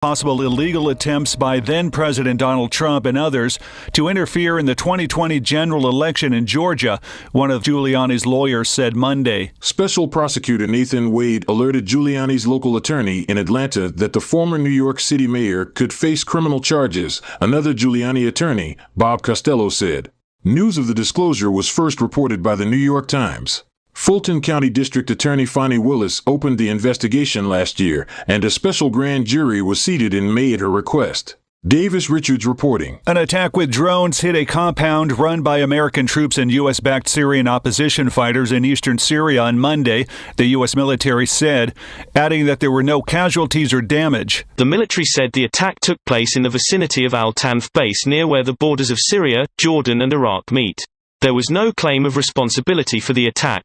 Possible illegal attempts by then-President Donald Trump and others to interfere in the 2020 general election in Georgia, one of Giuliani's lawyers said Monday. Special prosecutor Nathan Wade alerted Giuliani's local attorney in Atlanta that the former New York City mayor could face criminal charges, another Giuliani attorney, Bob Costello, said. News of the disclosure was first reported by the New York Times. Fulton County District Attorney Fani Willis opened the investigation last year, and a special grand jury was seated in May at her request. Davis Richards reporting. An attack with drones hit a compound run by American troops and U.S.-backed Syrian opposition fighters in eastern Syria on Monday, the U.S. military said, adding that there were no casualties or damage. The military said the attack took place in the vicinity of Al-Tanf base near where the borders of Syria, Jordan and Iraq meet. There was no claim of responsibility for the attack.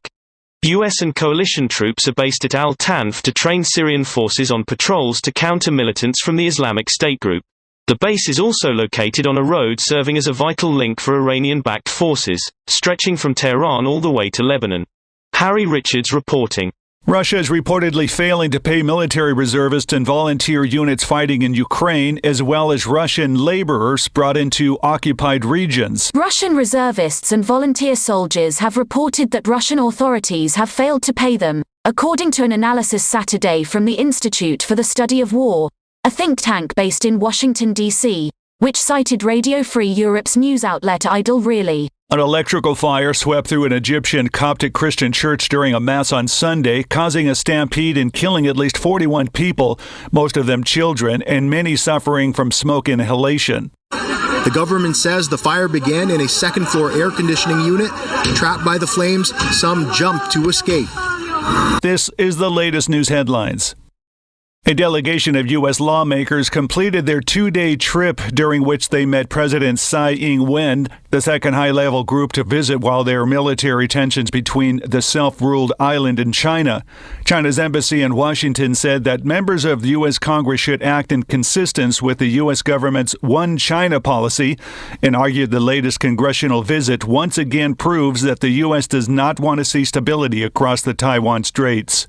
U.S. and coalition troops are based at Al-Tanf to train Syrian forces on patrols to counter militants from the Islamic State group. The base is also located on a road serving as a vital link for Iranian-backed forces, stretching from Tehran all the way to Lebanon. Harry Richards reporting. Russia is reportedly failing to pay military reservists and volunteer units fighting in Ukraine, as well as Russian laborers brought into occupied regions. Russian reservists and volunteer soldiers have reported that Russian authorities have failed to pay them, according to an analysis Saturday from the Institute for the Study of War, a think tank based in Washington, D.C., which cited Radio Free Europe's news outlet Idle Really. An electrical fire swept through an Egyptian Coptic Christian church during a mass on Sunday, causing a stampede and killing at least 41 people, most of them children, and many suffering from smoke inhalation. The government says the fire began in a second-floor air conditioning unit. Trapped by the flames, some jumped to escape. This is the latest news headlines. A delegation of U.S. lawmakers completed their two-day trip during which they met President Tsai Ing-wen, the second high-level group to visit while there are military tensions between the self-ruled island and China. China's embassy in Washington said that members of the U.S. Congress should act in consistence with the U.S. government's One China policy and argued the latest congressional visit once again proves that the U.S. does not want to see stability across the Taiwan Straits.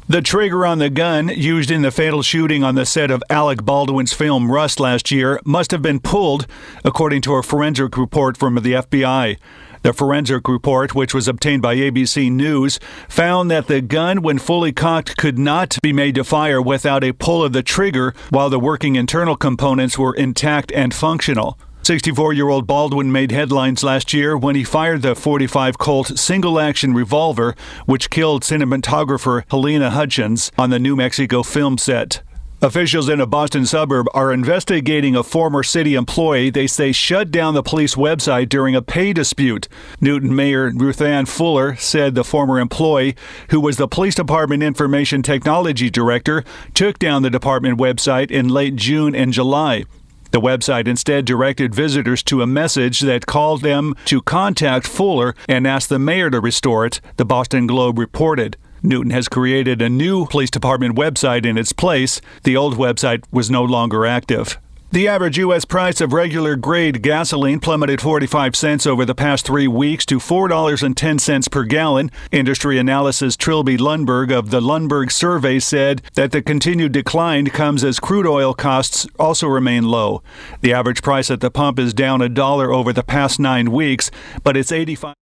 The trigger on the gun used in the fatal shooting on the set of Alec Baldwin's film Rust last year must have been pulled, according to a forensic report from the FBI. The forensic report, which was obtained by ABC News, found that the gun, when fully cocked, could not be made to fire without a pull of the trigger, while the working internal components were intact and functional. 64-year-old Baldwin made headlines last year when he fired the .45 Colt single-action revolver, which killed cinematographer Helena Hutchins on the New Mexico film set. Officials in a Boston suburb are investigating a former city employee they say shut down the police website during a pay dispute. Newton Mayor Ruth Ann Fuller said the former employee, who was the police department information technology director, took down the department website in late June and July. The website instead directed visitors to a message that called them to contact Fuller and asked the mayor to restore it, the Boston Globe reported. Newton has created a new police department website in its place. The old website was no longer active. The average U.S. price of regular grade gasoline plummeted 45 cents over the past 3 weeks to $4.10 per gallon. Industry analysis Trilby Lundberg of the Lundberg Survey said that the continued decline comes as crude oil costs also remain low. The average price at the pump is down $1 over the past 9 weeks, but it's 85.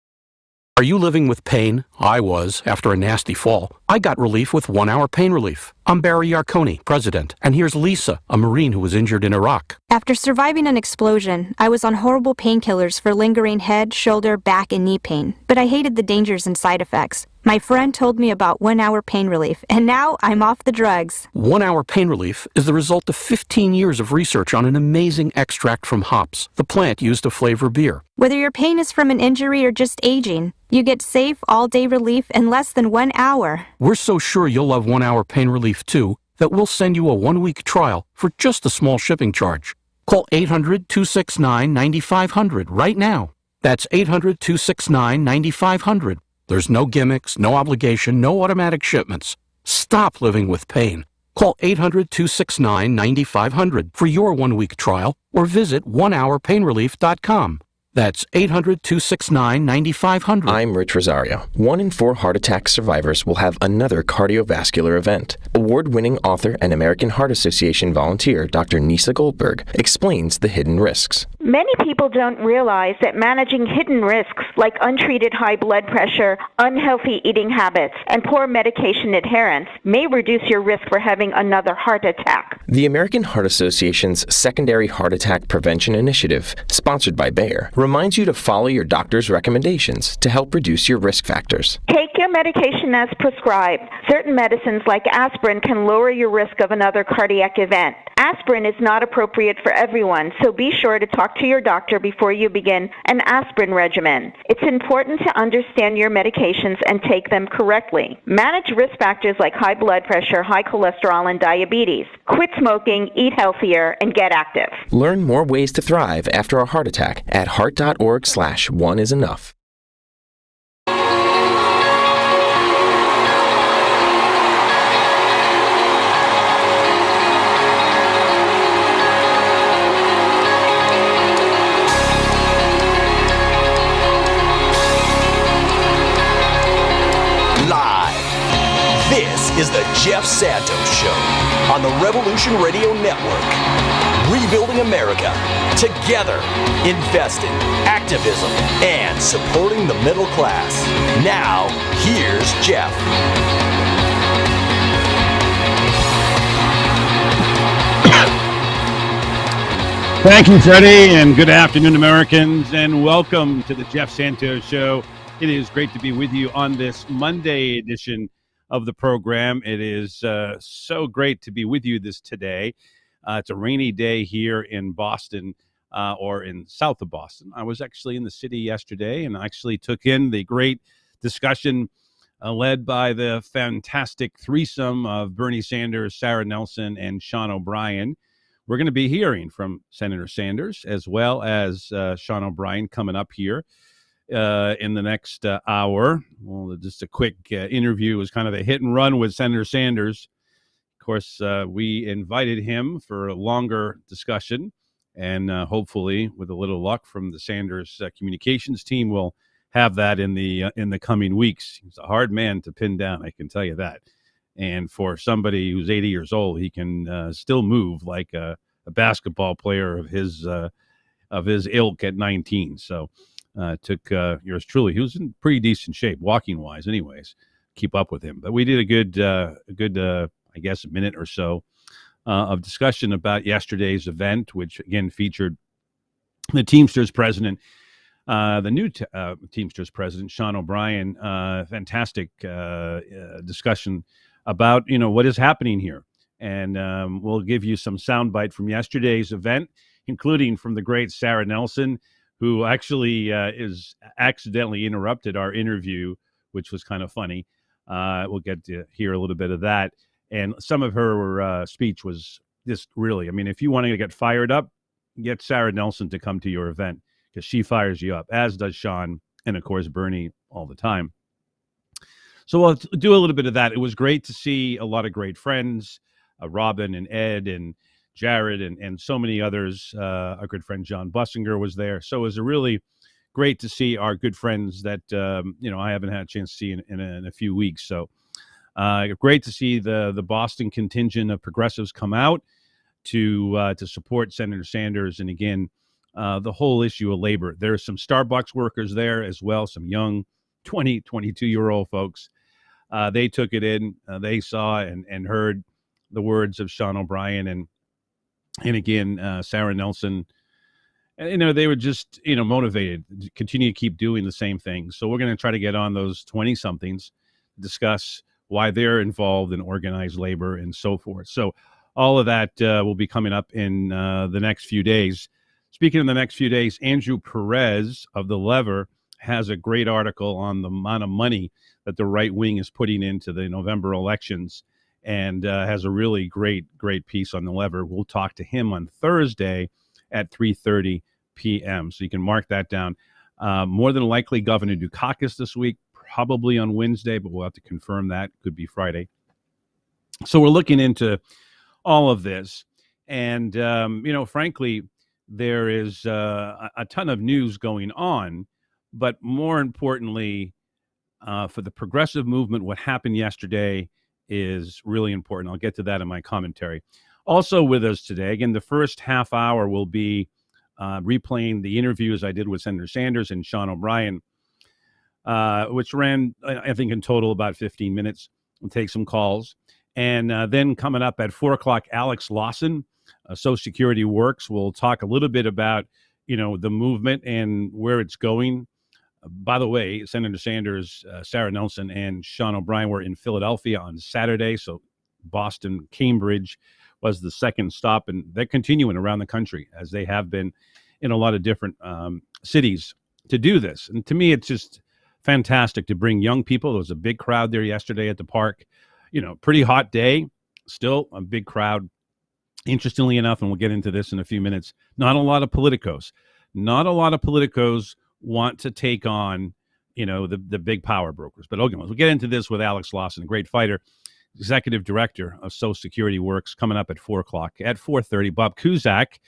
Are you living with pain? I was, after a nasty fall. I got relief with 1 Hour Pain Relief. I'm Barry Yarconi, president, and here's Lisa, a Marine who was injured in Iraq. After surviving an explosion, I was on horrible painkillers for lingering head, shoulder, back, and knee pain, but I hated the dangers and side effects. My friend told me about 1 Hour Pain Relief, and now I'm off the drugs. 1 Hour Pain Relief is the result of 15 years of research on an amazing extract from hops, the plant used to flavor beer. Whether your pain is from an injury or just aging, you get safe, all-day relief in less than 1 hour. We're so sure you'll love 1 Hour Pain Relief too that we'll send you a 1-week trial for just a small shipping charge. Call 800-269-9500 right now. That's 800-269-9500. There's no gimmicks, no obligation, no automatic shipments. Stop living with pain. Call 800-269-9500 for your 1-week trial or visit onehourpainrelief.com. That's 800-269-9500. I'm Rich Rosario. 1 in 4 heart attack survivors will have another cardiovascular event. Award-winning author and American Heart Association volunteer Dr. Nisa Goldberg explains the hidden risks. Many people don't realize that managing hidden risks like untreated high blood pressure, unhealthy eating habits, and poor medication adherence may reduce your risk for having another heart attack. The American Heart Association's Secondary Heart Attack Prevention Initiative, sponsored by Bayer, reminds you to follow your doctor's recommendations to help reduce your risk factors. Take your medication as prescribed. Certain medicines like aspirin can lower your risk of another cardiac event. Aspirin is not appropriate for everyone, so be sure to talk to your doctor before you begin an aspirin regimen. It's important to understand your medications and take them correctly. Manage risk factors like high blood pressure, high cholesterol, and diabetes. Quit smoking, eat healthier, and get active. Learn more ways to thrive after a heart attack at heart.org/oneisenough. This is the Jeff Santos Show on the Revolution Radio Network. Rebuilding America together, investing, activism, and supporting the middle class. Now, here's Jeff. Thank you, Freddie, and good afternoon, Americans, and welcome to the Jeff Santos Show. It is great to be with you on this Monday edition of the program. It is so great to be with you today. It's a rainy day here in Boston, or in south of Boston. I was actually in the city yesterday and actually took in the great discussion led by the fantastic threesome of Bernie Sanders, Sarah Nelson, and Sean O'Brien. We're going to be hearing from Senator Sanders as well as Sean O'Brien coming up here in the next hour. Well, just a quick interview. It was kind of a hit and run with Senator Sanders. Of course, we invited him for a longer discussion, and hopefully, with a little luck from the Sanders communications team, we'll have that in the coming weeks. He's a hard man to pin down, I can tell you that. And for somebody who's 80 years old, he can still move like a basketball player of his ilk at 19. So. Took yours truly. He was in pretty decent shape, walking wise, anyways. Keep up with him, but we did a good, I guess, a minute or so of discussion about yesterday's event, which again featured the Teamsters president, the new Teamsters president, Sean O'Brien. Fantastic discussion about what is happening here, and we'll give you some soundbite from yesterday's event, including from the great Sarah Nelson, who actually is accidentally interrupted our interview, which was kind of funny. We'll get to hear a little bit of that. And some of her speech was just really, I mean, if you want to get fired up, get Sarah Nelson to come to your event because she fires you up, as does Sean and, of course, Bernie all the time. So we'll do a little bit of that. It was great to see a lot of great friends, Robin and Ed and Jared and so many others. Our good friend John Bussinger was there. So it was a really great to see our good friends that, I haven't had a chance to see in a few weeks. So great to see the Boston contingent of progressives come out to support Senator Sanders. And again, the whole issue of labor. There are some Starbucks workers there as well, some young 20, 22-year-old folks. They took it in. They saw and heard the words of Sean O'Brien and again, Sarah Nelson, they were just, motivated to continue to keep doing the same thing. So we're going to try to get on those 20-somethings, discuss why they're involved in organized labor and so forth. So all of that will be coming up in the next few days. Speaking of the next few days, Andrew Perez of The Lever has a great article on the amount of money that the right wing is putting into the November elections, and has a really great piece on The Lever. We'll talk to him on Thursday at 3:30 p.m. So you can mark that down. More than likely, Governor Dukakis this week, probably on Wednesday, but we'll have to confirm that. Could be Friday. So we're looking into all of this. And, frankly, there is a ton of news going on, but more importantly, for the progressive movement, what happened yesterday is really important. I'll get to that in my commentary. Also with us today, again, the first half hour will be replaying the interviews I did with Senator Sanders and Sean O'Brien, which ran, I think, in total about 15 minutes. We'll take some calls. And then coming up at 4 o'clock, Alex Lawson, Social Security Works. We'll talk a little bit about, the movement and where it's going. By the way, Senator Sanders, Sarah Nelson, and Sean O'Brien were in Philadelphia on Saturday. So Boston, Cambridge was the second stop. And they're continuing around the country, as they have been in a lot of different cities, to do this. And to me, it's just fantastic to bring young people. There was a big crowd there yesterday at the park. Pretty hot day, still a big crowd. Interestingly enough, and we'll get into this in a few minutes, not a lot of politicos. Not a lot of politicos want to take on, the big power brokers. But okay, we'll get into this with Alex Lawson, a great fighter, executive director of Social Security Works, coming up at 4 o'clock. At 4:30, Bob Cusack,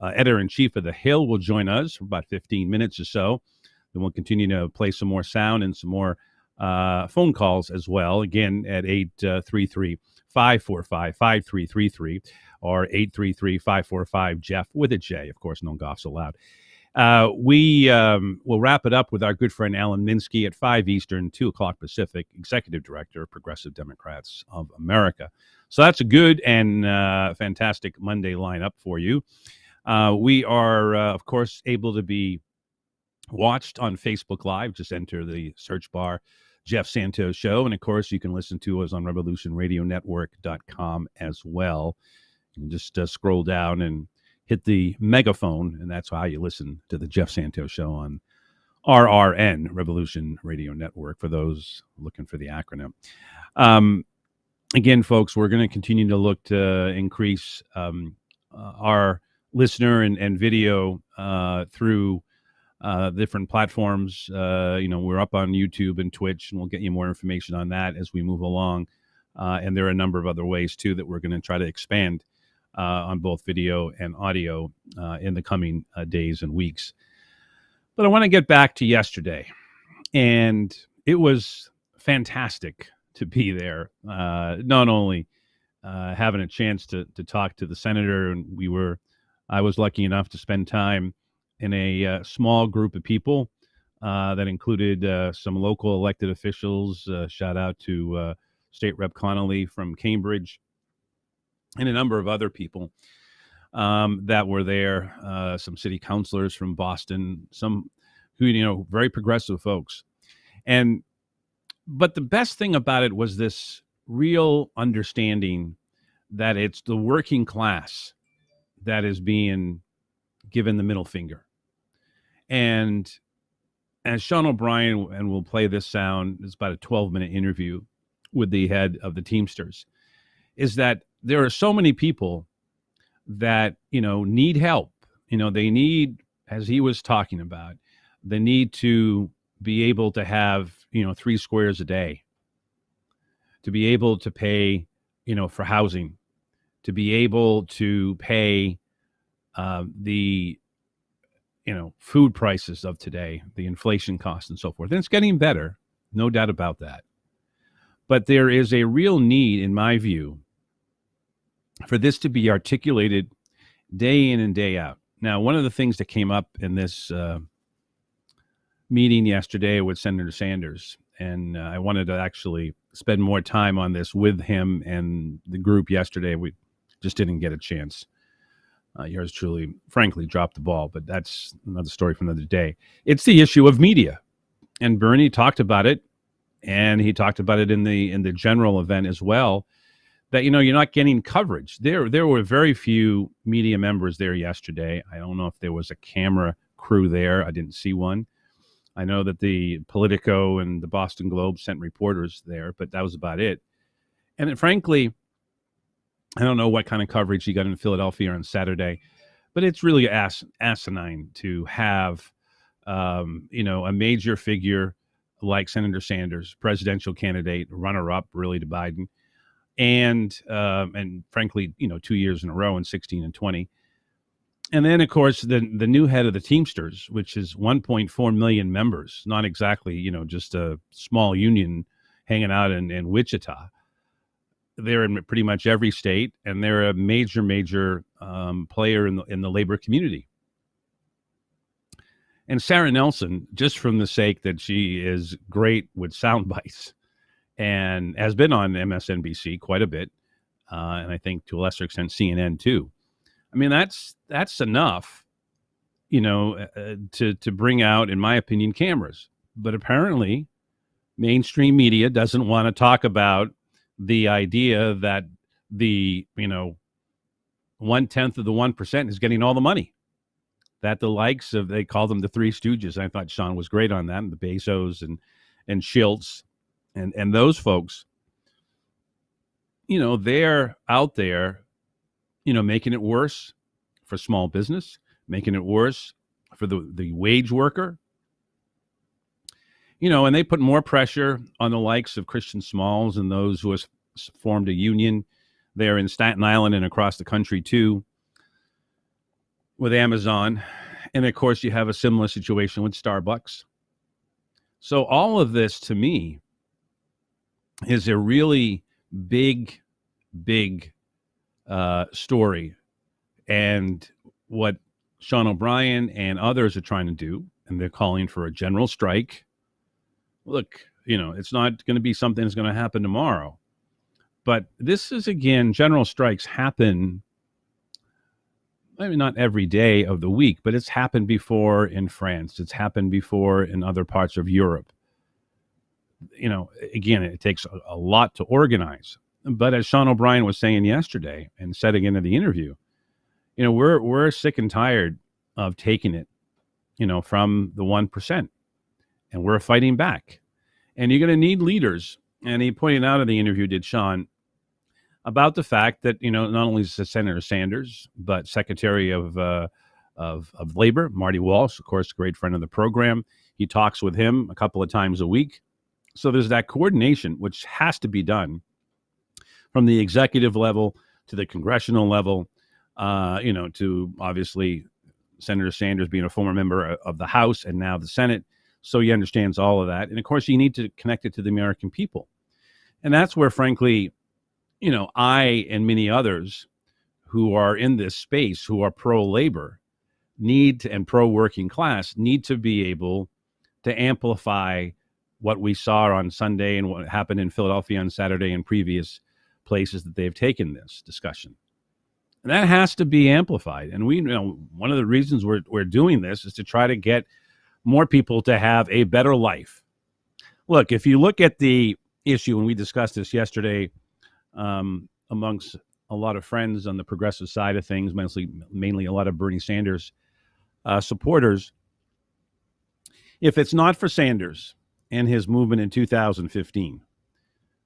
editor-in-chief of The Hill, will join us for about 15 minutes or so. Then we'll continue to play some more sound and some more phone calls as well. Again, at 833-545-5333 or 833-545-JEFF with a J. Of course, no golf's allowed. We will wrap it up with our good friend Alan Minsky at 5 Eastern, 2 o'clock Pacific, Executive Director of Progressive Democrats of America. So that's a good and fantastic Monday lineup for you. We are, of course, able to be watched on Facebook Live. Just enter the search bar, Jeff Santos Show. And, of course, you can listen to us on revolutionradionetwork.com as well. You can just scroll down and hit the megaphone, and that's how you listen to the Jeff Santos Show on RRN, Revolution Radio Network, for those looking for the acronym. Again, folks, we're going to continue to look to increase our listener and video through different platforms. We're up on YouTube and Twitch, and we'll get you more information on that as we move along. And there are a number of other ways, too, that we're going to try to expand on both video and audio in the coming days and weeks. But I want to get back to yesterday. And it was fantastic to be there, not only having a chance to talk to the senator, and I was lucky enough to spend time in a small group of people that included some local elected officials. Shout out to State Rep Connolly from Cambridge, and a number of other people that were there, some city councilors from Boston, some who, very progressive folks. But the best thing about it was this real understanding that it's the working class that is being given the middle finger. And as Sean O'Brien, and we'll play this sound, it's about a 12-minute interview with the head of the Teamsters, is that there are so many people that, need help. They need, as he was talking about, they need to be able to have, 3 squares a day, to be able to pay, for housing, to be able to pay the, food prices of today, the inflation costs and so forth. And it's getting better, no doubt about that. But there is a real need, in my view, for this to be articulated day in and day out. Now, one of the things that came up in this meeting yesterday with Senator Sanders, and I wanted to actually spend more time on this with him and the group yesterday. We just didn't get a chance. Yours truly, frankly, dropped the ball, but that's another story for another day. It's the issue of media. And Bernie talked about it, and he talked about it in the general event as well, that, you're not getting coverage. There were very few media members there yesterday. I don't know if there was a camera crew there. I didn't see one. I know that the Politico and the Boston Globe sent reporters there, but that was about it. And frankly, I don't know what kind of coverage you got in Philadelphia on Saturday, but it's really asinine to have, a major figure like Senator Sanders, presidential candidate, runner-up really to Biden, and frankly, 2 years in a row in 16 and 20, And then, of course, the new head of the Teamsters, which is 1.4 million members, not exactly, just a small union hanging out in Wichita. They're in pretty much every state, and they're a major player in the labor community. And Sarah Nelson, just from the sake that she is great with sound bites and has been on MSNBC quite a bit, and I think to a lesser extent CNN too. I mean, that's enough, to bring out, in my opinion, cameras. But apparently, mainstream media doesn't want to talk about the idea that the 1/10 of the 1% is getting all the money. That the likes of, they call them the Three Stooges. I thought Sean was great on that, and the Bezos and Schultz and those folks. They're out there, making it worse for small business, making it worse for the wage worker. And they put more pressure on the likes of Christian Smalls and those who have formed a union there in Staten Island and across the country too, with Amazon. And of course, you have a similar situation with Starbucks. So all of this, to me, is a really big story. And what Sean O'Brien and others are trying to do, and they're calling for a general strike. Look, it's not going to be something that's going to happen tomorrow. But this is, again, general strikes happen, maybe not every day of the week, but it's happened before in France. It's happened before in other parts of Europe. Again, it takes a lot to organize. But as Sean O'Brien was saying yesterday and said again in the interview, we're sick and tired of taking it, from the 1%. And we're fighting back. And you're going to need leaders. And he pointed out in the interview, did Sean, about the fact that, not only is Senator Sanders, but Secretary of Labor, Marty Walsh, of course, a great friend of the program. He talks with him a couple of times a week. So there's that coordination, which has to be done from the executive level to the congressional level, to obviously Senator Sanders being a former member of the House and now the Senate. So he understands all of that. And of course, you need to connect it to the American people. And that's where, frankly, I and many others who are in this space, who are pro-labor, and pro-working class, need to be able to amplify what we saw on Sunday and what happened in Philadelphia on Saturday and previous places that they've taken this discussion. And that has to be amplified. And we know one of the reasons we're doing this is to try to get more people to have a better life. Look, if you look at the issue, and we discussed this yesterday amongst a lot of friends on the progressive side of things, mainly a lot of Bernie Sanders supporters, if it's not for Sanders and his movement in 2015,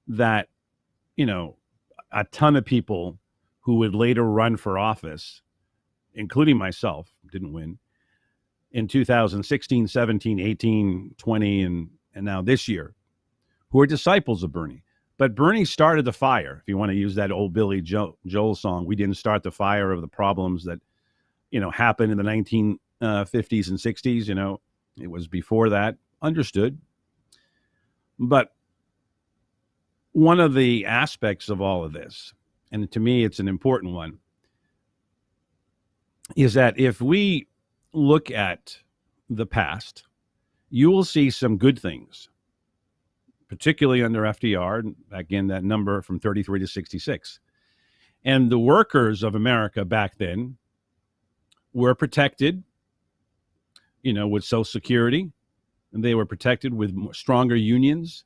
that, a ton of people who would later run for office, including myself, didn't win, in 2016, 17, 18, 20, and now this year, who are disciples of Bernie. But Bernie started the fire. If you want to use that old Billy Joel song, we didn't start the fire of the problems that, happened in the 1950s and 60s. It was before that. Understood. But one of the aspects of all of this, and to me it's an important one, is that if we look at the past, you will see some good things, particularly under FDR, again, that number from 33 to 66. And the workers of America back then were protected, with Social Security, and they were protected with stronger unions.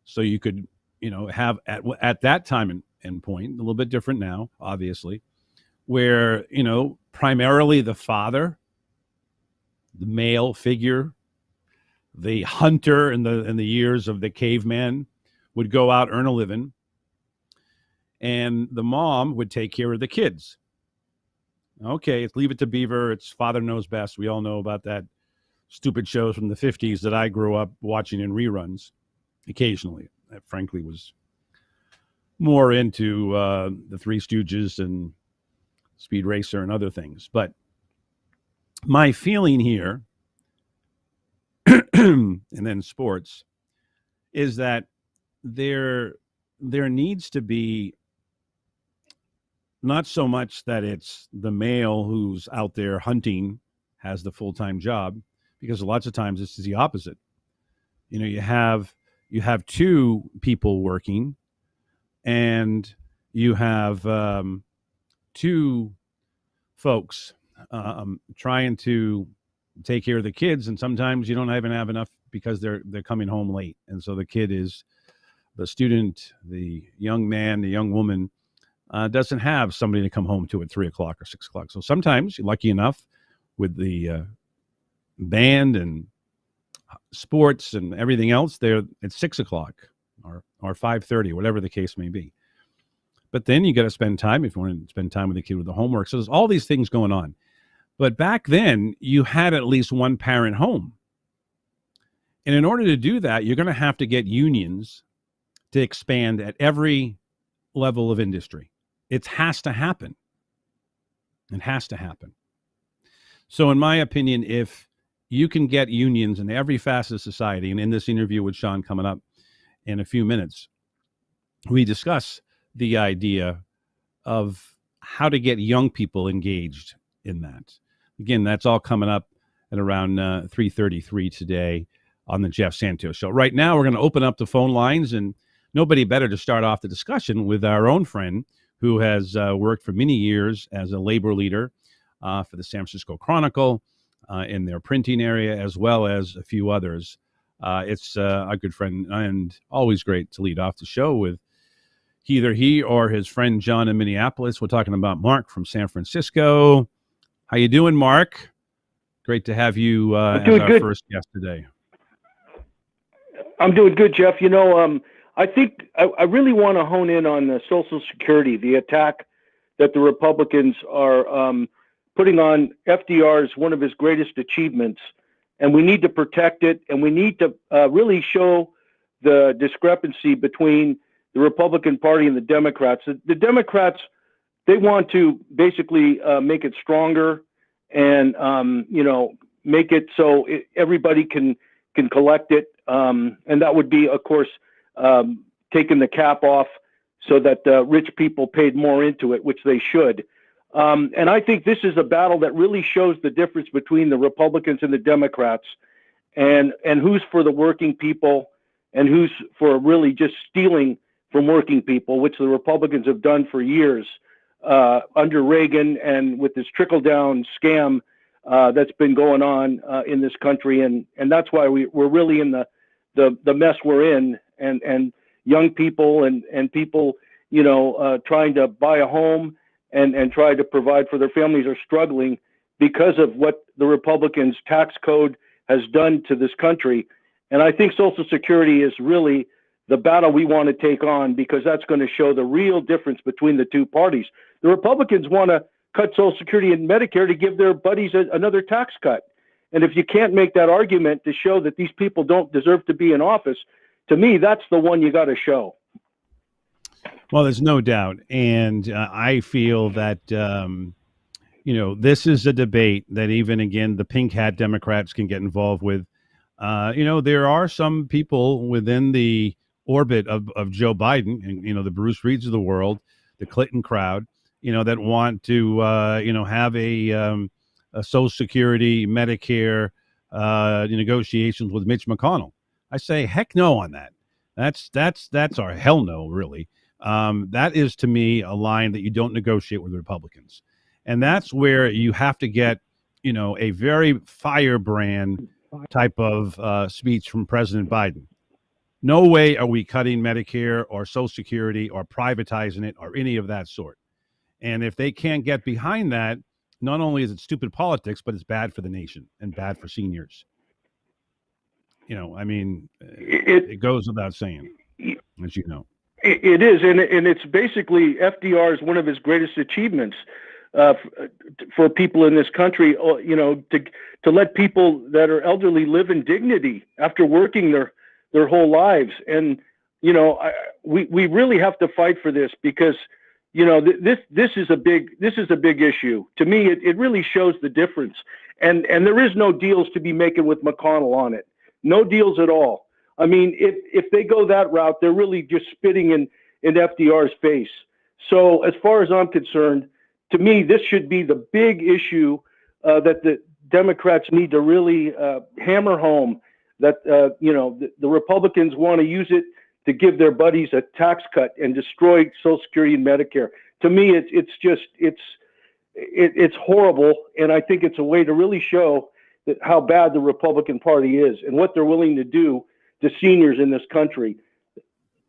So you could, have at that time and point, a little bit different now, obviously, where, primarily the father, the male figure, the hunter in the years of the caveman, would go out, earn a living, and the mom would take care of the kids. Okay, it's Leave It to Beaver. It's Father Knows Best. We all know about that stupid shows from the 50s that I grew up watching in reruns occasionally. I frankly was more into the Three Stooges and Speed Racer and other things. But My feeling here, and then sports, is that there needs to be not so much that it's the male who's out there hunting has the full-time job, because lots of times this is the opposite. You have two people working, and you have two folks trying to take care of the kids, and sometimes you don't even have enough because they're coming home late, and so the student, the young man, the young woman doesn't have somebody to come home to at 3 o'clock or 6 o'clock. So sometimes you're lucky enough with the band and sports and everything else, they're at 6 o'clock or 5:30, whatever the case may be. But then you got to spend time, if you want to spend time with the kid with the homework. So there's all these things going on. But back then, you had at least one parent home. And in order to do that, you're going to have to get unions to expand at every level of industry. It has to happen. It has to happen. So in my opinion, if you can get unions in every facet of society, and in this interview with Sean coming up in a few minutes, we discuss the idea of how to get young people engaged in that. Again, that's all coming up at around 3:33 today on the Jeff Santos Show. Right now, we're going to open up the phone lines, and nobody better to start off the discussion with our own friend who has worked for many years as a labor leader for the San Francisco Chronicle in their printing area, as well as a few others. It's a good friend, and always great to lead off the show with either he or his friend John in Minneapolis. We're talking about Mark from San Francisco. How you doing, Mark? Great to have you as our first guest today. I'm doing good, Jeff. I think I really want to hone in on the Social Security, the attack that the Republicans are putting on FDR's one of his greatest achievements, and we need to protect it, and we need to really show the discrepancy between the Republican Party and the Democrats. The Democrats, they want to basically make it stronger and make it so everybody can collect it, and that would be, of course, taking the cap off so that rich people paid more into it, which they should. And I think this is a battle that really shows the difference between the Republicans and the Democrats, and who's for the working people and who's for really just stealing from working people, which the Republicans have done for years under Reagan, and with this trickle-down scam that's been going on in this country. And that's why we're really in the mess we're in, and young people and people, trying to buy a home and try to provide for their families are struggling because of what the Republicans' tax code has done to this country. And I think Social Security is really the battle we want to take on, because that's going to show the real difference between the two parties. The Republicans want to cut Social Security and Medicare to give their buddies another tax cut. And if you can't make that argument to show that these people don't deserve to be in office, to me, that's the one you got to show. Well, there's no doubt. And I feel that, this is a debate that even, again, the pink hat Democrats can get involved with. There are some people within the orbit of Joe Biden and, the Bruce Reeds of the world, the Clinton crowd, that want to, have a Social Security, Medicare negotiations with Mitch McConnell. I say heck no on that. That's our hell no, really. That is, to me, a line that you don't negotiate with Republicans. And that's where you have to get, a very firebrand type of speech from President Biden. No way are we cutting Medicare or Social Security or privatizing it or any of that sort. And if they can't get behind that, not only is it stupid politics, but it's bad for the nation and bad for seniors. It goes without saying, as you know. It is, and it's basically FDR is one of his greatest achievements for people in this country. To let people that are elderly live in dignity after working their whole lives. And we really have to fight for this, because this is a big issue. To me, it really shows the difference. And there is no deals to be making with McConnell on it. No deals at all. I mean, if they go that route, they're really just spitting in FDR's face. So as far as I'm concerned, to me, this should be the big issue that the Democrats need to really hammer home, that the Republicans want to use it to give their buddies a tax cut and destroy Social Security and Medicare. To me, it's horrible, and I think it's a way to really show that how bad the Republican Party is and what they're willing to do to seniors in this country.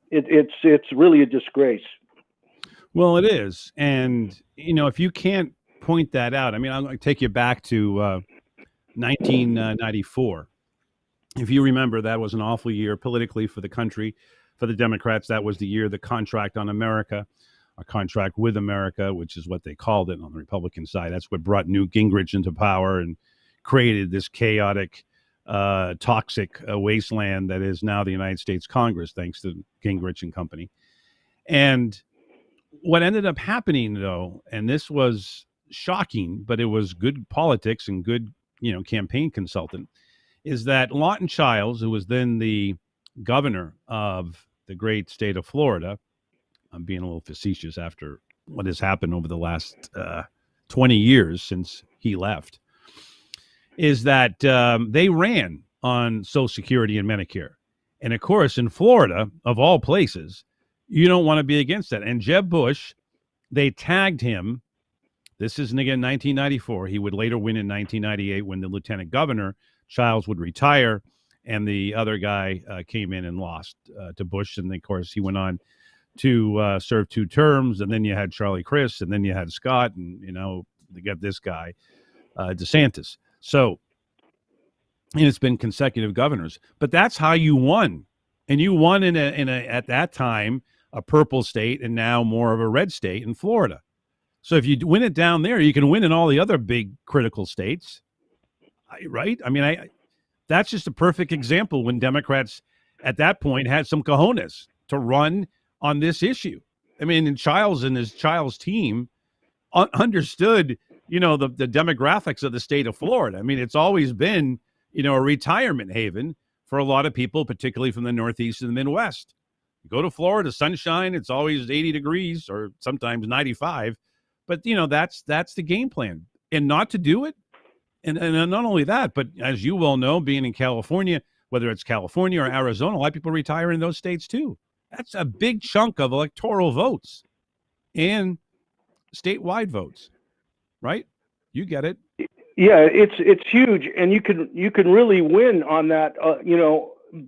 It's really a disgrace. Well, it is, and if you can't point that out, I mean, I'm going to take you back to 1994. If you remember, that was an awful year politically for the country. For the Democrats, that was the year the contract on America, a contract with America, which is what they called it on the Republican side. That's what brought Newt Gingrich into power and created this chaotic, toxic wasteland that is now the United States Congress, thanks to Gingrich and company. And what ended up happening, though, and this was shocking, but it was good politics and good, campaign consultant, is that Lawton Chiles, who was then the governor of the great state of Florida, I'm being a little facetious after what has happened over the last 20 years since he left, is that they ran on Social Security and Medicare. And of course, in Florida, of all places, you don't want to be against that. And Jeb Bush, they tagged him. This isn't again 1994. He would later win in 1998 when the lieutenant governor, Chiles, would retire. And the other guy came in and lost to Bush. And of course, he went on to serve 2 terms. And then you had Charlie Crist, and then you had Scott, and, they got this guy, DeSantis. So, and it's been consecutive governors. But that's how you won. And you won in a at that time, a purple state, and now more of a red state in Florida. So if you win it down there, you can win in all the other big critical states, right? I mean, that's just a perfect example when Democrats at that point had some cojones to run on this issue. I mean, and Chiles and his team understood, the demographics of the state of Florida. I mean, it's always been, a retirement haven for a lot of people, particularly from the Northeast and the Midwest. You go to Florida, sunshine, it's always 80 degrees or sometimes 95. But, that's the game plan. And not to do it. And not only that, but as you well know, being in California, whether it's California or Arizona, a lot of people retire in those states too. That's a big chunk of electoral votes and statewide votes, right? You get it. Yeah, it's huge, and you can really win on that.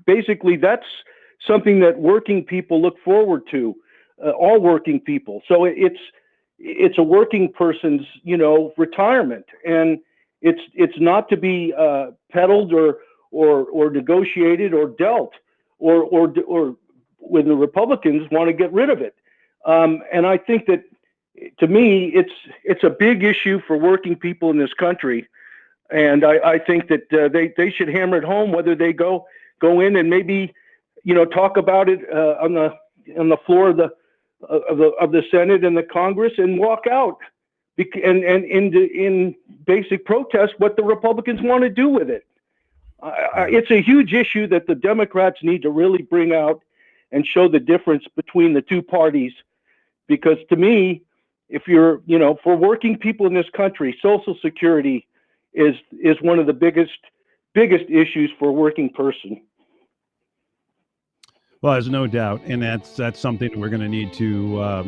Basically, that's something that working people look forward to, all working people. So it's a working person's retirement, and it's not to be peddled or negotiated or dealt or when the Republicans want to get rid of it. And I think that, to me, it's a big issue for working people in this country, and I think that they should hammer it home, whether they go in and maybe talk about it on the floor of the Senate and the Congress, and walk out and in basic protest what the Republicans want to do with it. It's a huge issue that the Democrats need to really bring out and show the difference between the two parties, because to me, if you're, for working people in this country, Social Security is one of the biggest issues for a working person. Well, there's no doubt, and that's something we're going to need to,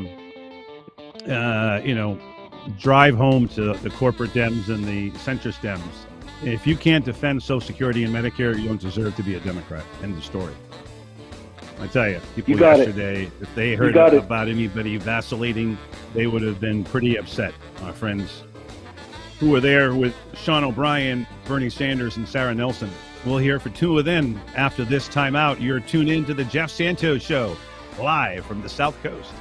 drive home to the corporate Dems and the centrist Dems. If you can't defend Social Security and Medicare, you don't deserve to be a Democrat. End of story. I tell you, people yesterday, if they heard about anybody vacillating, they would have been pretty upset. Our friends who were there with Sean O'Brien, Bernie Sanders, and Sarah Nelson. We'll hear for 2 of them after this timeout. You're tuned in to the Jeff Santos Show, live from the South Coast.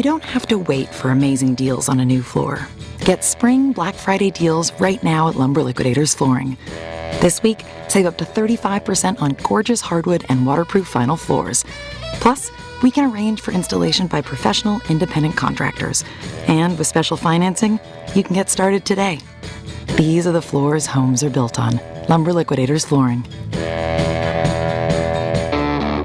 You don't have to wait for amazing deals on a new floor. Get spring Black Friday deals right now at Lumber Liquidators Flooring. This week, save up to 35% on gorgeous hardwood and waterproof vinyl floors. Plus, we can arrange for installation by professional, independent contractors. And with special financing, you can get started today. These are the floors homes are built on. Lumber Liquidators Flooring.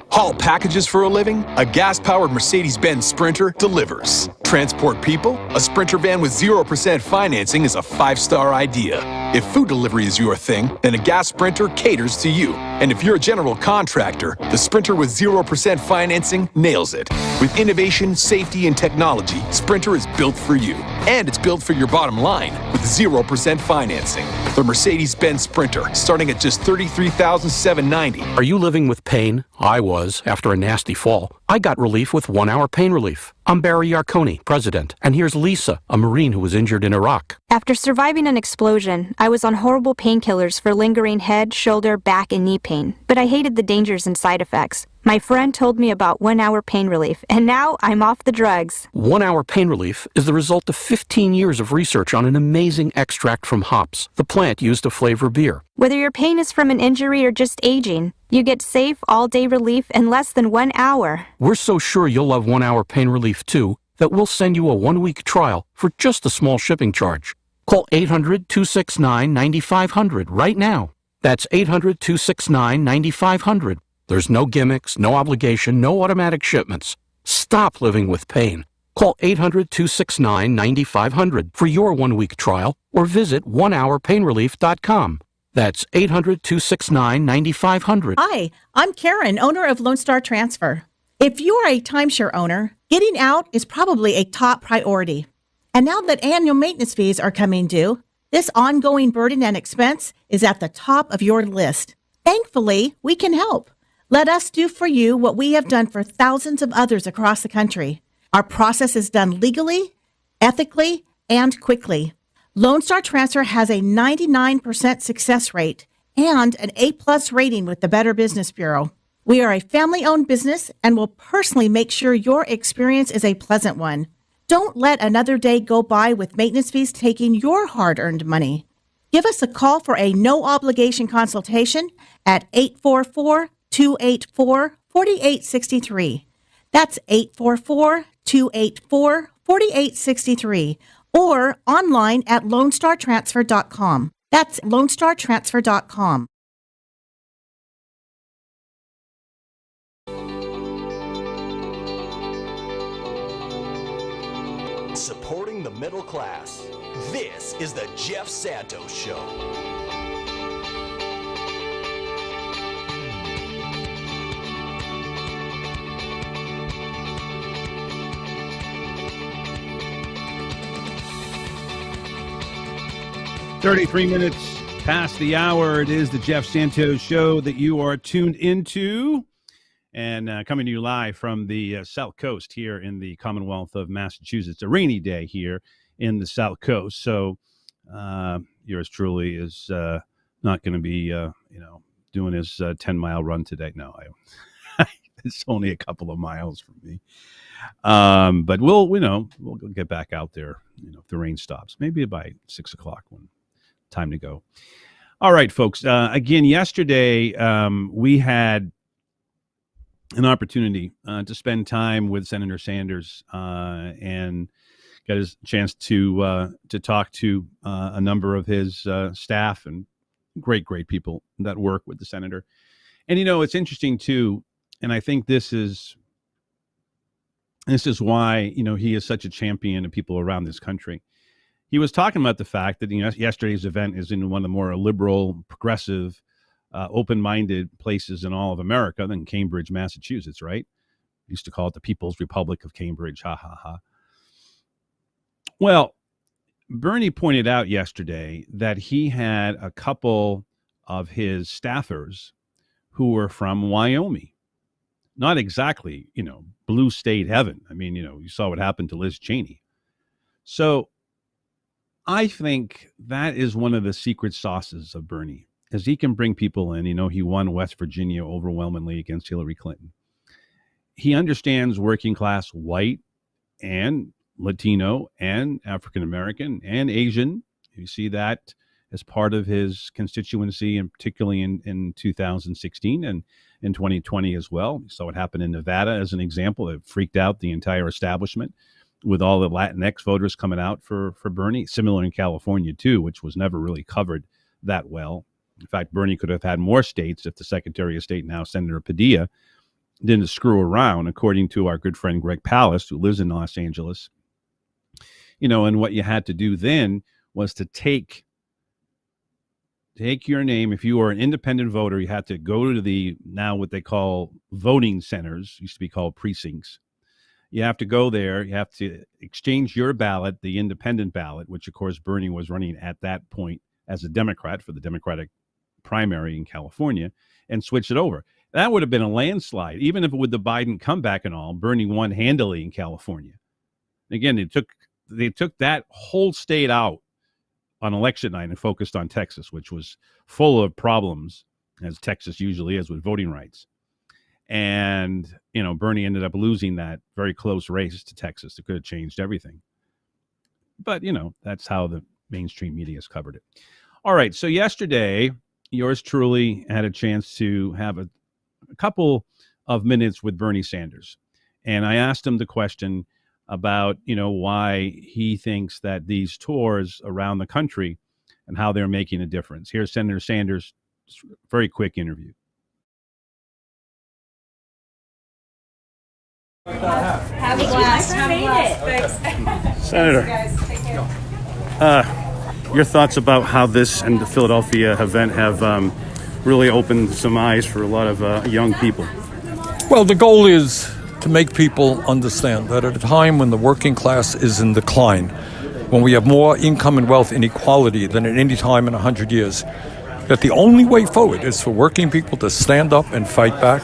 Haul packages for a living? A gas-powered Mercedes-Benz Sprinter delivers. Transport people? A Sprinter van with 0% financing is a 5-star idea. If food delivery is your thing, then a gas Sprinter caters to you. And if you're a general contractor, the Sprinter with 0% financing nails it. With innovation, safety, and technology, Sprinter is built for you. And it's built for your bottom line with 0% financing. The Mercedes-Benz Sprinter, starting at just $33,790. Are you living with pain? I was, after a nasty fall. I got relief with 1 hour pain relief. I'm Barry Yarconi, president, and here's Lisa, a Marine who was injured in Iraq. After surviving an explosion, I was on horrible painkillers for lingering head, shoulder, back, and knee pain. But I hated the dangers and side effects. My friend told me about 1 hour pain relief, and now I'm off the drugs. 1 hour pain relief is the result of 15 years of research on an amazing extract from hops, the plant used to flavor beer. Whether your pain is from an injury or just aging, you get safe, all-day relief in less than 1 hour. We're so sure you'll love 1 hour pain relief too that we'll send you a 1-week trial for just a small shipping charge. Call 800-269-9500 right now. That's 800-269-9500. There's no gimmicks, no obligation, no automatic shipments. Stop living with pain. Call 800-269-9500 for your 1-week trial or visit onehourpainrelief.com. That's 800-269-9500. Hi, I'm Karen, owner of Lone Star Transfer. If you are a timeshare owner, getting out is probably a top priority. And now that annual maintenance fees are coming due, this ongoing burden and expense is at the top of your list. Thankfully, we can help. Let us do for you what we have done for thousands of others across the country. Our process is done legally, ethically, and quickly. Lone Star Transfer has a 99% success rate and an A-plus rating with the Better Business Bureau. We are a family-owned business and will personally make sure your experience is a pleasant one. Don't let another day go by with maintenance fees taking your hard-earned money. Give us a call for a no-obligation consultation at 844-284-4863. That's 844-284-4863. Or online at LoneStarTransfer.com. That's LoneStarTransfer.com. Supporting the middle class. This is the Jeff Santos Show. Minutes past the hour. It is the Jeff Santos Show that you are tuned into, and coming to you live from the South Coast here in the Commonwealth of Massachusetts. A rainy day here in the South Coast, so yours truly is not going to be doing his 10-mile run today. No, it's only a couple of miles from me, but we'll get back out there if the rain stops, maybe by 6 o'clock when time to go. All right, folks. Again, yesterday we had an opportunity to spend time with Senator Sanders and got a chance to talk to a number of his staff and great people that work with the senator. And it's interesting too, and I think this is why he is such a champion of people around this country. He was talking about the fact that yesterday's event is in one of the more liberal, progressive, open-minded places in all of America than Cambridge, Massachusetts, right? We used to call it the People's Republic of Cambridge, ha, ha, ha. Well, Bernie pointed out yesterday that he had a couple of his staffers who were from Wyoming. Not exactly, blue state heaven. I mean, you saw what happened to Liz Cheney. So I think that is one of the secret sauces of Bernie, is he can bring people in. He won West Virginia overwhelmingly against Hillary Clinton. He understands working class white and Latino and African American and Asian. You see that as part of his constituency, and particularly in 2016 and in 2020 as well. You saw what happened in Nevada as an example. It freaked out the entire establishment with all the Latinx voters coming out for Bernie. Similar in California, too, which was never really covered that well. In fact, Bernie could have had more states if the Secretary of State, now Senator Padilla, didn't screw around, according to our good friend Greg Palast, who lives in Los Angeles. And what you had to do then was to take your name. If you were an independent voter, you had to go to the, now what they call voting centers, used to be called precincts. You have to go there. You have to exchange your ballot, the independent ballot, which, of course, Bernie was running at that point as a Democrat for the Democratic primary in California, and switch it over. That would have been a landslide. Even if with the Biden comeback and all, Bernie won handily in California. Again, they took that whole state out on election night and focused on Texas, which was full of problems, as Texas usually is, with voting rights. And, Bernie ended up losing that very close race to Texas. It could have changed everything. But, that's how the mainstream media has covered it. All right. So yesterday, yours truly had a chance to have a couple of minutes with Bernie Sanders. And I asked him the question about, why he thinks that these tours around the country and how they're making a difference. Here's Senator Sanders' very quick interview. Have a blast. Have a blast. Senator, your thoughts about how this and the Philadelphia event have really opened some eyes for a lot of young people? Well, the goal is to make people understand that at a time when the working class is in decline, when we have more income and wealth inequality than at any time in 100 years, that the only way forward is for working people to stand up and fight back.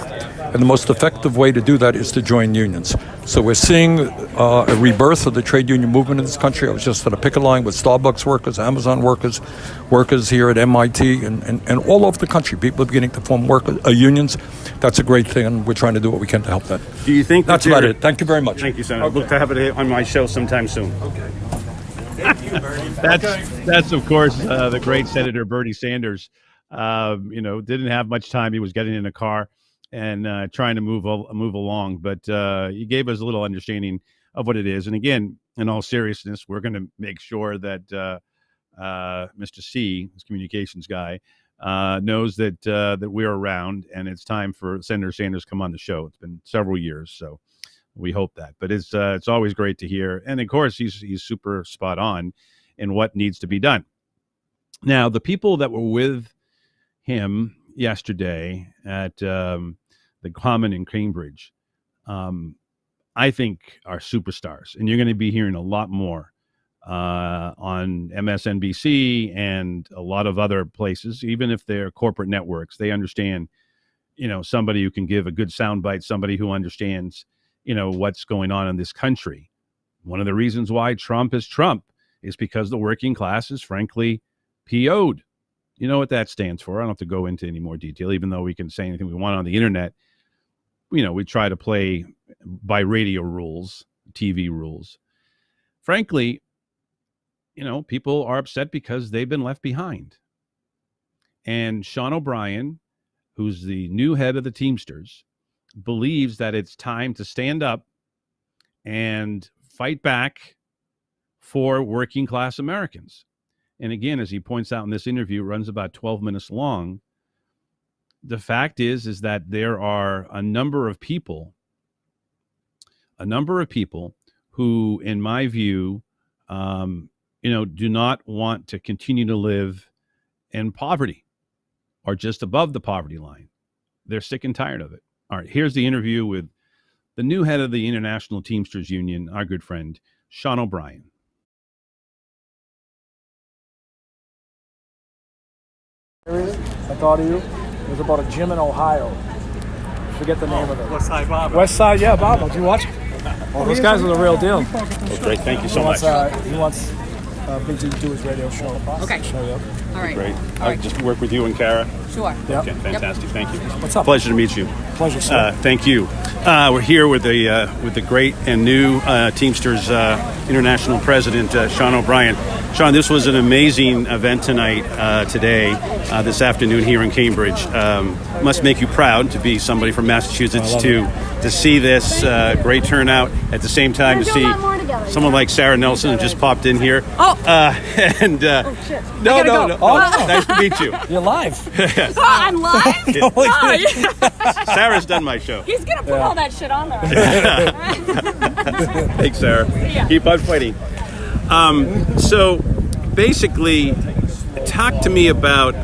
And the most effective way to do that is to join unions. So we're seeing a rebirth of the trade union movement in this country. I was just on a picket line with Starbucks workers, Amazon workers, workers here at MIT, and all over the country. People are beginning to form unions. That's a great thing, and we're trying to do what we can to help that. Do you think that's about it? Thank you very much. Thank you, Senator. Okay. Look to have it on my show sometime soon. Okay. That's of course the great Senator Bernie Sanders. Didn't have much time. He was getting in a car and trying to move along, but he gave us a little understanding of what it is. And again, in all seriousness, we're going to make sure that Mr. C, his communications guy, knows that we're around, and it's time for Senator Sanders to come on the show. It's been several years, so we hope that. But it's always great to hear, and of course, he's super spot on in what needs to be done. Now, the people that were with him yesterday at the Common in Cambridge, I think are superstars, and you're going to be hearing a lot more on MSNBC and a lot of other places. Even if they're corporate networks, they understand, somebody who can give a good soundbite, somebody who understands, what's going on in this country. One of the reasons why Trump is Trump is because the working class is frankly PO'd. You know what that stands for. I don't have to go into any more detail, even though we can say anything we want on the internet. We try to play by radio rules, TV rules. Frankly, people are upset because they've been left behind. And Sean O'Brien, who's the new head of the Teamsters, believes that it's time to stand up and fight back for working class Americans. And again, as he points out in this interview, it runs about 12 minutes long. The fact is that there are a number of people who, in my view, do not want to continue to live in poverty or just above the poverty line. They're sick and tired of it. All right, here's the interview with the new head of the International Teamsters Union, our good friend, Sean O'Brien. I thought of you. It was about a gym in Ohio. Forget the name of it. West Side Bob. West Side, yeah, Bob. Did you watch it? Well, those guys are the real deal. Oh, great. Thank you so much. He wants been to do his radio show. Okay. Show, yep. All right. Great. All right. Just work with you and Kara. Sure. Yep. Okay, fantastic. Thank you. What's up? Pleasure to meet you. Pleasure, sir. Thank you. We're here with the great and new Teamsters International President, Sean O'Brien. Sean, this was an amazing event today, this afternoon here in Cambridge. Must make you proud to be somebody from Massachusetts to see this great turnout. At the same time, to see someone like Sarah Nelson who just popped in here. Oh. Shit. No. Nice to meet you. You're live. Oh, I'm live? Oh, Sarah's done my show. he's going to put all that shit on there. Thanks, Sarah. Yeah. Keep on fighting. So basically, talk to me about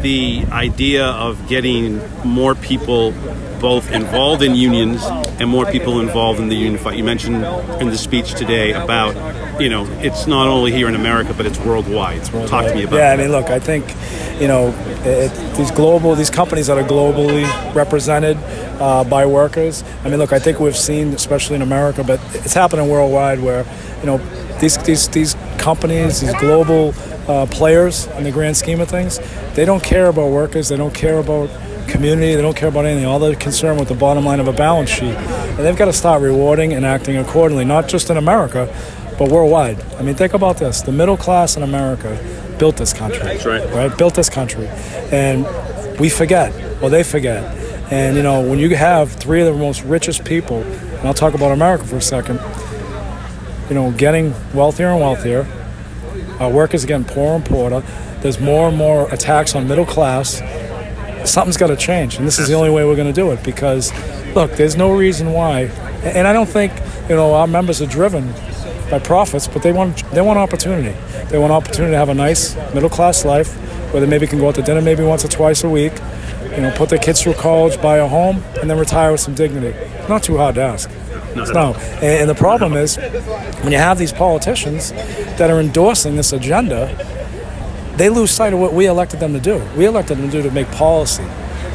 the idea of getting more people both involved in unions and more people involved in the union fight. You mentioned in the speech today about, it's not only here in America, but it's worldwide. Talk to me about that. I mean, look, I think, these companies that are globally represented by workers. I mean, look, I think we've seen, especially in America, but it's happening worldwide where, these companies, these global players in the grand scheme of things, they don't care about workers, they don't care about community, they don't care about anything. All they're concerned with the bottom line of a balance sheet. And they've got to start rewarding and acting accordingly, not just in America, but worldwide. I mean, think about this. The middle class in America built this country. That's right. Right? Built this country. And we forget, or they forget. And, when you have three of the most richest people, and I'll talk about America for a second, getting wealthier and wealthier, our workers are getting poorer and poorer, there's more and more attacks on middle class. Something's got to change, and this is the only way we're going to do it, because, look, there's no reason why, and I don't think, our members are driven by profits, but they want opportunity. They want opportunity to have a nice middle-class life, where they maybe can go out to dinner maybe once or twice a week, put their kids through college, buy a home, and then retire with some dignity. Not too hard to ask. No. And the problem is, when you have these politicians that are endorsing this agenda, they lose sight of what we elected them to do. We elected them to make policy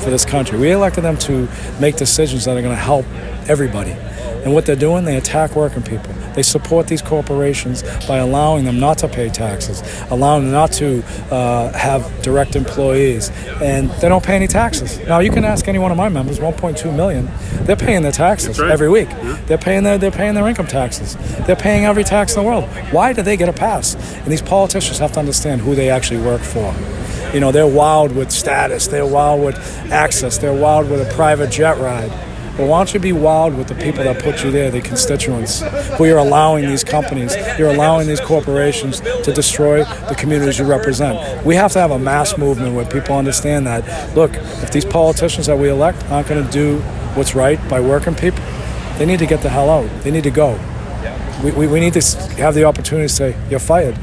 for this country. We elected them to make decisions that are going to help everybody. And what they're doing, they attack working people. They support these corporations by allowing them not to pay taxes, allowing them not to have direct employees, and they don't pay any taxes. Now, you can ask any one of my members, 1.2 million, they're paying their taxes every week. They're paying their income taxes. They're paying every tax in the world. Why do they get a pass? And these politicians have to understand who they actually work for. They're wild with status. They're wild with access. They're wild with a private jet ride. Well, why don't you be wild with the people that put you there, the constituents, who you're allowing these companies, you're allowing these corporations to destroy the communities you represent. We have to have a mass movement where people understand that, look, if these politicians that we elect aren't going to do what's right by working people, they need to get the hell out. They need to go. We need to have the opportunity to say, you're fired,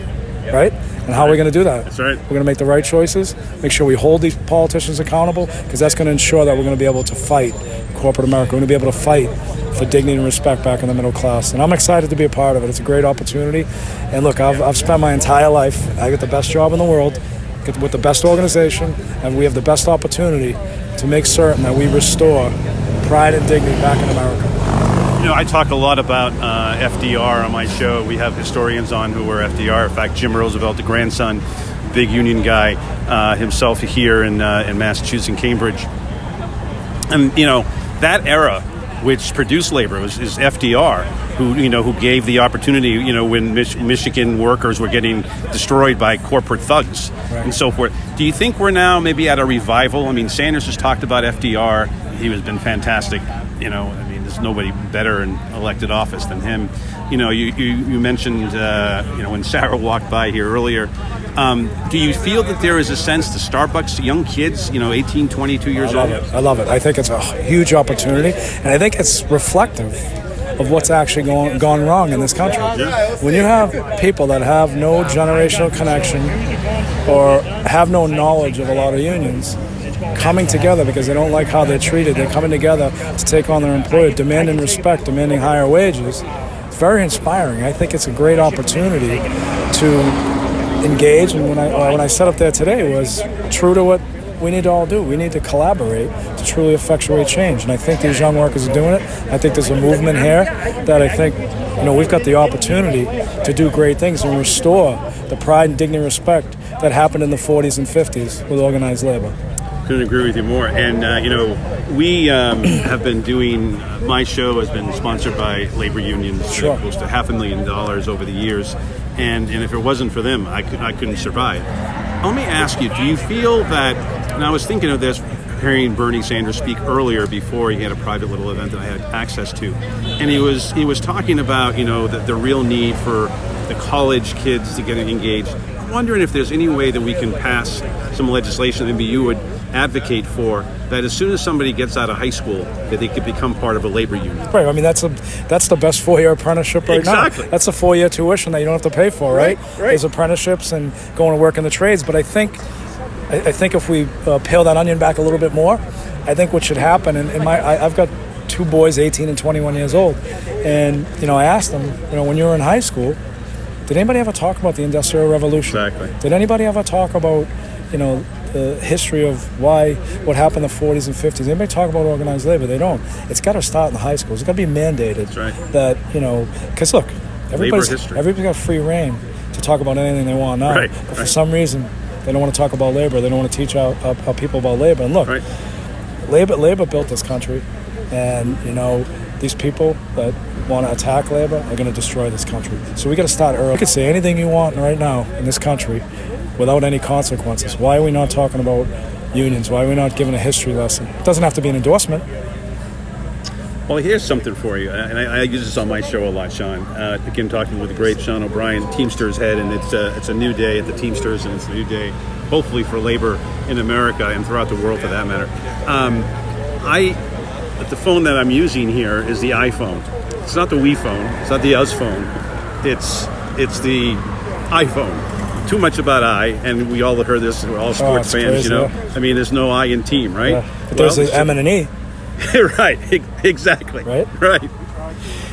right? And how are we going to do that? That's right. We're going to make the right choices, make sure we hold these politicians accountable, because that's going to ensure that we're going to be able to fight corporate America. We're going to be able to fight for dignity and respect back in the middle class. And I'm excited to be a part of it. It's a great opportunity. And look, I've spent my entire life, I get the best job in the world, get with the best organization, and we have the best opportunity to make certain that we restore pride and dignity back in America. I talk a lot about FDR on my show. We have historians on who were FDR. In fact, Jim Roosevelt, the grandson, big union guy, himself here in Massachusetts, in Cambridge. And, that era, which produced labor, is FDR, who gave the opportunity, when Michigan workers were getting destroyed by corporate thugs and so forth. Do you think we're now maybe at a revival? I mean, Sanders has talked about FDR. He has been fantastic. There's nobody better in elected office than him. You mentioned, when Sarah walked by here earlier, do you feel that there is a sense to Starbucks, young kids, 18, 22 years old? I love it. I think it's a huge opportunity, and I think it's reflective of what's actually gone wrong in this country. Yeah. When you have people that have no generational connection or have no knowledge of a lot of unions coming together because they don't like how they're treated, they're coming together to take on their employer, demanding respect, demanding higher wages, it's very inspiring. I think it's a great opportunity to engage, and when I set up there today was true to what we need to all do. We need to collaborate to to truly effectuate change. And I think these young workers are doing it. I think there's a movement here that I think, we've got the opportunity to do great things and restore the pride and dignity and respect that happened in the 40s and 50s with organized labor. Couldn't agree with you more. And, we have been doing, my show has been sponsored by labor unions, Sure. close to $500,000 over the years. And if it wasn't for them, I couldn't survive. Let me ask you, do you feel that, and I was thinking of this, hearing Bernie Sanders speak earlier before he had a private little event that I had access to. And he was talking about, the real need for the college kids to get engaged. I'm wondering if there's any way that we can pass some legislation that maybe you would advocate for, that as soon as somebody gets out of high school, that they could become part of a labor union. Right. I mean, that's the best 4-year apprenticeship right Exactly. now. That's a 4-year tuition that you don't have to pay for, right? Right. There's apprenticeships and going to work in the trades. But I think if we peel that onion back a little bit more, I think what should happen, I've got 2 boys, 18 and 21 years old, and I asked them, when you were in high school, did anybody ever talk about the Industrial Revolution? Exactly. Did anybody ever talk about, the history of what happened in the 40s and 50s? Anybody talk about organized labor? They don't. It's got to start in the high schools. It's got to be mandated. That's right. That, because look, everybody's got free reign to talk about anything they want now. Right. But for some reason, they don't want to talk about labor. They don't want to teach our people about labor. And look, labor built this country. And, these people that want to attack labor are going to destroy this country. So we got to start early. You can say anything you want right now in this country without any consequences. Why are we not talking about unions? Why are we not giving a history lesson? It doesn't have to be an endorsement. Well, here's something for you, and I use this on my show a lot, Sean. Again, talking with the great Sean O'Brien, Teamsters head, and it's a new day at the Teamsters, and it's a new day, hopefully, for labor in America and throughout the world, for that matter. The phone that I'm using here is the iPhone. It's not the Wii phone. It's not the Us phone. It's the iPhone. Too much about I, and we all have heard this. We're all sports fans, crazy, Yeah. I mean, there's no I in team, right? Yeah. But there's an M and an E. Right, exactly. Right.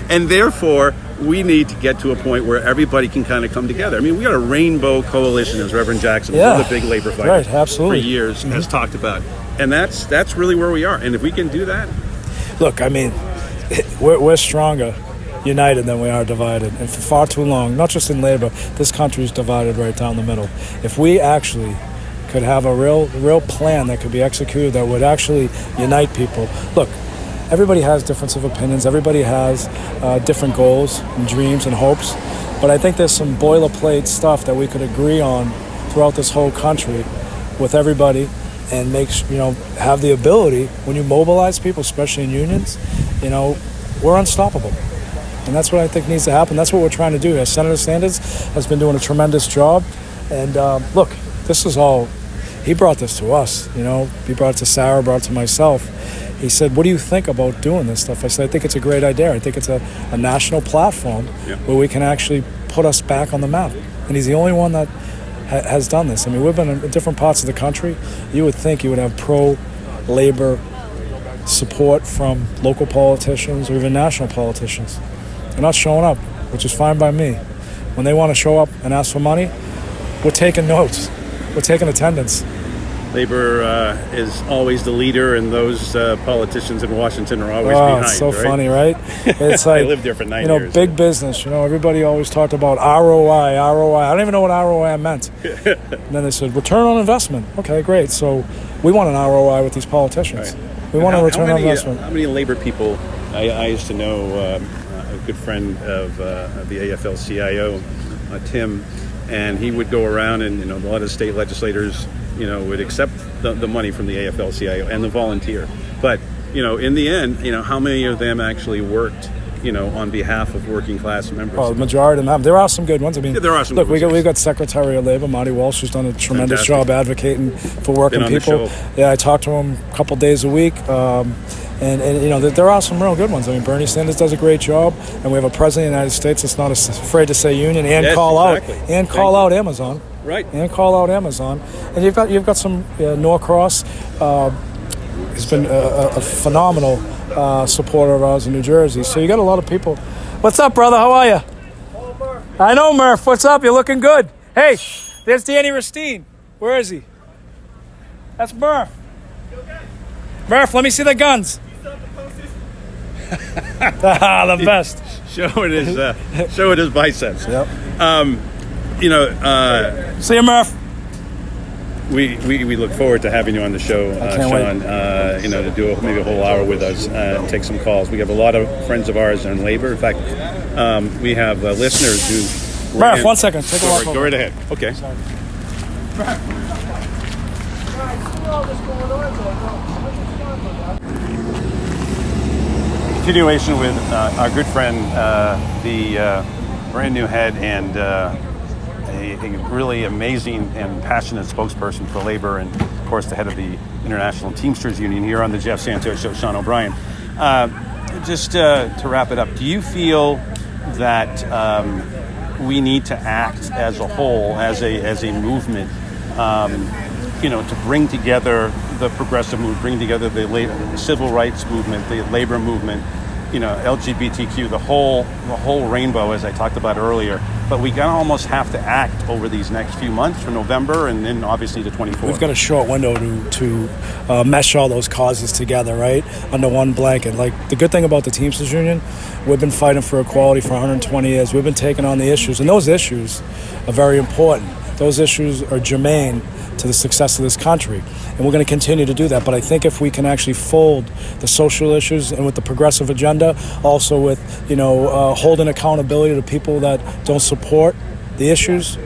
And therefore, we need to get to a point where everybody can kind of come together. I mean, we got a rainbow coalition, as Reverend Jackson, one of the big labor fighters, absolutely. for years, has talked about. And that's really where we are. And if we can do that. Look, I mean, we're stronger united than we are divided. And for far too long, not just in labor, this country is divided right down the middle. If we actually could have a real plan that could be executed that would actually unite people. Look, everybody has difference of opinions. Everybody has different goals and dreams and hopes. But I think there's some boilerplate stuff that we could agree on throughout this whole country with everybody, and have the ability, when you mobilize people, especially in unions, we're unstoppable. And that's what I think needs to happen. That's what we're trying to do. Senator Sanders has been doing a tremendous job. And look, this is all, he brought this to us. He brought it to Sarah, brought it to myself. He said, what do you think about doing this stuff? I said, I think it's a great idea. I think it's a national platform where we can actually put us back on the map. And he's the only one that has done this. I mean, we've been in different parts of the country. You would think you would have pro-labor support from local politicians or even national politicians. They're not showing up, which is fine by me. When they want to show up and ask for money, we're taking notes. We're taking attendance. Labor is always the leader, and those politicians in Washington are always behind. It's so right? funny, right? It's like, I lived there for 9 years. Big business. Everybody always talked about ROI. I don't even know what ROI meant. And then they said return on investment. Okay, great. So we want an ROI with these politicians. Right. We want a return on investment. How many labor people? I used to know a good friend of the AFL-CIO, Tim, and he would go around, and a lot of state legislators would accept the money from the AFL-CIO and the volunteer. But, in the end, how many of them actually worked, on behalf of working class members? Well, the majority of them. There are some good ones. I mean, there are some look, good ones. we've got Secretary of Labor, Marty Walsh, who's done a tremendous job advocating for working people. Yeah, I talk to him a couple days a week. And there are some real good ones. I mean, Bernie Sanders does a great job, and we have a president of the United States that's not afraid to say union and call out Amazon. Right. And call out Amazon. And you've got some Norcross. He's been a phenomenal supporter of ours in New Jersey. So you got a lot of people. What's up, brother? How are you? Hello, Murph. I know, Murph. What's up? You're looking good. Hey, there's Danny Ristine. Where is he? That's Murph. Murph, let me see the guns. The best. Showing his biceps. Yep. See you, Murph. We look forward to having you on the show, Sean. To do maybe a whole hour with us and take some calls. We have a lot of friends of ours in labor. In fact, we have listeners who. Murph, 1 second. Take a walk. Go right ahead. Okay. Continuation with our good friend, the brand new head and a really amazing and passionate spokesperson for labor, and of course the head of the International Teamsters Union here on the Jeff Santos Show, Sean O'Brien. Just to wrap it up, do you feel that we need to act as a whole, as a movement, to bring together the progressive movement, bring together the civil rights movement, the labor movement, LGBTQ, the whole rainbow, as I talked about earlier. But we almost have to act over these next few months for November and then obviously the 24th. We've got a short window to mesh all those causes together, right, under one blanket. Like, the good thing about the Teamsters Union, we've been fighting for equality for 120 years. We've been taking on the issues, and those issues are very important. Those issues are germane to the success of this country, and we're going to continue to do that. But I think if we can actually fold the social issues and with the progressive agenda, also with holding accountability to people that don't support the issues,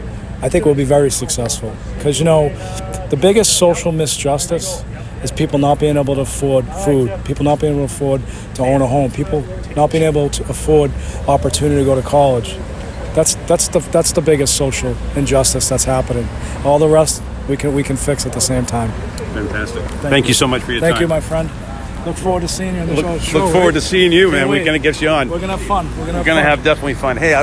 I think we'll be very successful. Because the biggest social misjustice is people not being able to afford food, people not being able to afford to own a home, people not being able to afford opportunity to go to college. That's the biggest social injustice that's happening. All the rest we can fix at the same time. Fantastic. Thank you so much for your time. Thank you, my friend. Look forward to seeing you on the show. Look forward to seeing you, man. We're going to get you on. We're going to have fun. We're going to have definitely fun. Hey,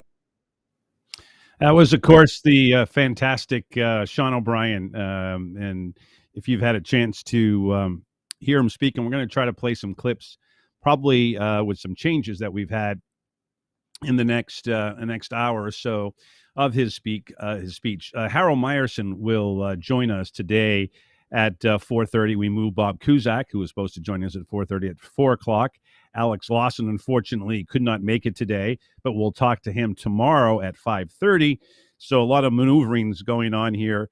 that was, of course, the fantastic Sean O'Brien. And if you've had a chance to hear him speak, and we're going to try to play some clips, probably with some changes that we've had in the next hour or so of his speech. Harold Meyerson will join us today at 4:30. We move Bob Cusack, who was supposed to join us at 4:30, at 4 o'clock. Alex Lawson, unfortunately, could not make it today, but we'll talk to him tomorrow at 5:30. So a lot of maneuverings going on here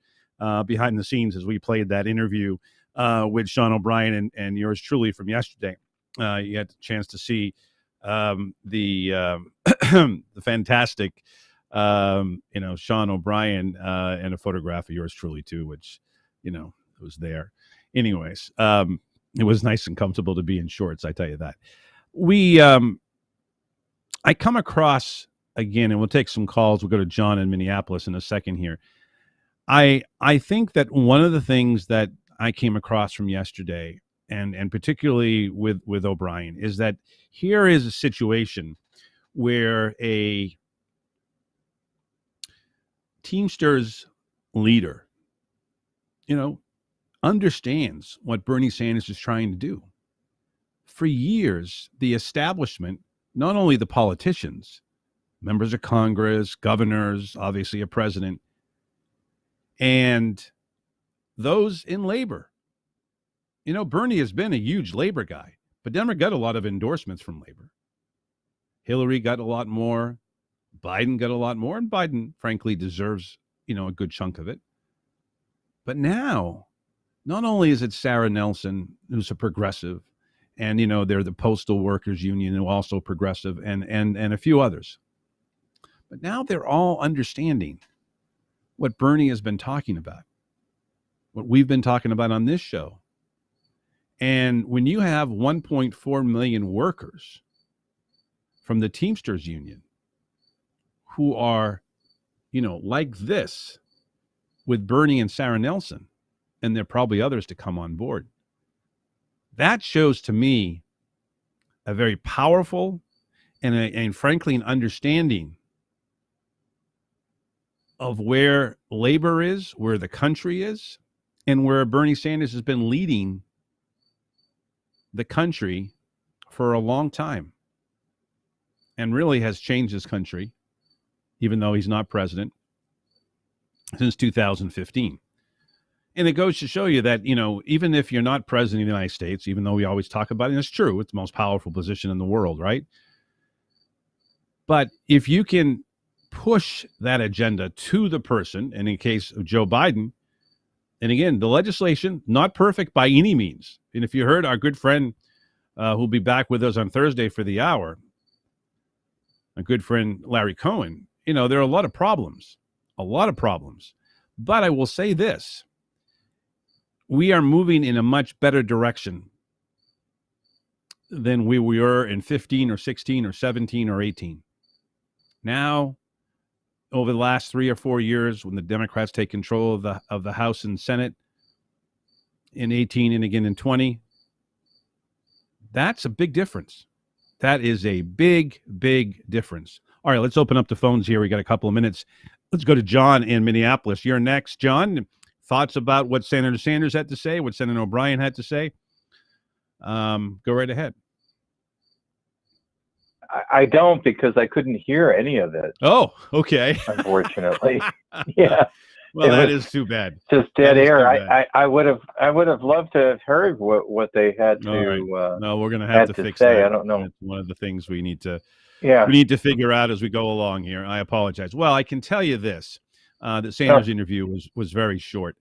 behind the scenes as we played that interview with Sean O'Brien and yours truly from yesterday. You had a chance to see the fantastic Sean O'Brien and a photograph of yours truly too, which was there. Anyways, it was nice and comfortable to be in shorts, I tell you that. I come across again, and we'll take some calls. We'll go to John in Minneapolis in a second here. I think that one of the things that I came across from yesterday, and particularly with O'Brien, is that here is a situation where a Teamsters leader, understands what Bernie Sanders is trying to do. For years, the establishment, not only the politicians, members of Congress, governors, obviously a president, and those in labor. Bernie has been a huge labor guy, but never got a lot of endorsements from labor. Hillary got a lot more. Biden got a lot more, and Biden, frankly, deserves, a good chunk of it. But now, not only is it Sarah Nelson, who's a progressive, and, they're the Postal Workers Union, who also progressive, and a few others. But now they're all understanding what Bernie has been talking about, what we've been talking about on this show. And when you have 1.4 million workers from the Teamsters Union who are, like this with Bernie and Sarah Nelson, and there are probably others to come on board, that shows to me a very powerful and frankly, an understanding of where labor is, where the country is, and where Bernie Sanders has been leading the country for a long time and really has changed this country, even though he's not president, since 2015. And it goes to show you that, even if you're not president of the United States, even though we always talk about it, and it's true, it's the most powerful position in the world, right? But if you can push that agenda to the person, and in case of Joe Biden, and again, the legislation, not perfect by any means. And if you heard our good friend who'll be back with us on Thursday for the hour, my good friend Larry Cohen, there are a lot of problems. But I will say this. We are moving in a much better direction than we were in 15 or 16 or 17 or 18. Now, over the last 3 or 4 years, when the Democrats take control of the House and Senate in 18 and again in 20, that's a big difference. That is a big, big difference. All right, let's open up the phones here. We got a couple of minutes. Let's go to John in Minneapolis. You're next, John. Thoughts about what Senator Sanders had to say, what Senator O'Brien had to say? Go right ahead. I don't, because I couldn't hear any of it. Oh, okay. Unfortunately. Yeah. Well, that is too bad. Just dead air. I would have loved to have heard what they had to. Right. No, we're going to have to fix that. I don't know. It's one of the things we need to. Yeah. We need to figure out as we go along here. I apologize. Well, I can tell you this: that Sanders' interview was very short.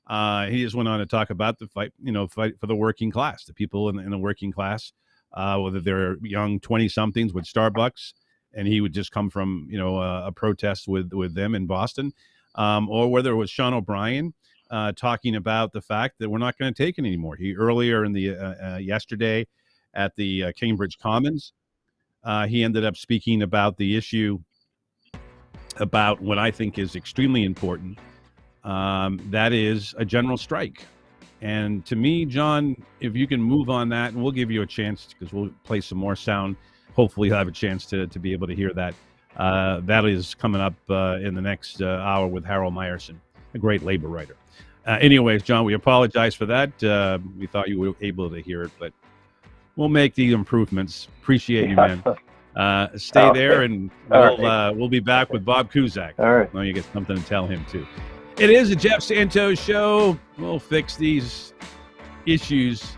He just went on to talk about the fight for the working class, the people in the working class, whether they're young 20-somethings with Starbucks, and he would just come from a protest with them in Boston, or whether it was Sean O'Brien talking about the fact that we're not going to take it anymore. He earlier in the yesterday at the Cambridge Commons, he ended up speaking about the issue about what I think is extremely important. That is a general strike. And to me, John, if you can move on that, and we'll give you a chance because we'll play some more sound. Hopefully you'll have a chance to be able to hear that. That is coming up in the next hour with Harold Meyerson, a great labor writer. Anyways, John, we apologize for that. We thought you were able to hear it, but we'll make the improvements. Appreciate you, man. Stay there, and we'll be back with Bob Cusack. All right. Well, you get something to tell him, too. It is a Jeff Santos show. We'll fix these issues.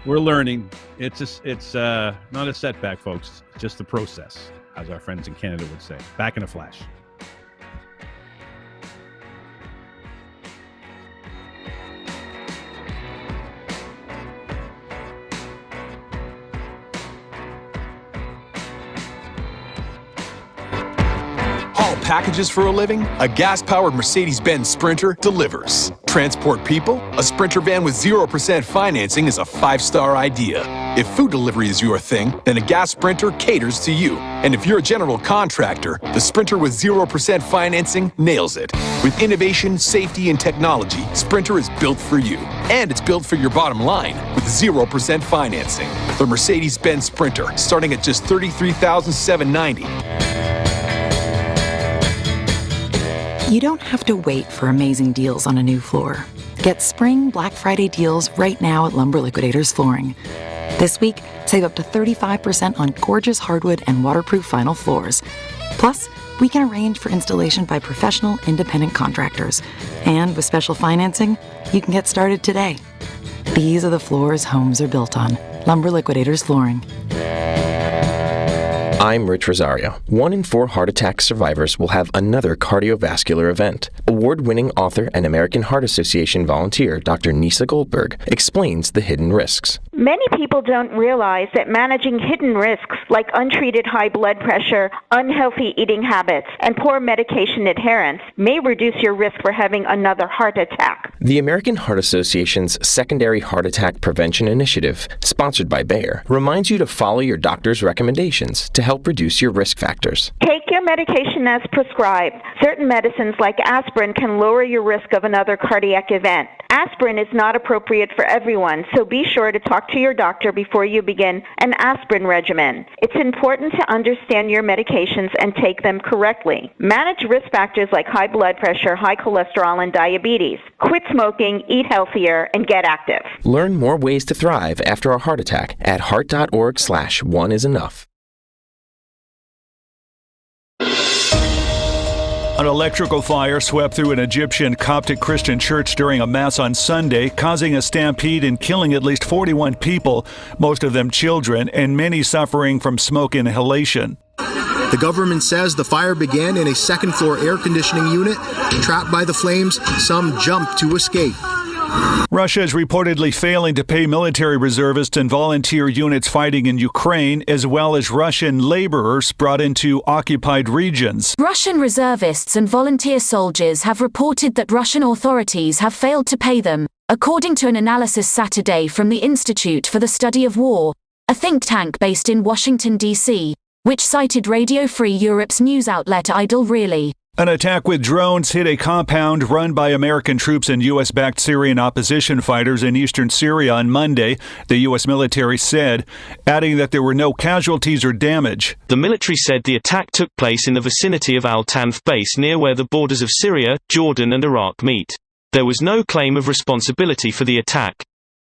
We're learning. It's not a setback, folks. It's just a process, as our friends in Canada would say. Back in a flash. Packages for a living? A gas-powered Mercedes-Benz Sprinter delivers. Transport people? A Sprinter van with 0% financing is a 5-star idea. If food delivery is your thing, then a gas Sprinter caters to you. And if you're a general contractor, the Sprinter with 0% financing nails it. With innovation, safety, and technology, Sprinter is built for you. And it's built for your bottom line with 0% financing. The Mercedes-Benz Sprinter, starting at just $33,790. You don't have to wait for amazing deals on a new floor. Get spring Black Friday deals right now at Lumber Liquidators Flooring. This week, save up to 35% on gorgeous hardwood and waterproof vinyl floors. Plus, we can arrange for installation by professional, independent contractors. And with special financing, you can get started today. These are the floors homes are built on. Lumber Liquidators Flooring. I'm Rich Rosario. 1 in 4 heart attack survivors will have another cardiovascular event. Award-winning author and American Heart Association volunteer Dr. Nisa Goldberg explains the hidden risks. Many people don't realize that managing hidden risks like untreated high blood pressure, unhealthy eating habits, and poor medication adherence may reduce your risk for having another heart attack. The American Heart Association's Secondary Heart Attack Prevention Initiative, sponsored by Bayer, reminds you to follow your doctor's recommendations to help reduce your risk factors. Take your medication as prescribed. Certain medicines like aspirin can lower your risk of another cardiac event. Aspirin is not appropriate for everyone, so be sure to talk to your doctor before you begin an aspirin regimen. It's important to understand your medications and take them correctly. Manage risk factors like high blood pressure, high cholesterol, and diabetes. Quit smoking, eat healthier, and get active. Learn more ways to thrive after a heart attack at heart.org/oneisenough. An electrical fire swept through an Egyptian Coptic Christian church during a mass on Sunday, causing a stampede and killing at least 41 people, most of them children, and many suffering from smoke inhalation. The government says the fire began in a second-floor air conditioning unit. Trapped by the flames, some jumped to escape. Russia is reportedly failing to pay military reservists and volunteer units fighting in Ukraine, as well as Russian laborers brought into occupied regions. Russian reservists and volunteer soldiers have reported that Russian authorities have failed to pay them, according to an analysis Saturday from the Institute for the Study of War, a think tank based in Washington, D.C., which cited Radio Free Europe's news outlet Idle Really. An attack with drones hit a compound run by American troops and U.S.-backed Syrian opposition fighters in eastern Syria on Monday, the U.S. military said, adding that there were no casualties or damage. The military said the attack took place in the vicinity of Al-Tanf base near where the borders of Syria, Jordan and Iraq meet. There was no claim of responsibility for the attack.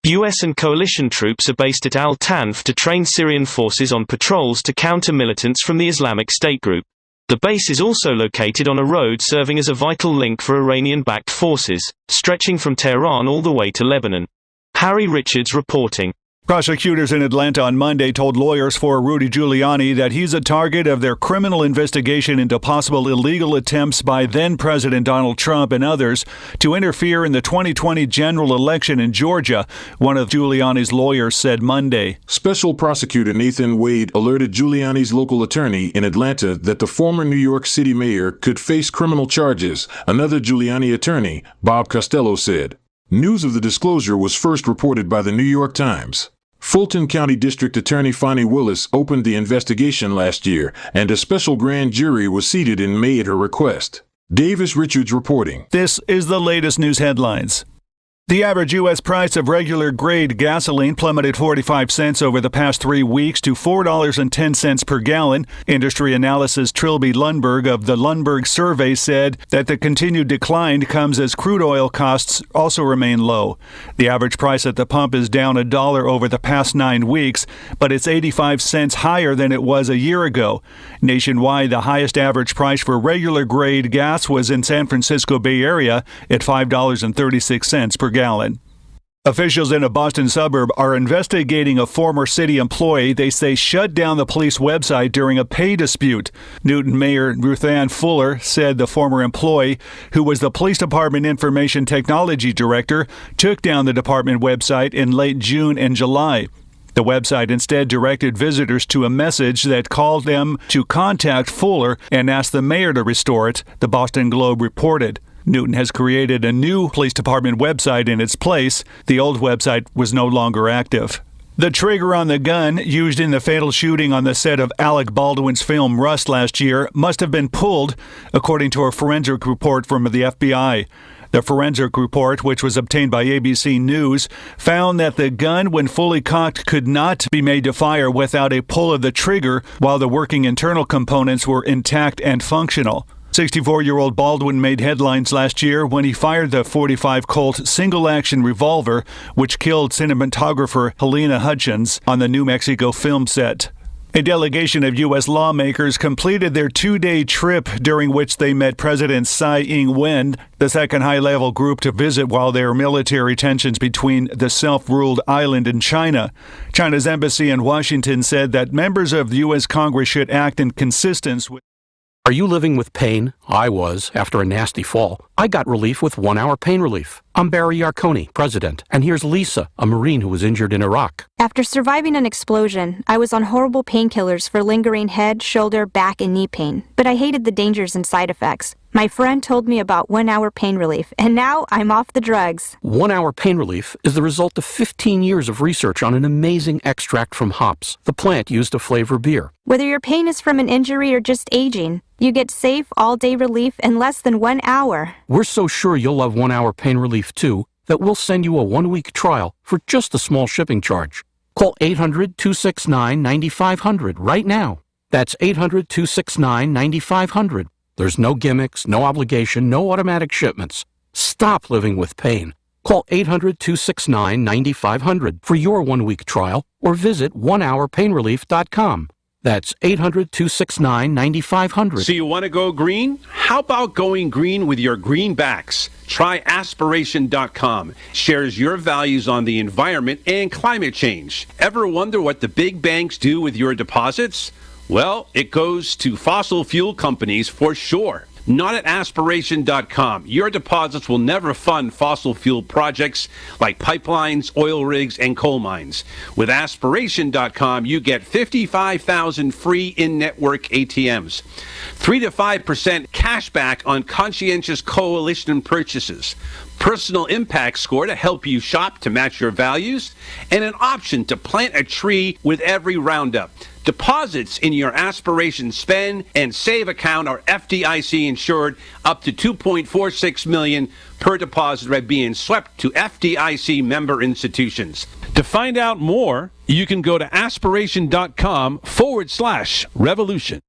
U.S. and coalition troops are based at Al-Tanf to train Syrian forces on patrols to counter militants from the Islamic State group. The base is also located on a road serving as a vital link for Iranian-backed forces, stretching from Tehran all the way to Lebanon. Harry Richards reporting. Prosecutors in Atlanta on Monday told lawyers for Rudy Giuliani that he's a target of their criminal investigation into possible illegal attempts by then-President Donald Trump and others to interfere in the 2020 general election in Georgia, one of Giuliani's lawyers said Monday. Special prosecutor Nathan Wade alerted Giuliani's local attorney in Atlanta that the former New York City mayor could face criminal charges, another Giuliani attorney, Bob Costello, said. News of the disclosure was first reported by the New York Times. Fulton County District Attorney Fonnie Willis opened the investigation last year, and a special grand jury was seated in May at her request. Davis Richards reporting. This is the latest news headlines. The average U.S. price of regular grade gasoline plummeted 45 cents over the past 3 weeks to $4.10 per gallon. Industry analysis Trilby Lundberg of the Lundberg Survey said that the continued decline comes as crude oil costs also remain low. The average price at the pump is down $1 over the past 9 weeks, but it's 85 cents higher than it was a year ago. Nationwide, the highest average price for regular grade gas was in San Francisco Bay Area at $5.36 per gallon. Officials in a Boston suburb are investigating a former city employee they say shut down the police website during a pay dispute. Newton Mayor Ruth Ann Fuller said the former employee, who was the police department information technology director, took down the department website in late June and July. The website instead directed visitors to a message that called them to contact Fuller and asked the mayor to restore it, the Boston Globe reported. Newton has created a new police department website in its place. The old website was no longer active. The trigger on the gun used in the fatal shooting on the set of Alec Baldwin's film Rust last year must have been pulled, according to a forensic report from the FBI. The forensic report, which was obtained by ABC News, found that the gun, when fully cocked, could not be made to fire without a pull of the trigger, while the working internal components were intact and functional. 64-year-old Baldwin made headlines last year when he fired the .45 Colt single-action revolver, which killed cinematographer Helena Hutchins on the New Mexico film set. A delegation of U.S. lawmakers completed their 2-day trip during which they met President Tsai Ing-wen, the second high-level group to visit while there are military tensions between the self-ruled island and China. China's embassy in Washington said that members of the U.S. Congress should act in consistence with. Are you living with pain? I was, after a nasty fall. I got relief with 1-hour pain relief. I'm Barry Yarconi, president, and here's Lisa, a Marine who was injured in Iraq. After surviving an explosion, I was on horrible painkillers for lingering head, shoulder, back, and knee pain. But I hated the dangers and side effects. My friend told me about 1-hour pain relief, and now I'm off the drugs. 1-hour pain relief is the result of 15 years of research on an amazing extract from hops, the plant used to flavor beer. Whether your pain is from an injury or just aging, you get safe, all-day relief in less than 1 hour. We're so sure you'll love 1-hour pain relief too that we'll send you a 1-week trial for just a small shipping charge. Call 800-269-9500 right now. That's 800-269-9500. There's no gimmicks, no obligation, no automatic shipments. Stop living with pain. Call 800-269-9500 for your 1-week trial or visit onehourpainrelief.com. That's 800-269-9500. So you want to go green? How about going green with your greenbacks? Try aspiration.com. Shares your values on the environment and climate change. Ever wonder what the big banks do with your deposits? Well, it goes to fossil fuel companies for sure. Not at aspiration.com. Your deposits will never fund fossil fuel projects like pipelines, oil rigs, and coal mines. With aspiration.com, you get 55,000 free in-network ATMs, 3 to 5% cash back on conscientious coalition purchases, personal impact score to help you shop to match your values, and an option to plant a tree with every roundup. Deposits in your Aspiration Spend and Save account are FDIC insured up to $2.46 million per deposit by being swept to FDIC member institutions. To find out more, you can go to aspiration.com/revolution.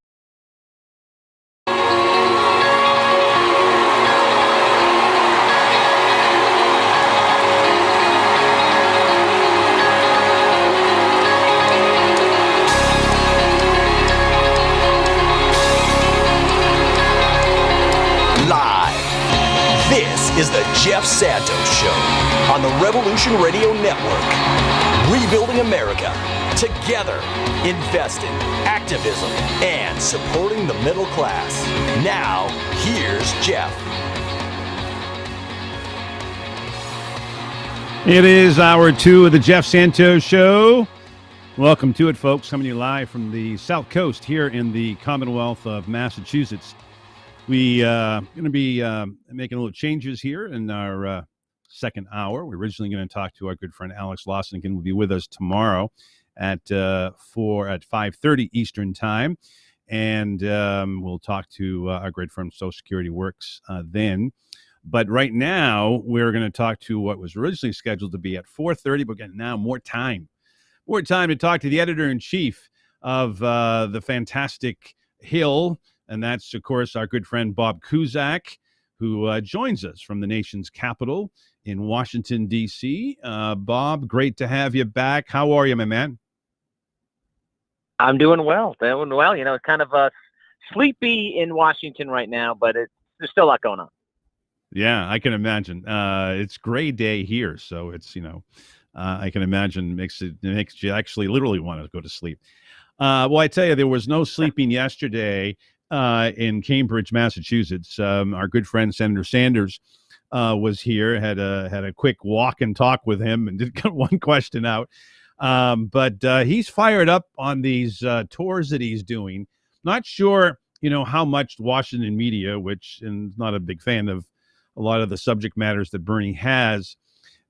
This is the Jeff Santos Show on the Revolution Radio Network. Rebuilding America. Together. Investing, activism, and supporting the middle class. Now, here's Jeff. It is hour 2 of the Jeff Santos Show. Welcome to it, folks. Coming to you live from the South Coast here in the Commonwealth of Massachusetts. We going to be making a little changes here in our second hour. We're originally going to talk to our good friend Alex Lawson. Again, will be with us tomorrow at 5:30 Eastern Time, and we'll talk to our great friend Social Security Works then. But right now, we're going to talk to what was originally scheduled to be at 4:30, but again, now more time to talk to the editor-in-chief of the fantastic Hill. And that's, of course, our good friend Bob Cusack, who joins us from the nation's capital in Washington, D.C. Bob, great to have you back. How are you, my man? I'm doing well. You know, it's kind of sleepy in Washington right now, but there's still a lot going on. Yeah, I can imagine. It's gray day here, so it's, I can imagine it makes you actually literally want to go to sleep. Well, I tell you, there was no sleeping yesterday in Cambridge, Massachusetts. Our good friend Senator Sanders was here, had a quick walk and talk with him, and did get one question out. But he's fired up on these tours that he's doing. Not sure, how much Washington media, which is not a big fan of a lot of the subject matters that Bernie has,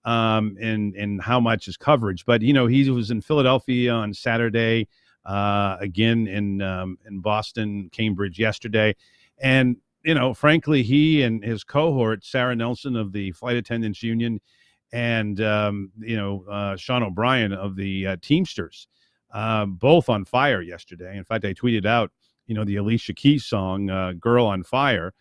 and how much his coverage. But he was in Philadelphia on Saturday. Again in Boston, Cambridge yesterday. And, frankly, he and his cohort, Sarah Nelson of the Flight Attendants Union and, Sean O'Brien of the Teamsters, both on fire yesterday. In fact, I tweeted out, the Alicia Keys song, Girl on Fire,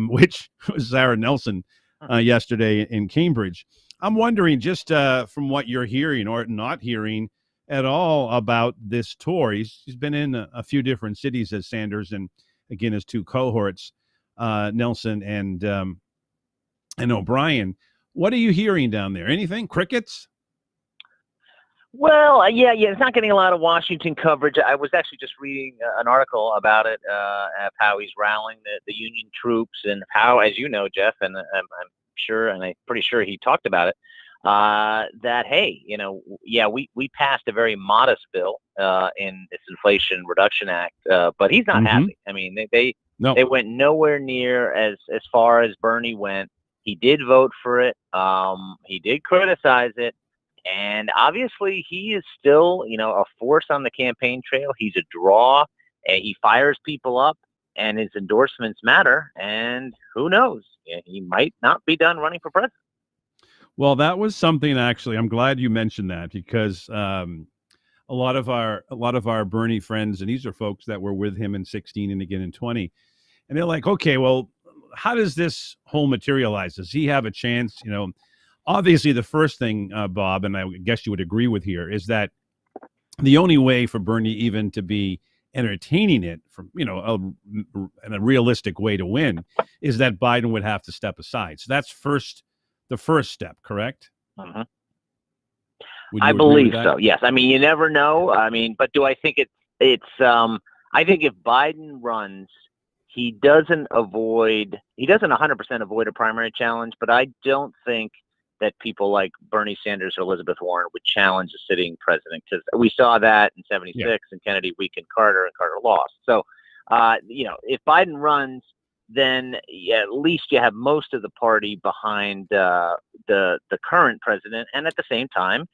which was Sarah Nelson yesterday in Cambridge. I'm wondering, just from what you're hearing or not hearing, at all about this tour. He's been in a few different cities as Sanders, and again his two cohorts, Nelson and O'Brien. What are you hearing down there? Anything? Crickets? Well, yeah, it's not getting a lot of Washington coverage. I was actually just reading an article about it, of how he's rallying the Union troops, and how, as you know, Jeff, and I'm pretty sure he talked about it. That, hey, we passed a very modest bill in this Inflation Reduction Act, but he's not happy. I mean, they went nowhere near as far as Bernie went. He did vote for it. He did criticize it, and obviously he is still, a force on the campaign trail. He's a draw, and he fires people up, and his endorsements matter. And who knows? He might not be done running for president. Well, that was something, actually. I'm glad you mentioned that, because a lot of our Bernie friends, and these are folks that were with him in 16 and again in 20, and they're like, okay, well, how does this whole materialize? Does he have a chance? Obviously the first thing, Bob, and I guess you would agree with here, is that the only way for Bernie even to be entertaining it from, in a realistic way to win is that Biden would have to step aside. So that's the first step, correct? Mm-hmm. Would you I agree believe with that? so. Yes. I mean, you never know. I mean, but do I think it's I think if Biden runs, he doesn't 100% avoid a primary challenge, but I don't think that people like Bernie Sanders or Elizabeth Warren would challenge a sitting president, because we saw that in '76 and Kennedy weakened Carter and Carter lost. So, if Biden runs, then at least you have most of the party behind the current president, and at the same time,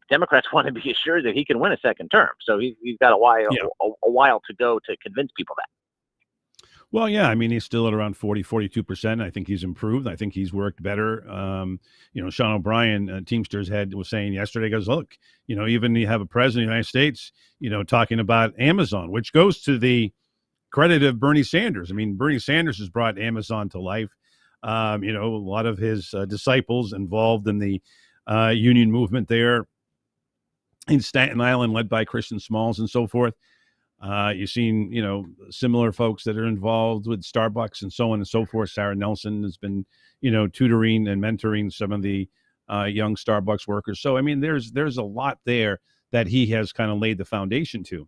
Democrats want to be assured that he can win a second term. So he's got a while to go to convince people that. Well, yeah, I mean, he's still at around 42%. I think he's improved. I think he's worked better. Sean O'Brien, Teamsters head, was saying yesterday, goes, look, even you have a president of the United States, talking about Amazon, which goes to the credit of Bernie Sanders. I mean, Bernie Sanders has brought Amazon to life. A lot of his disciples involved in the union movement there in Staten Island, led by Christian Smalls and so forth. You've seen, similar folks that are involved with Starbucks and so on and so forth. Sarah Nelson has been, tutoring and mentoring some of the young Starbucks workers. So, I mean, there's a lot there that he has kind of laid the foundation to.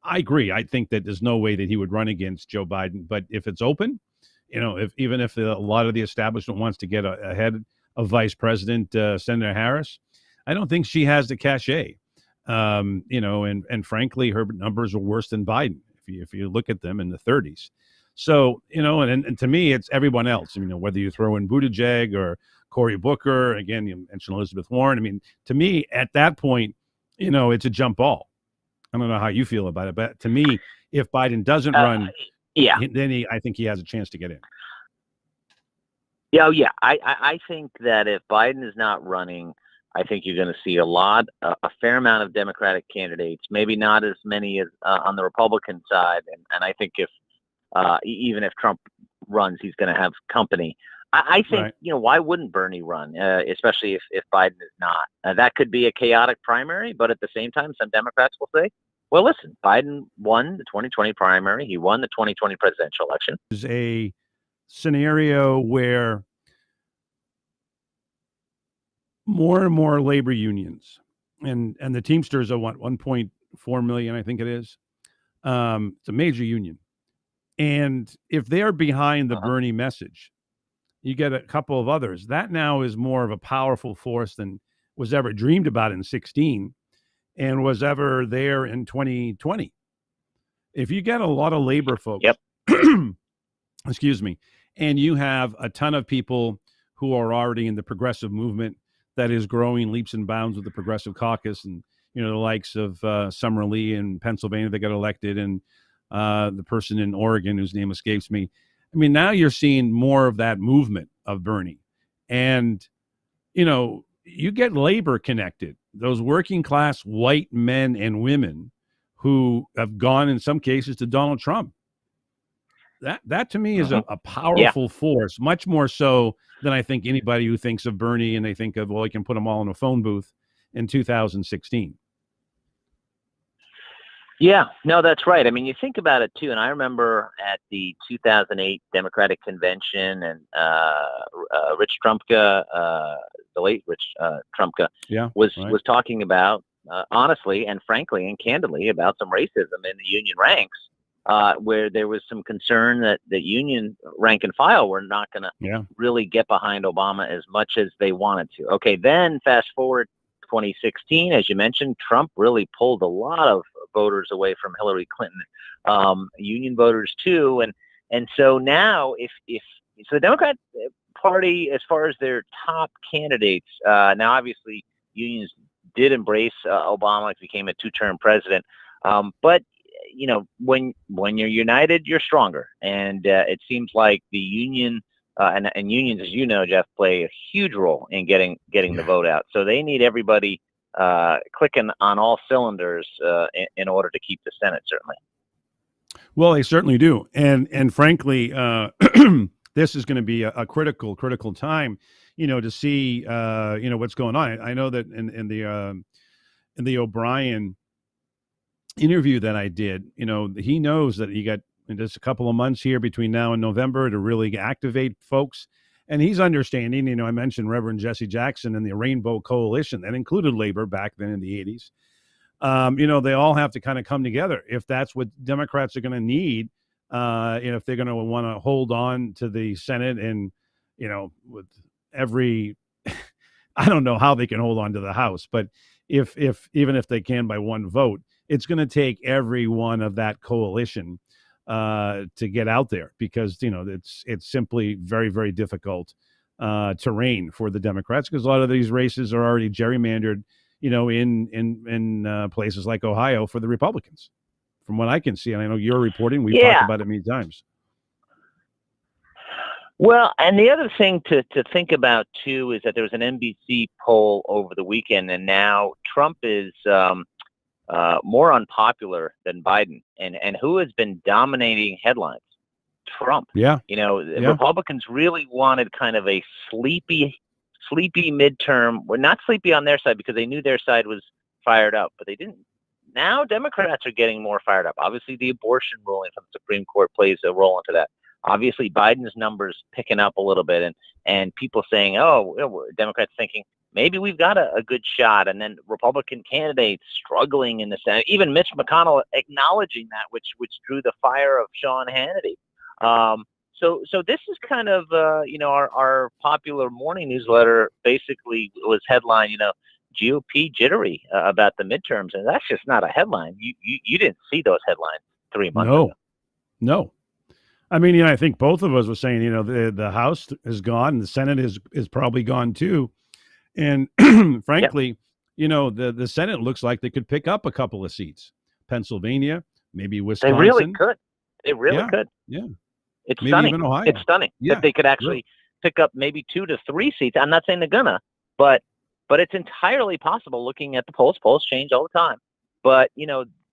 I agree. I think that there's no way that he would run against Joe Biden. But if it's open, if a lot of the establishment wants to get ahead of Vice President Senator Harris, I don't think she has the cachet. And frankly, her numbers are worse than Biden if you look at them in the 30s. So, and to me, it's everyone else. Whether you throw in Buttigieg or Cory Booker, again, you mentioned Elizabeth Warren. I mean, to me, at that point, it's a jump ball. I don't know how you feel about it, but to me, if Biden doesn't run, then I think he has a chance to get in. Yeah. I think that if Biden is not running, I think you're going to see a fair amount of Democratic candidates, maybe not as many as on the Republican side. And I think even if Trump runs, he's going to have company. I think, right. Why wouldn't Bernie run, especially if Biden is not? That could be a chaotic primary, but at the same time, some Democrats will say, well, listen, Biden won the 2020 primary. He won the 2020 presidential election. There's a scenario where more and more labor unions and the Teamsters are 1.4 million, I think it is. It's a major union. And if they're behind the Bernie message, you get a couple of others. That now is more of a powerful force than was ever dreamed about in 2016 and was ever there in 2020. If you get a lot of labor folks, excuse me, and you have a ton of people who are already in the progressive movement that is growing leaps and bounds with the Progressive Caucus, and the likes of Summer Lee in Pennsylvania that got elected, and the person in Oregon whose name escapes me. I mean, now you're seeing more of that movement of Bernie, and you get labor connected. Those working class white men and women who have gone in some cases to Donald Trump. That to me is a powerful force, much more so than I think anybody who thinks of Bernie and they think of, well, I can put them all in a phone booth in 2016. Yeah, no, that's right. I mean, you think about it too, and I remember at the 2008 Democratic Convention, and Rich Trumka, the late Rich Trumka, was talking about honestly and frankly and candidly about some racism in the union ranks. Where there was some concern that the union rank and file were not going to really get behind Obama as much as they wanted to. Okay, then fast forward 2016, as you mentioned, Trump really pulled a lot of voters away from Hillary Clinton, union voters too, and so now if so, the Democrat Party, as far as their top candidates, now obviously unions did embrace Obama, became a two-term president, but when you're united, you're stronger. And it seems like the union and unions, as you know, Jeff, play a huge role in getting the vote out. So they need everybody clicking on all cylinders in order to keep the Senate, certainly. Well, they certainly do. And frankly, this is going to be a critical time, to see, what's going on. I know that in the O'Brien interview that I did, he knows that he got just a couple of months here between now and November to really activate folks. And he's understanding, I mentioned Reverend Jesse Jackson and the Rainbow Coalition that included labor back then in the 80s. They all have to kind of come together if that's what Democrats are going to need. If they're going to want to hold on to the Senate and, with every, I don't know how they can hold on to the House, but even if they can by one vote, it's going to take every one of that coalition to get out there because, it's simply very, very difficult terrain for the Democrats because a lot of these races are already gerrymandered, in places like Ohio for the Republicans, from what I can see. And I know you're reporting. We've talked about it many times. Well, and the other thing to think about, too, is that there was an NBC poll over the weekend, and now Trump is more unpopular than Biden. And who has been dominating headlines? Trump. Yeah. Republicans really wanted kind of a sleepy midterm. Well, not sleepy on their side because they knew their side was fired up, but they didn't. Now Democrats are getting more fired up. Obviously, the abortion ruling from the Supreme Court plays a role into that. Obviously, Biden's numbers picking up a little bit, and people saying, Democrats thinking maybe we've got a good shot, and then Republican candidates struggling in the Senate. Even Mitch McConnell acknowledging that, which drew the fire of Sean Hannity. So this is kind of our popular morning newsletter basically was headline GOP jittery about the midterms, and that's just not a headline. You didn't see those headlines 3 months ago. No. I mean, I think both of us were saying, the House is gone, and the Senate is probably gone too. And frankly, the Senate looks like they could pick up a couple of seats. Pennsylvania, maybe Wisconsin. They really could. They really could. Yeah. It's maybe stunning. Even Ohio. It's stunning that they could actually pick up maybe 2 to 3 seats. I'm not saying they're gonna, but it's entirely possible looking at the polls. Polls change all the time. But,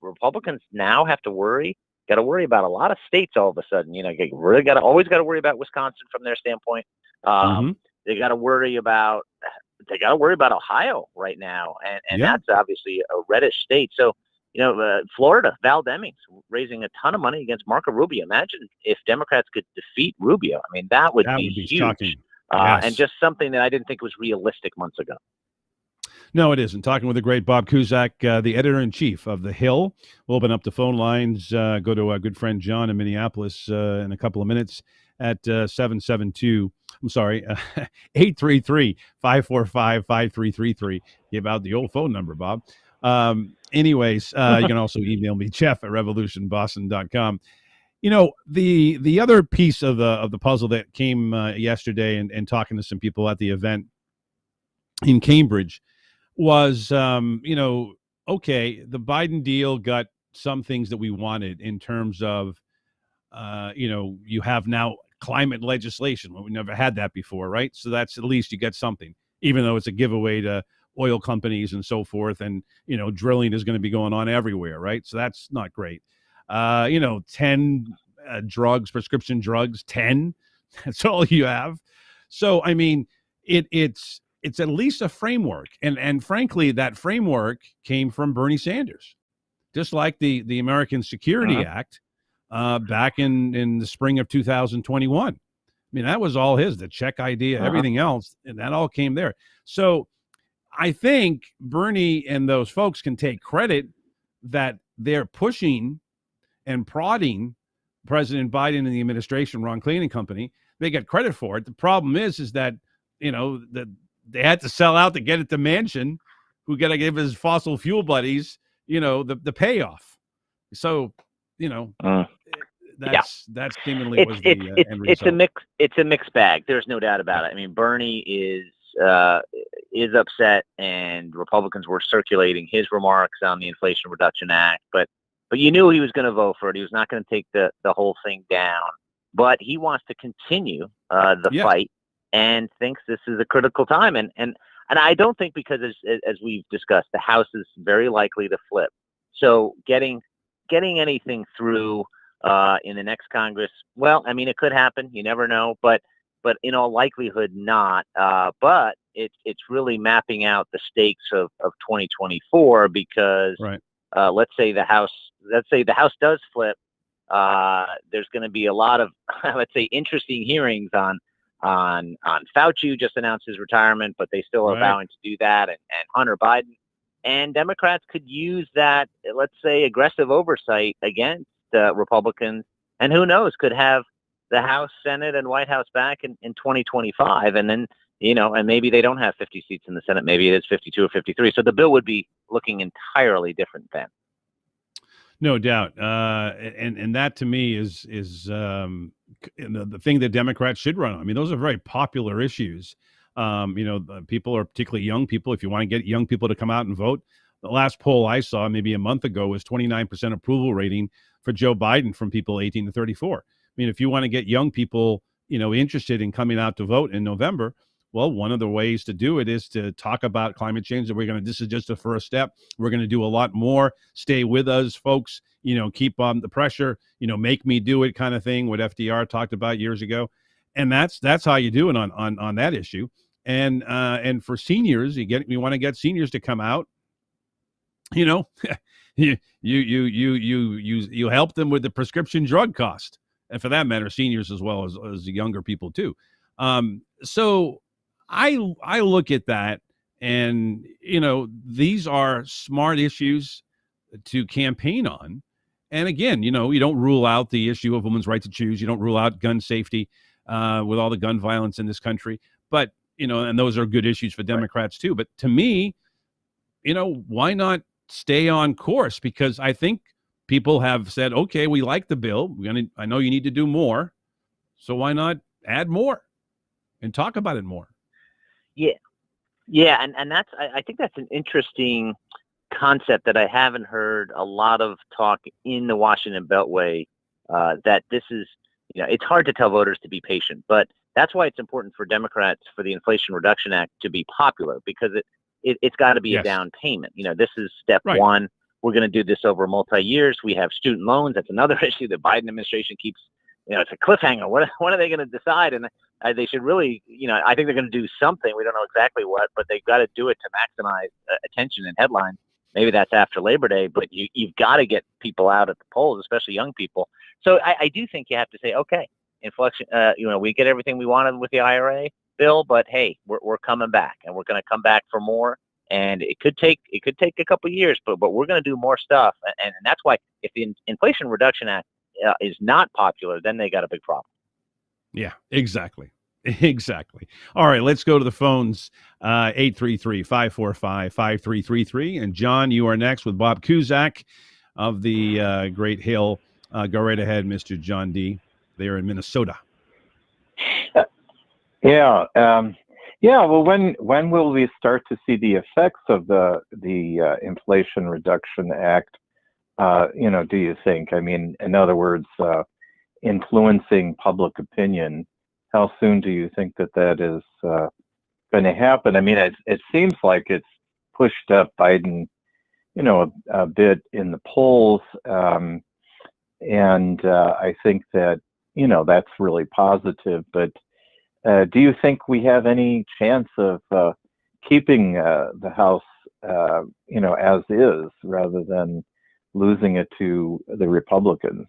Republicans now have to got to worry about a lot of states all of a sudden. You really always got to worry about Wisconsin from their standpoint. They got to worry about Ohio right now, and that's obviously a reddish state. So, Florida, Val Demings raising a ton of money against Marco Rubio. Imagine if Democrats could defeat Rubio. I mean, that would be huge. Shocking. And just something that I didn't think was realistic months ago. No, it isn't. Talking with the great Bob Cusack, the editor-in-chief of The Hill. We'll open up the phone lines, go to our good friend John in Minneapolis in a couple of minutes at 833-545-5333. Give out the old phone number, Bob. Anyways, you can also email me, jeff@revolutionboston.com. The other piece of the puzzle that came yesterday and talking to some people at the event in Cambridge was, okay, the Biden deal got some things that we wanted in terms of, you have now climate legislation. We never had that before, right? So that's at least you get something, even though it's a giveaway to oil companies and so forth. And, drilling is going to be going on everywhere, right? So that's not great. 10 prescription drugs, 10, that's all you have. So, I mean, it's at least a framework. And frankly, that framework came from Bernie Sanders, just like the American Security Act back in the spring of 2021. I mean, that was all his, the check idea, everything else, and that all came there. So I think Bernie and those folks can take credit that they're pushing and prodding President Biden and the administration, Ron Klain and company. They get credit for it. The problem is that, that they had to sell out to get it to Manchin, who got to give his fossil fuel buddies, the payoff. So, that's seemingly was the end result. It's a mixed bag. There's no doubt about it. I mean, Bernie is upset, and Republicans were circulating his remarks on the Inflation Reduction Act, but you knew he was going to vote for it. He was not going to take the whole thing down, but he wants to continue the fight and thinks this is a critical time. And I don't think, because as we've discussed, the House is very likely to flip. So getting anything through in the next Congress, well, I mean, it could happen. You never know, but in all likelihood not. But it's really mapping out the stakes of 2024 because let's say the House does flip, there's going to be a lot of, let's say, interesting hearings on Fauci, who just announced his retirement, but they still are vowing to do that, and Hunter Biden. And Democrats could use that, let's say, aggressive oversight against Republicans, and who knows, could have the House, Senate, and White House back in 2025, and then, and maybe they don't have 50 seats in the Senate, maybe it is 52 or 53. So the bill would be looking entirely different then. No doubt, and that to me is the thing that Democrats should run on. I mean, those are very popular issues. People are particularly young people. If you want to get young people to come out and vote, the last poll I saw maybe a month ago was 29% approval rating for Joe Biden from people 18 to 34. I mean, if you want to get young people, interested in coming out to vote in November, well, one of the ways to do it is to talk about climate change. That this is just the first step. We're going to do a lot more. Stay with us, folks. Keep on the pressure. Make me do it, kind of thing. What FDR talked about years ago, and that's how you do it on that issue. And for seniors, you want to get seniors to come out. You help them with the prescription drug cost, and for that matter, seniors as well as the younger people too. So I look at that, and these are smart issues to campaign on. And again, you don't rule out the issue of women's right to choose. You don't rule out gun safety with all the gun violence in this country. But and those are good issues for Democrats too. But to me, why not stay on course? Because I think people have said, okay, we like the bill. I know you need to do more. So why not add more and talk about it more? Yeah. And I think that's an interesting concept that I haven't heard a lot of talk in the Washington Beltway, that this is, it's hard to tell voters to be patient, but that's why it's important for Democrats for the Inflation Reduction Act to be popular, because it's got to be a down payment. This is step one. We're going to do this over multi-years. We have student loans. That's another issue the Biden administration keeps, it's a cliffhanger. When are they going to decide? And they should really, I think they're going to do something. We don't know exactly what, but they've got to do it to maximize attention and headlines. Maybe that's after Labor Day, but you've got to get people out at the polls, especially young people. So I do think you have to say, okay, inflation, we get everything we wanted with the IRA bill, but hey, we're coming back, and we're going to come back for more. And it could take a couple of years, but we're going to do more stuff. And that's why if the Inflation Reduction Act is not popular, then they got a big problem. Yeah, exactly. Exactly. All right, let's go to the phones. 833-545-5333. And John, you are next with Bob Cusack of the Great Hill. Go right ahead, Mr. John D. There in Minnesota. Yeah. Well, when will we start to see the effects of the Inflation Reduction Act? Do you think? I mean, in other words, influencing public opinion. How soon do you think that is going to happen? I mean, it seems like it's pushed up Biden, a bit in the polls, and I think that that's really positive. But do you think we have any chance of keeping the House, as is, rather than losing it to the Republicans?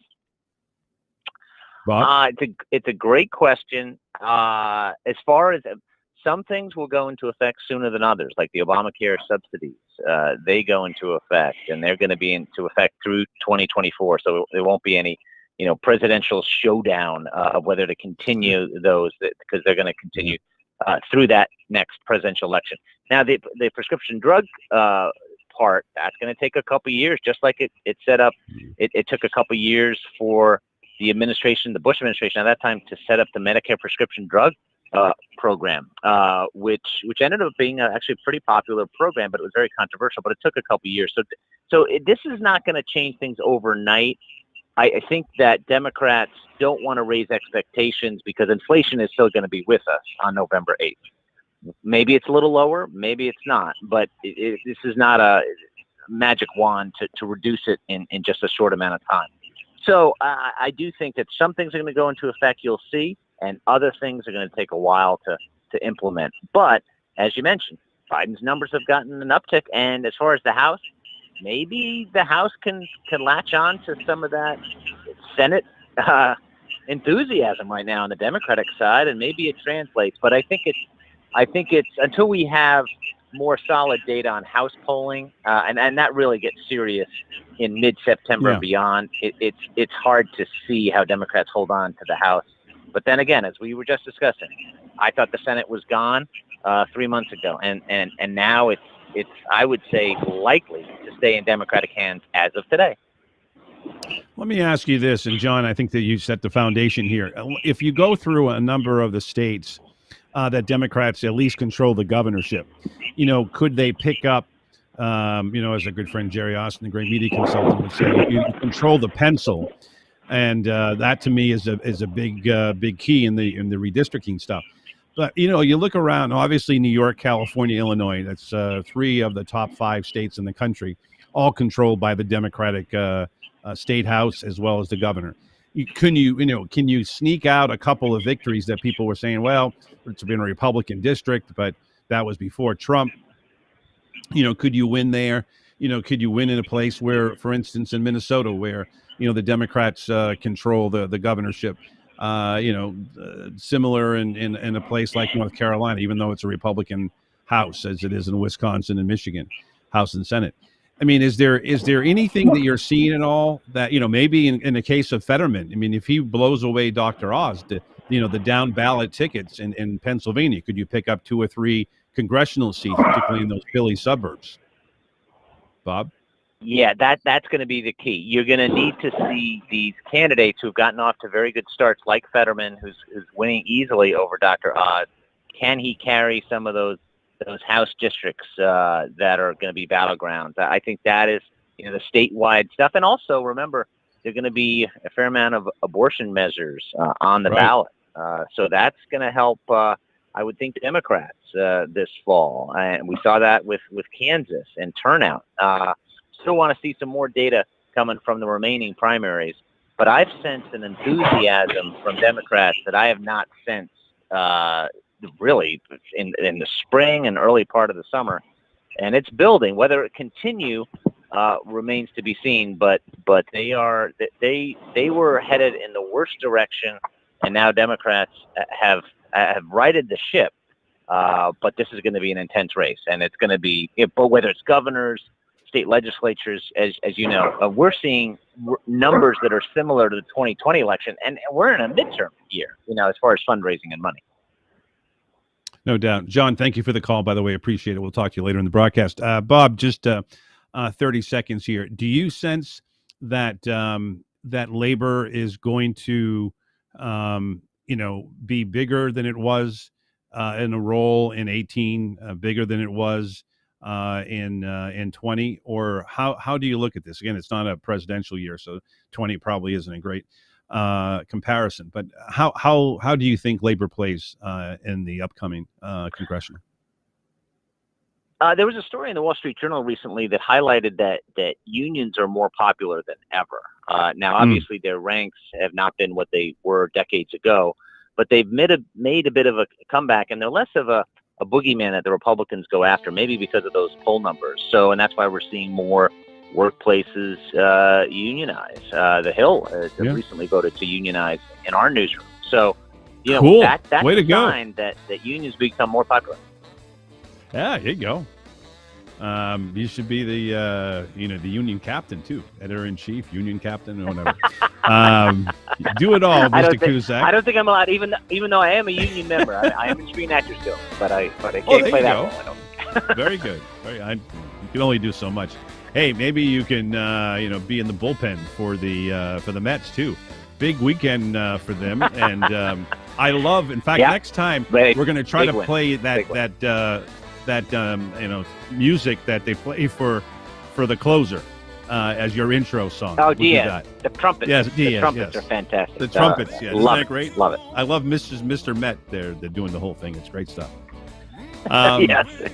Bob? It's a great question. As far as some things will go into effect sooner than others, like the Obamacare subsidies, they go into effect, and they're going to be into effect through 2024. So there won't be any, presidential showdown of whether to continue those, because they're going to continue through that next presidential election. Now, the prescription drug part, that's going to take a couple of years, just like it set up. It took a couple of years for the Bush administration at that time, to set up the Medicare prescription drug program, which ended up being actually a pretty popular program, but it was very controversial. But it took a couple of years. So this is not going to change things overnight. I think that Democrats don't want to raise expectations, because inflation is still going to be with us on November 8th. Maybe it's a little lower, maybe it's not, but this is not a magic wand to reduce it in just a short amount of time. So I do think that some things are going to go into effect, you'll see, and other things are going to take a while to implement. But as you mentioned, Biden's numbers have gotten an uptick. And as far as the House, maybe the House can latch on to some of that Senate enthusiasm right now on the Democratic side, and maybe it translates. But I think it's until we have more solid data on House polling, and that really gets serious in mid-September and beyond. It's hard to see how Democrats hold on to the House. But then again, as we were just discussing, I thought the Senate was gone 3 months ago, and now it's I would say likely to stay in Democratic hands as of today. Let me ask you this, and John, I think that you set the foundation here. If you go through a number of the states that Democrats at least control the governorship, could they pick up, as a good friend Jerry Austin, the great media consultant, would say, you control the pencil, and that to me is a big key in the redistricting stuff. But you look around. Obviously, New York, California, Illinois. That's 3 of the top 5 states in the country, all controlled by the Democratic state house as well as the governor. Can you sneak out a couple of victories that people were saying, well, it's been a Republican district, but that was before Trump. Could you win there? Could you win in a place where, for instance, in Minnesota, where the Democrats control the governorship? Similar in a place like North Carolina, even though it's a Republican House, as it is in Wisconsin and Michigan, House and Senate. I mean, is there anything that you're seeing at all that, maybe in the case of Fetterman, I mean, if he blows away Dr. Oz, the down ballot tickets in Pennsylvania, could you pick up 2 or 3 congressional seats, particularly in those Philly suburbs? Bob? Yeah, that's going to be the key. You're going to need to see these candidates who've gotten off to very good starts, like Fetterman, who's winning easily over Dr. Oz. Can he carry some of those House districts that are going to be battlegrounds? I think that is the statewide stuff. And also, remember, there are going to be a fair amount of abortion measures on the ballot. So that's going to help, I would think, Democrats this fall. And we saw that with Kansas and turnout. Still want to see some more data coming from the remaining primaries. But I've sensed an enthusiasm from Democrats that I have not sensed really in the spring and early part of the summer. And it's building. Whether it continue remains to be seen. But they were headed in the worst direction, and now Democrats have righted the ship. But this is going to be an intense race, and it's going to be, but whether it's governors, state legislatures, as you know, we're seeing numbers that are similar to the 2020 election, and we're in a midterm year, as far as fundraising and money. No doubt. John, thank you for the call, by the way. Appreciate it. We'll talk to you later in the broadcast. Bob, just 30 seconds here. Do you sense that that labor is going to, be bigger than it was in a role in 18, bigger than it was in 20? Or how do you look at this? Again, it's not a presidential year, so 20 probably isn't a great comparison. But how do you think labor plays in the upcoming congressional? There was a story in the Wall Street Journal recently that highlighted that unions are more popular than ever. Now, obviously, their ranks have not been what they were decades ago, but they've made a bit of a comeback, and they're less of a boogeyman that the Republicans go after, maybe because of those poll numbers. And that's why we're seeing more workplaces unionize. The Hill recently voted to unionize in our newsroom. So, cool. That's Way to a go. sign that unions become more popular. Yeah, here you go. You should be the the union captain too, editor-in-chief, union captain, or whatever. Do it all, Mr. Cusack. I don't think I'm allowed, even though I am a union member. I am in Screen Actors Guild, but I can't play that role. Very good. You can only do so much. Hey, maybe you can be in the bullpen for the Mets too. Big weekend for them, and I love. In fact, next time we're going to try to play that music that they play for the closer as your intro song. Oh, Diaz. The trumpets. Yes, Diaz, the trumpets are fantastic. The trumpets, yeah. Isn't that great? Love it. I love Mr. Met. They're doing the whole thing. It's great stuff. Yes.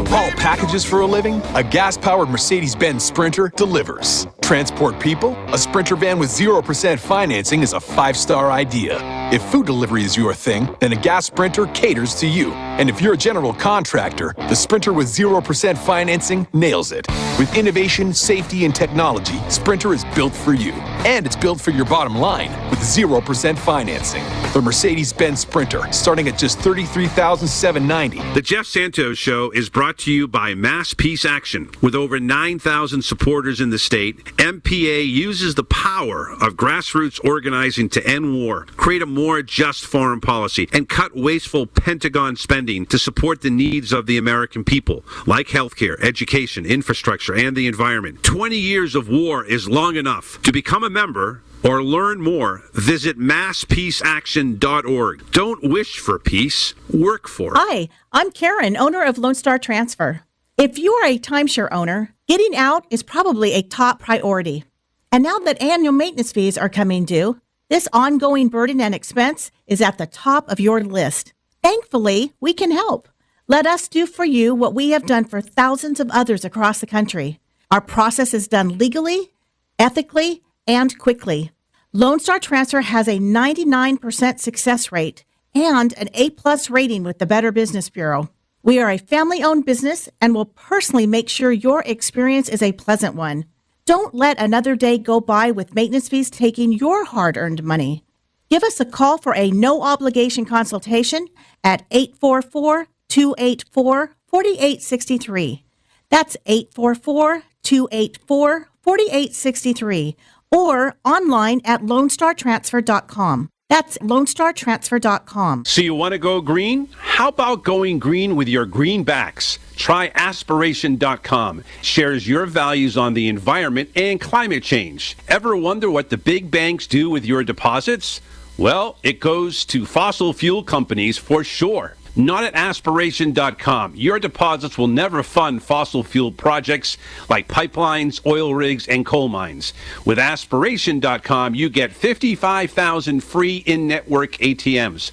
Haul packages for a living? A gas-powered Mercedes-Benz Sprinter delivers. Transport people? A Sprinter van with 0% financing is a 5-star idea. If food delivery is your thing, then a gas Sprinter caters to you. And if you're a general contractor, the Sprinter with 0% financing nails it. With innovation, safety, and technology, Sprinter is built for you. And it's built for your bottom line with 0% financing. The Mercedes-Benz Sprinter, starting at just $33,790. The Jeff Santos Show is brought to you by Mass Peace Action. With over 9,000 supporters in the state, MPA uses the power of grassroots organizing to end war, create a more just foreign policy, and cut wasteful Pentagon spending to support the needs of the American people, like healthcare, education, infrastructure, and the environment. 20 years of war is long enough. To become a member or learn more, visit masspeaceaction.org. Don't wish for peace, work for it. Hi, I'm Karen, owner of Lone Star Transfer. If you are a timeshare owner, getting out is probably a top priority. And now that annual maintenance fees are coming due, this ongoing burden and expense is at the top of your list. Thankfully, we can help. Let us do for you what we have done for thousands of others across the country. Our process is done legally, ethically, and quickly. Lone Star Transfer has a 99% success rate and an A-plus rating with the Better Business Bureau. We are a family-owned business and will personally make sure your experience is a pleasant one. Don't let another day go by with maintenance fees taking your hard-earned money. Give us a call for a no-obligation consultation at 844-284-4863. That's 844-284-4863. Or online at LoneStarTransfer.com. That's LoneStarTransfer.com. So you want to go green? How about going green with your greenbacks? Try Aspiration.com. Shares your values on the environment and climate change. Ever wonder what the big banks do with your deposits? Well, it goes to fossil fuel companies for sure. Not at Aspiration.com. Your deposits will never fund fossil fuel projects like pipelines, oil rigs, and coal mines. With Aspiration.com, you get 55,000 free in-network ATMs,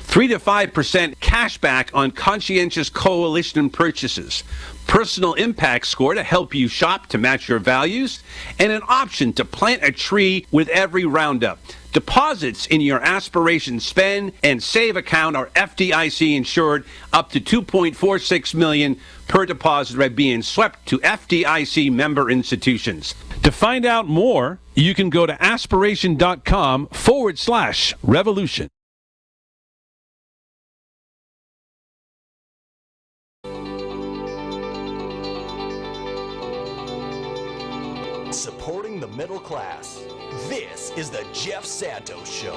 3 to 5% cash back on conscientious coalition purchases, personal impact score to help you shop to match your values, and an option to plant a tree with every roundup. Deposits in your Aspiration Spend and Save account are FDIC insured up to $2.46 million per deposit by being swept to FDIC member institutions. To find out more, you can go to aspiration.com/revolution. Supporting the middle class. This is the Jeff Santos Show.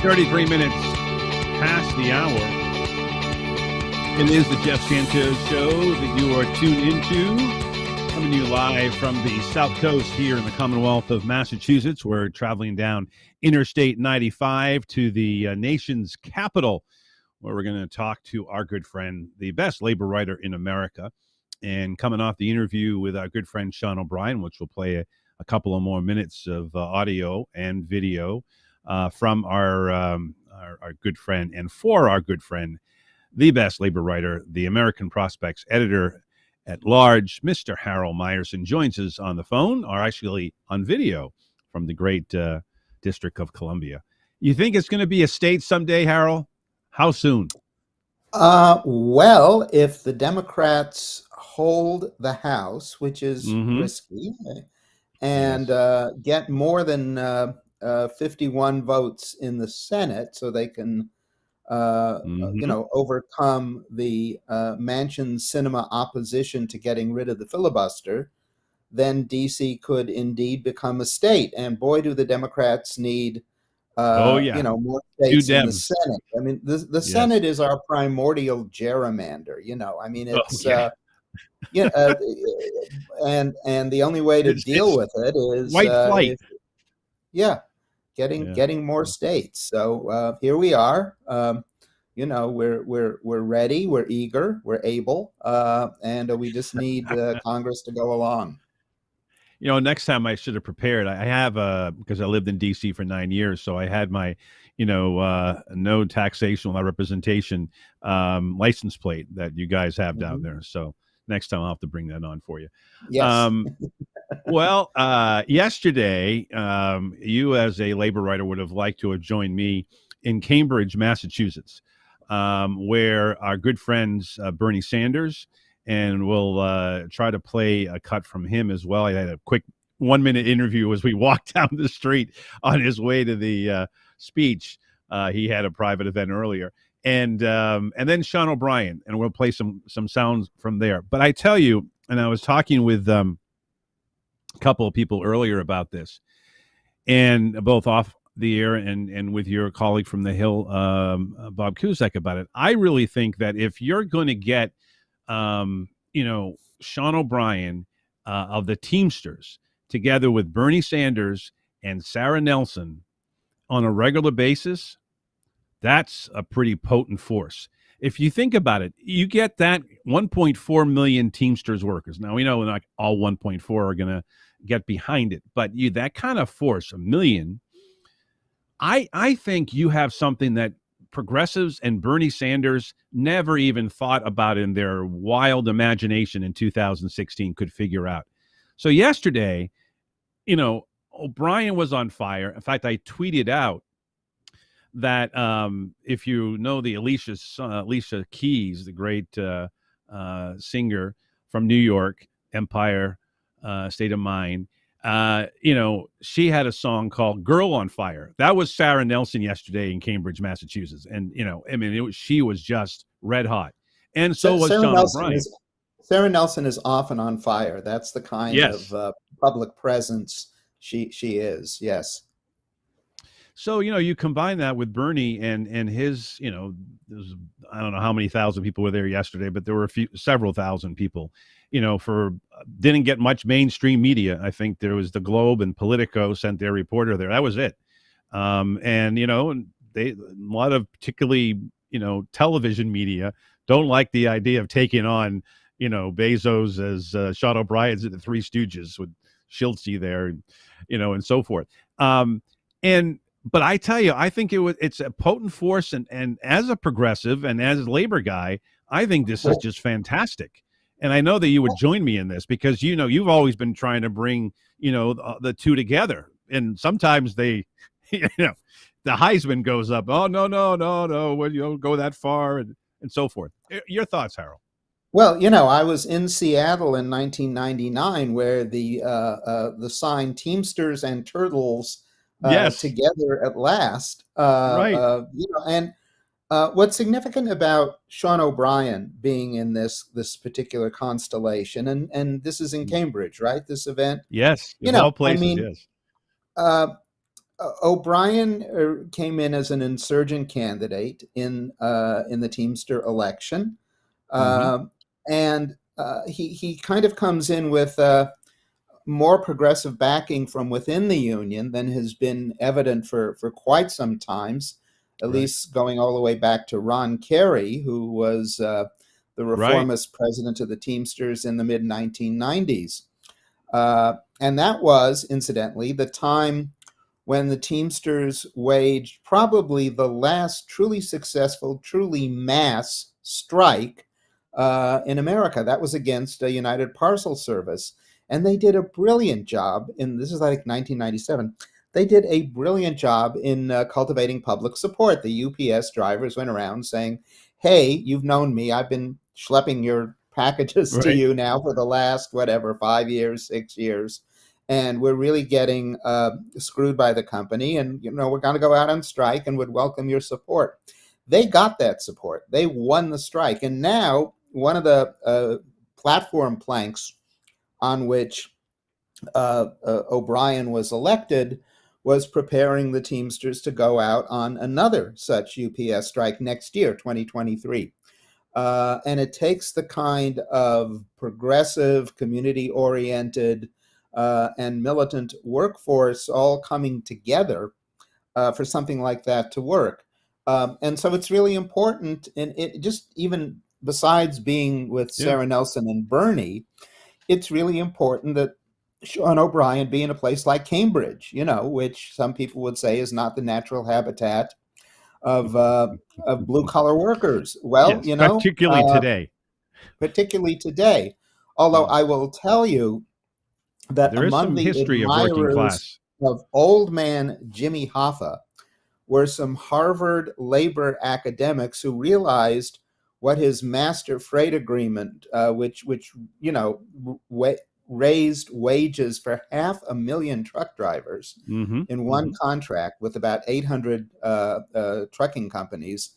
"33 minutes past the hour. It is the Jeff Santos Show that you are tuned into. Coming to you live from the South Coast here in the Commonwealth of Massachusetts. We're traveling down Interstate 95 to the nation's capital, where we're going to talk to our good friend, the best labor writer in America. And coming off the interview with our good friend Sean O'Brien, which will play a couple of more minutes of audio and video from our good friend, and for our good friend, the best labor writer, the American Prospects editor at large, Mr. Harold Meyerson, joins us on the phone, or actually on video, from the great District of Columbia. You think it's going to be a state someday, Harold? How soon? Well, if the Democrats hold the House, which is risky, and get more than 51 votes in the Senate, so they can, overcome the Manchin Sinema opposition to getting rid of the filibuster, then D.C. could indeed become a state. And boy, do the Democrats need more states in the Senate. I mean, the Senate is our primordial gerrymander. It's and the only way to deal with it is white flight. Getting more states. So here we are. We're ready. We're eager. We're able, and we just need Congress to go along. Next time I should have prepared. I have because I lived in D.C. for 9 years, so I had my, no taxation without representation license plate that you guys have down there. So next time I'll have to bring that on for you. Yes. Well, yesterday, you as a labor writer would have liked to have joined me in Cambridge, Massachusetts. where our good friends Bernie Sanders, and we'll try to play a cut from him as well. I had a quick 1-minute interview as we walked down the street on his way to the speech. He had a private event earlier, and then Sean O'Brien, and we'll play some sounds from there. But I tell you, and I was talking with a couple of people earlier about this, and both off the air and with your colleague from the Hill, Bob Cusack, about it. I really think that if you're going to get, Sean O'Brien of the Teamsters together with Bernie Sanders and Sarah Nelson on a regular basis, that's a pretty potent force. If you think about it, you get that 1.4 million Teamsters workers. Now, we know not all 1.4 are going to get behind it, but that kind of force, a million, I think you have something that progressives and Bernie Sanders never even thought about in their wild imagination in 2016 could figure out. So yesterday, O'Brien was on fire. In fact, I tweeted out that if you know the Alicia Keys, the great singer from New York, Empire State of Mind, she had a song called "Girl on Fire." That was Sarah Nelson yesterday in Cambridge, Massachusetts, and she was just red hot, and so was Sean O'Brien. Sarah Nelson is often on fire. That's the kind of public presence she is. Yes. So, you combine that with Bernie and his, there's, I don't know how many thousand people were there yesterday, but there were several thousand people, didn't get much mainstream media. I think there was the Globe and Politico sent their reporter there. That was it. And a lot of particularly, television media don't like the idea of taking on, Bezos as Sean O'Brien's at the Three Stooges with Schultzy there, and so forth. But I tell you, I think it's a potent force, and as a progressive and as a labor guy, I think this is just fantastic. And I know that you would join me in this because you've always been trying to bring the two together, and sometimes they, the Heisman goes up. Oh no, well, you don't go that far, and so forth. Your thoughts, Harold? Well, I was in Seattle in 1999, where the sign Teamsters and Turtles. Together at last. Right. And what's significant about Sean O'Brien being in this particular constellation, and this is in Cambridge, right? This event. Yes. In all places, yes. O'Brien came in as an insurgent candidate in the Teamster election, and he kind of comes in with more progressive backing from within the union than has been evident for quite some times, at least going all the way back to Ron Carey, who was the reformist president of the Teamsters in the mid-1990s. And that was, incidentally, the time when the Teamsters waged probably the last truly successful, truly mass strike in America. That was against a United Parcel Service. And they did a brilliant job this is like 1997. They did a brilliant job in cultivating public support. The UPS drivers went around saying, hey, you've known me. I've been schlepping your packages to you now for the last, 5 years, 6 years. And we're really getting screwed by the company. And, we're going to go out on strike and would welcome your support. They got that support. They won the strike. And now one of the platform planks on which O'Brien was elected was preparing the Teamsters to go out on another such UPS strike next year, 2023. And it takes the kind of progressive, community-oriented, and militant workforce all coming together for something like that to work. And so it's really important, and it just even besides being with Sarah Nelson and Bernie, it's really important that Sean O'Brien be in a place like Cambridge, which some people would say is not the natural habitat of blue-collar workers. Well, particularly today. Although I will tell you that there among the history of working class of old man Jimmy Hoffa, were some Harvard labor academics who realized what his master freight agreement, which raised wages for 500,000 truck drivers in one contract with about 800 trucking companies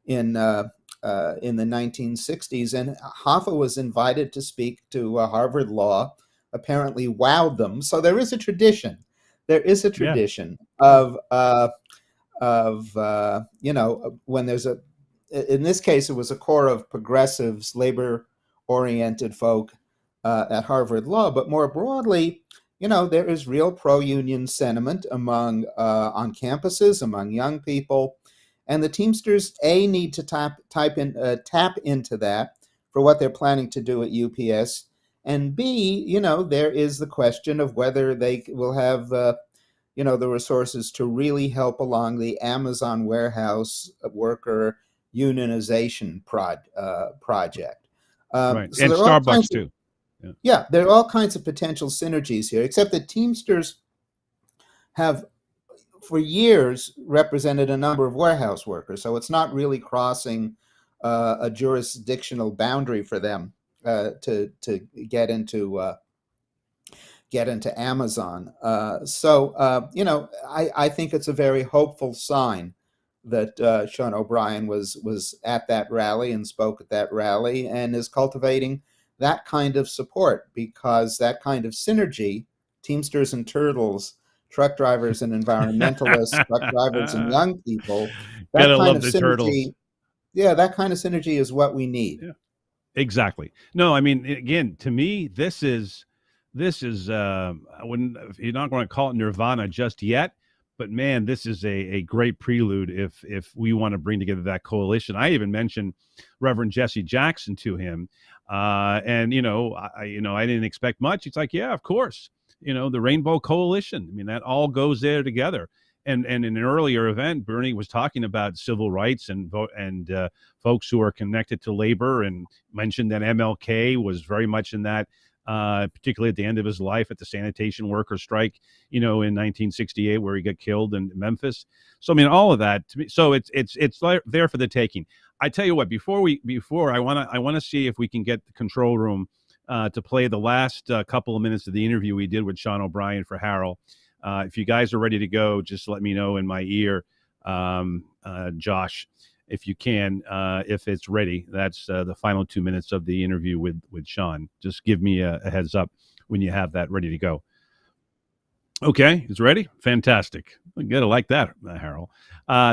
in the 1960s. And Hoffa was invited to speak to Harvard Law, apparently wowed them. So there is a tradition. There is a tradition of when there's in this case, it was a core of progressives, labor-oriented folk at Harvard Law, but more broadly, there is real pro-union sentiment on campuses, among young people, and the Teamsters need to tap into that for what they're planning to do at UPS, and B, there is the question of whether they will have the resources to really help along the Amazon warehouse worker unionization project. Right, so and Starbucks too. Yeah, there are all kinds of potential synergies here, except that Teamsters have, for years, represented a number of warehouse workers, so it's not really crossing a jurisdictional boundary for them to get into Amazon. I think it's a very hopeful sign that Sean O'Brien was at that rally and spoke at that rally and is cultivating that kind of support, because that kind of synergy, Teamsters and Turtles, truck drivers and environmentalists, truck drivers and young people, that Gotta kind love of the synergy, Turtles. that kind of synergy is what we need. Yeah. Exactly. No, I mean, again, to me, this is I wouldn't, you're not going to call it nirvana just yet, but man, this is a great prelude if we want to bring together that coalition. I even mentioned Reverend Jesse Jackson to him, and I didn't expect much. It's like, yeah, of course, the Rainbow Coalition. I mean, that all goes there together. And in an earlier event, Bernie was talking about civil rights and folks who are connected to labor, and mentioned that MLK was very much in that. Particularly at the end of his life at the sanitation worker strike, in 1968, where he got killed in Memphis. So I mean, all of that to me. So it's there for the taking. I tell you what, before I want to see if we can get the control room to play the last couple of minutes of the interview we did with Sean O'Brien for Harold. If you guys are ready to go, just let me know in my ear, Josh. If you can, if it's ready. That's the final 2 minutes of the interview with Sean. Just give me a heads up when you have that ready to go. Okay, it's ready? Fantastic. You gotta like that, Harold.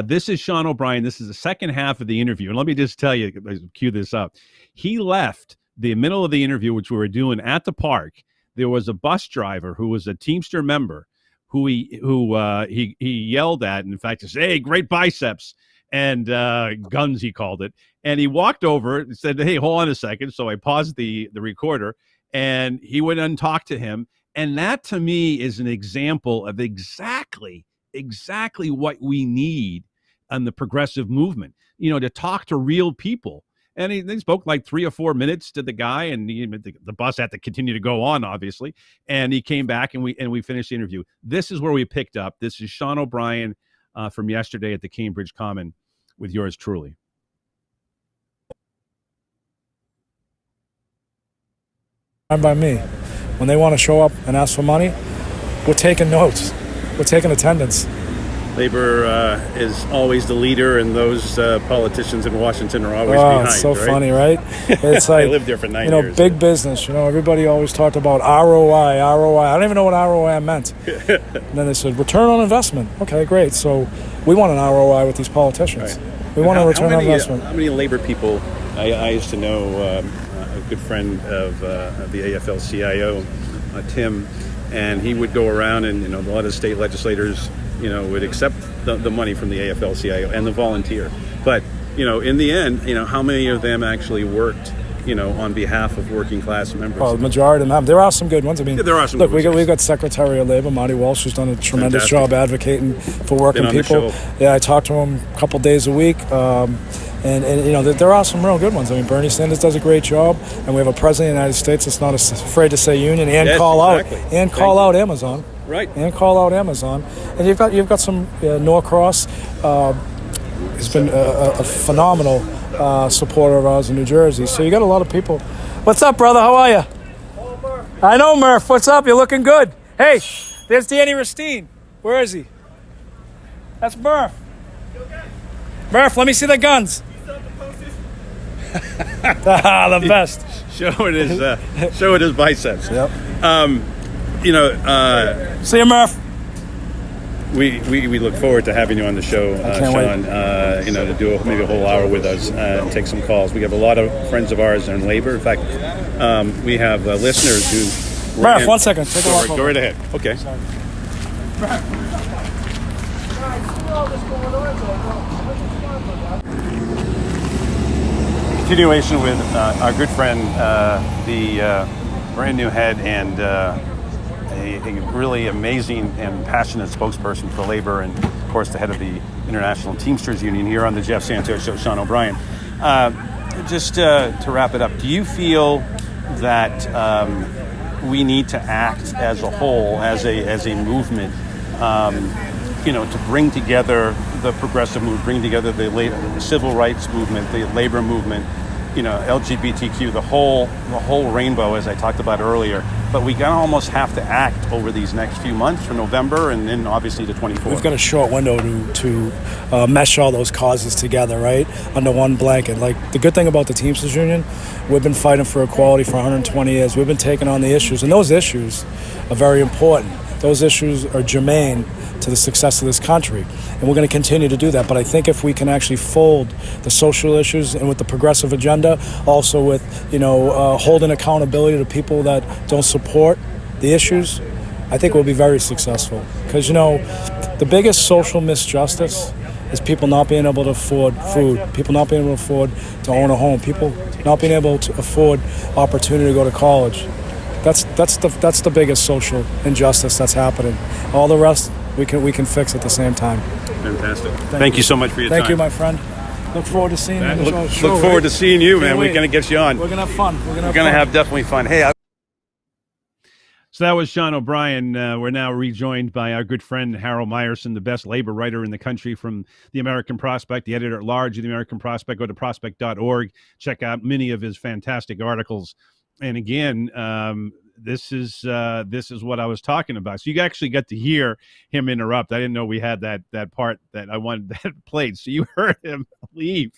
This is Sean O'Brien. This is the second half of the interview. And let me just tell you, cue this up. He left the middle of the interview, which we were doing at the park. There was a bus driver who was a Teamster member who he yelled at. And in fact, he said, "Hey, great biceps." And guns, he called it. And he walked over and said, "Hey, hold on a second." So I paused the recorder, and he went and talked to him. And that, to me, is an example of exactly what we need in the progressive movement, to talk to real people. And he spoke like 3 or 4 minutes to the guy, and the bus had to continue to go on, obviously. And he came back, and we finished the interview. This is where we picked up. This is Sean O'Brien from yesterday at the Cambridge Common with yours truly. By me. When they want to show up and ask for money, we're taking notes. We're taking attendance. Labor is always the leader, and those politicians in Washington are always behind. It's so right? funny, right? It's like, I lived there for 9 years. Big business. Everybody always talked about ROI. I don't even know what ROI meant. And then they said return on investment. Okay, great. So we want an ROI with these politicians. Right. We want a return on investment. How many labor people? I used to know a good friend of the AFL-CIO, Tim, and he would go around, and a lot of state legislators would accept the money from the AFL-CIO and the volunteer. But, in the end, how many of them actually worked, on behalf of working class members? Oh, the majority of them. There are some good ones. I mean, there are some look, good ones. we've got Secretary of Labor, Marty Walsh, who's done a tremendous job advocating for working people. Yeah, I talk to him a couple days a week. And there are some real good ones. I mean, Bernie Sanders does a great job, and we have a president of the United States that's not afraid to say union and call out Amazon. Right. And call out Amazon. And you've got some Norcross. Has been a phenomenal supporter of ours in New Jersey. So you got a lot of people. What's up, brother? How are you? I know, Murph. What's up? You're looking good. Hey, there's Danny Ristine. Where is he? That's Murph. Murph, let me see the guns. The best. Showing his biceps. Yep. See you, Murph. We look forward to having you on the show, can't Sean. To do maybe a whole hour with us and take some calls. We have a lot of friends of ours in labor. In fact, we have listeners who. Murph, 1 second. Take a walk. Go right ahead. Okay. Sorry. Continuation with our good friend, the brand new head and a really amazing and passionate spokesperson for labor, and of course the head of the International Teamsters Union here on the Jeff Santos Show, Sean O'Brien. Just to wrap it up, do you feel that we need to act as a whole, as a movement, to bring together the progressive movement, bring together the civil rights movement, the labor movement, LGBTQ, the whole rainbow, as I talked about earlier. But we almost have to act over these next few months for November, and then obviously the 24th. We've got a short window to mesh all those causes together, right, under one blanket. Like, the good thing about the Teamsters Union, we've been fighting for equality for 120 years. We've been taking on the issues, and those issues are very important. Those issues are germane to the success of this country, and we're going to continue to do that. But I think if we can actually fold the social issues and with the progressive agenda, also with holding accountability to people that don't support the issues, I think we'll be very successful. Because the biggest social misjustice is people not being able to afford food, people not being able to afford to own a home, people not being able to afford opportunity to go to college. That's the biggest social injustice that's happening. All the rest we can fix at the same time. Fantastic. Thank you so much for your time. Thank you, my friend. Look forward to seeing you on the show. Look forward to seeing you, man. We're going to get you on. We're going to have fun. We're going to have definitely fun. Hey. So that was Sean O'Brien. We're now rejoined by our good friend Harold Meyerson, the best labor writer in the country from the American Prospect, the editor-at-large of the American Prospect. Go to prospect.org. Check out many of his fantastic articles. And again, this is what I was talking about. So you actually got to hear him interrupt. I didn't know we had that part that I wanted that played. So you heard him leave.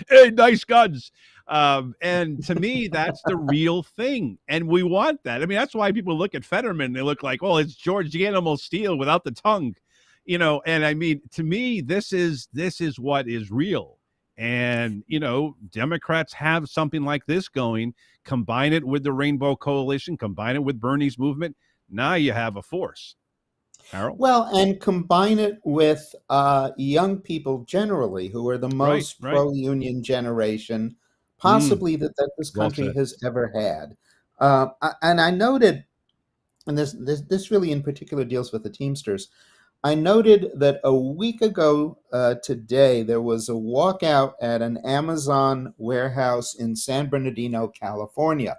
Hey, nice guns. And to me, that's the real thing. And we want that. I mean, that's why people look at Fetterman. They look like, oh, it's George the Animal Steele without the tongue, and I mean, to me, this is what is real. And, Democrats have something like this going, combine it with the Rainbow Coalition, combine it with Bernie's movement. Now you have a force. Harold? Well, and combine it with young people generally, who are the most pro-union generation possibly that this country has ever had. And I noted, and this really in particular deals with the Teamsters, I noted that a week ago today, there was a walkout at an Amazon warehouse in San Bernardino, California.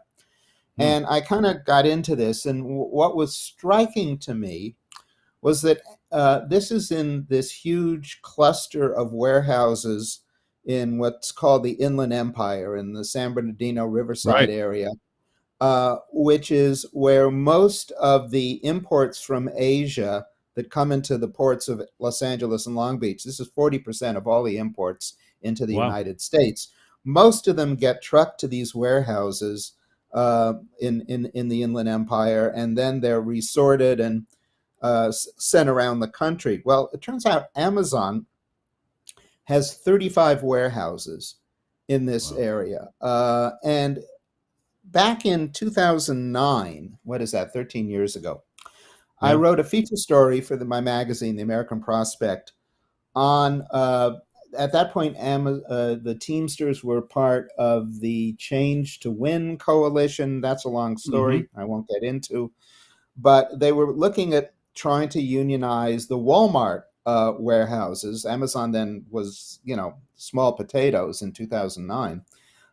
And I kind of got into this, and what was striking to me was that this is in this huge cluster of warehouses in what's called the Inland Empire in the San Bernardino Riverside area, which is where most of the imports from Asia that come into the ports of Los Angeles and Long Beach. This is 40% of all the imports into the United States. Most of them get trucked to these warehouses in the Inland Empire, and then they're resorted and sent around the country. Well, it turns out Amazon has 35 warehouses in this area. And back in 2009, what is that, 13 years ago, I wrote a feature story for my magazine, The American Prospect, on, at that point, the Teamsters were part of the Change to Win coalition. That's a long story I won't get into. But they were looking at trying to unionize the Walmart warehouses. Amazon then was, small potatoes in 2009.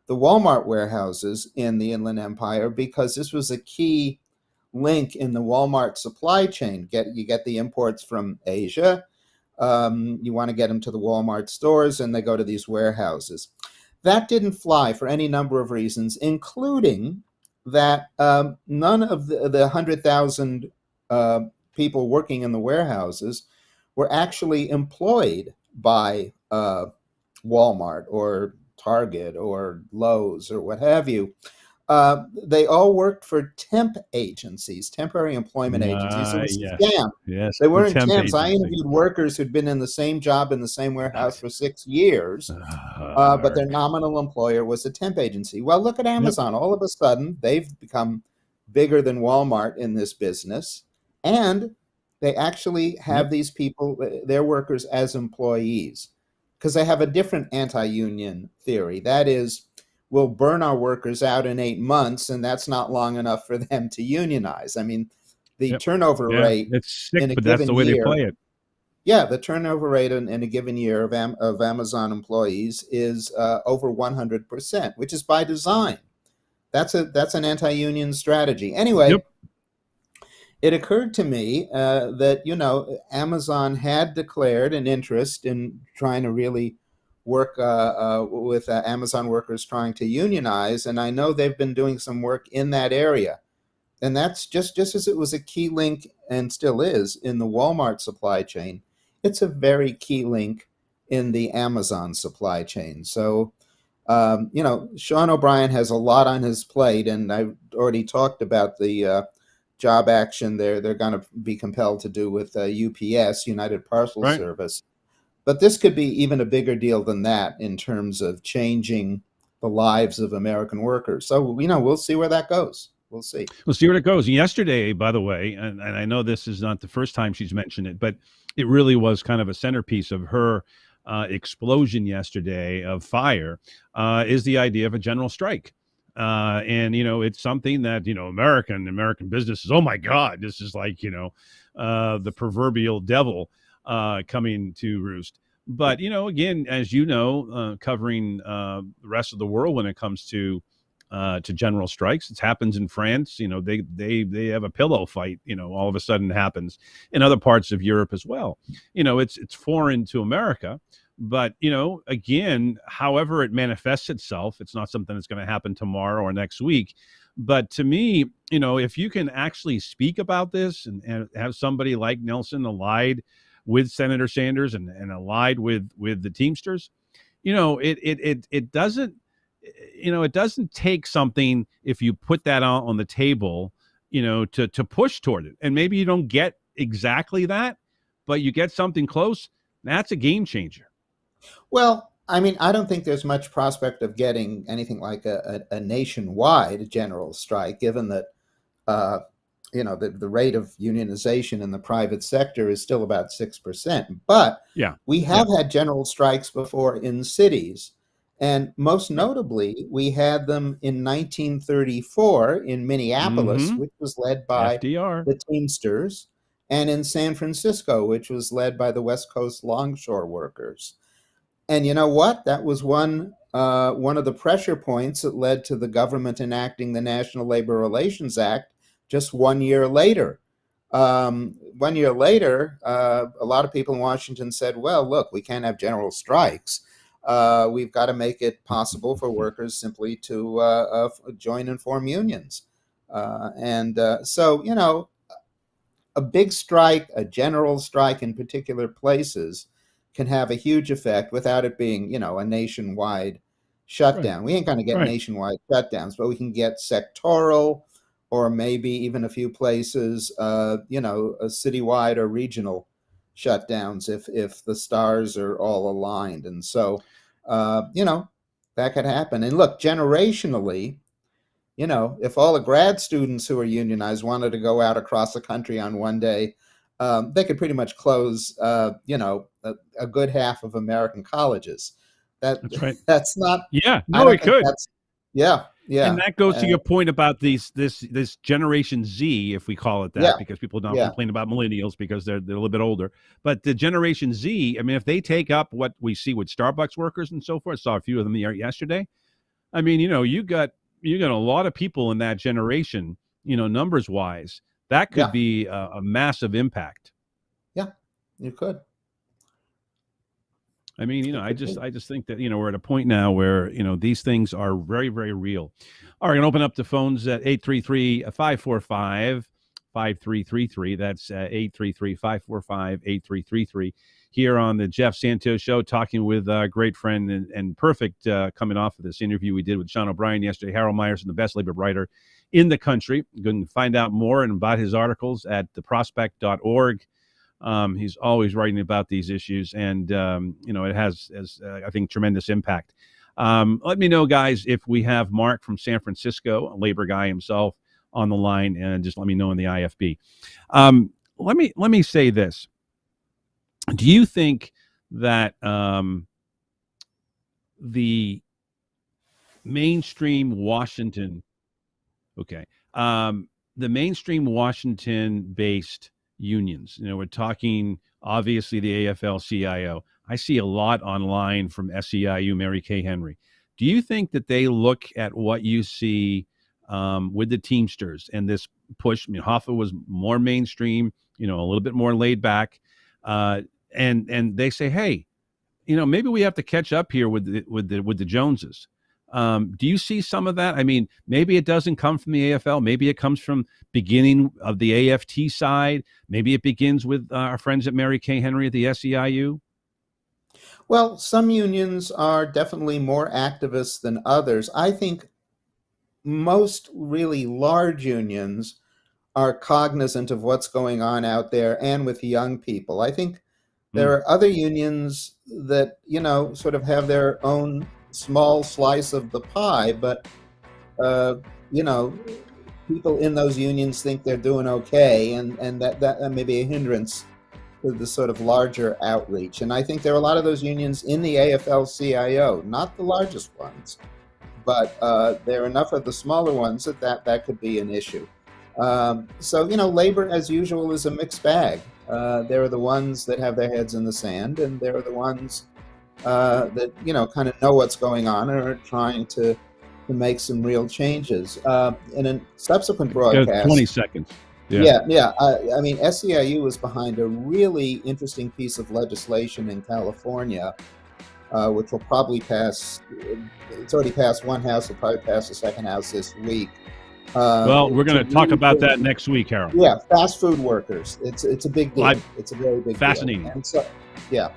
The Walmart warehouses in the Inland Empire, because this was a key link in the Walmart supply chain. You get the imports from Asia. You want to get them to the Walmart stores, and they go to these warehouses. That didn't fly for any number of reasons, including that none of the 100,000 people working in the warehouses were actually employed by Walmart or Target or Lowe's or what have you. They all worked for temp agencies, temporary employment agencies. It was a Yes. scam. Yes. They the weren't temp temps. I agency. interviewed workers who'd been in the same job in the same warehouse for 6 years, but their nominal employer was a temp agency. Well, look at Amazon. All of a sudden, they've become bigger than Walmart in this business, and they actually have these people, their workers, as employees because they have a different anti-union theory. That is, we'll burn our workers out in 8 months, and that's not long enough for them to unionize. I mean, the turnover rate It's sick, in a but that's given the way they year, play it. yeah, the turnover rate in a given year of Amazon employees is over 100%, which is by design. That's an anti-union strategy. Anyway, it occurred to me that Amazon had declared an interest in trying to really work with Amazon workers trying to unionize, and I know they've been doing some work in that area. And that's just as it was a key link and still is in the Walmart supply chain. It's a very key link in the Amazon supply chain. So, Sean O'Brien has a lot on his plate, and I've already talked about the job action they're going to be compelled to do with UPS, United Parcel Service. But this could be even a bigger deal than that in terms of changing the lives of American workers. So, we'll see where that goes. We'll see. We'll see where it goes. Yesterday, by the way, and I know this is not the first time she's mentioned it, but it really was kind of a centerpiece of her explosion yesterday of fire, is the idea of a general strike. And, it's something that, American businesses, oh my God, this is like, the proverbial devil coming to roost. But, again, as covering the rest of the world when it comes to general strikes. It happens in France. They have a pillow fight. All of a sudden happens in other parts of Europe as well. It's foreign to America, but again, however it manifests itself, it's not something that's going to happen tomorrow or next week. But to me, if you can actually speak about this and have somebody like Nelson allied with Senator Sanders and allied with the Teamsters, it doesn't. It doesn't take something if you put that on the table, to push toward it. And maybe you don't get exactly that, but you get something close. That's a game changer. Well, I mean, I don't think there's much prospect of getting anything like a nationwide general strike, given that, the rate of unionization in the private sector is still about 6%. But we have had general strikes before in cities. And most notably, we had them in 1934 in Minneapolis, which was led by FDR. the Teamsters, and in San Francisco, which was led by the West Coast longshore workers. And you know what? That was one of the pressure points that led to the government enacting the National Labor Relations Act just 1 year later. 1 year later, a lot of people in Washington said, well, look, we can't have general strikes. We've got to make it possible for workers simply to join and form unions. So, a big strike, a general strike in particular places can have a huge effect without it being, a nationwide shutdown. We ain't going to get nationwide shutdowns, but we can get sectoral or maybe even a few places, a citywide or regional shutdowns if the stars are all aligned. And so, that could happen. And look, generationally, if all the grad students who are unionized wanted to go out across the country on one day, they could pretty much close, a good half of American colleges. That's right. That's not. Yeah, no, it could. Yeah. And that goes to your point about this Generation Z, if we call it that, because people don't complain about millennials because they're a little bit older. But the Generation Z, I mean, if they take up what we see with Starbucks workers and so forth, saw a few of them yesterday. I mean, you got a lot of people in that generation numbers wise, that could be a massive impact. Yeah, you could. I mean, I just think that, we're at a point now where, these things are very, very real. All right, I'm going to open up the phones at 833-545-5333. That's 833-545-8333 here on the Jeff Santos Show, talking with a great friend and perfect coming off of this interview we did with Sean O'Brien yesterday, Harold Myerson, the best labor writer in the country. You can find out more and about his articles at theprospect.org. He's always writing about these issues, and it has I think, tremendous impact. Let me know, guys, if we have Mark from San Francisco, a labor guy himself, on the line, and just let me know in the IFB. Let me say this: do you think that the mainstream Washington, the mainstream Washington-based unions, we're talking obviously the AFL-CIO. I see a lot online from SEIU, Mary Kay Henry. Do you think that they look at what you see with the Teamsters and this push? I mean, Hoffa was more mainstream, a little bit more laid back, and they say, hey, maybe we have to catch up here with the Joneses. Do you see some of that? I mean, maybe it doesn't come from the AFL. Maybe it comes from beginning of the AFT side. Maybe it begins with our friends at Mary Kay Henry at the SEIU. Well, some unions are definitely more activist than others. I think most really large unions are cognizant of what's going on out there and with young people. I think there are other unions that, sort of have their own small slice of the pie, but people in those unions think they're doing okay, and that may be a hindrance to the sort of larger outreach. And I think there are a lot of those unions in the AFL-CIO, not the largest ones, but there are enough of the smaller ones that could be an issue. So labor, as usual, is a mixed bag. There are the ones that have their heads in the sand, and there are the ones that kind of know what's going on and are trying to make some real changes. In a subsequent broadcast, 20 seconds. Yeah. I mean, SEIU was behind a really interesting piece of legislation in California, which will probably pass. It's already passed one house. It'll probably pass the second house this week. Well, we're going to talk about that next week, Harold. Yeah, fast food workers. It's a big deal. It's a very big fascinating deal. And so, yeah.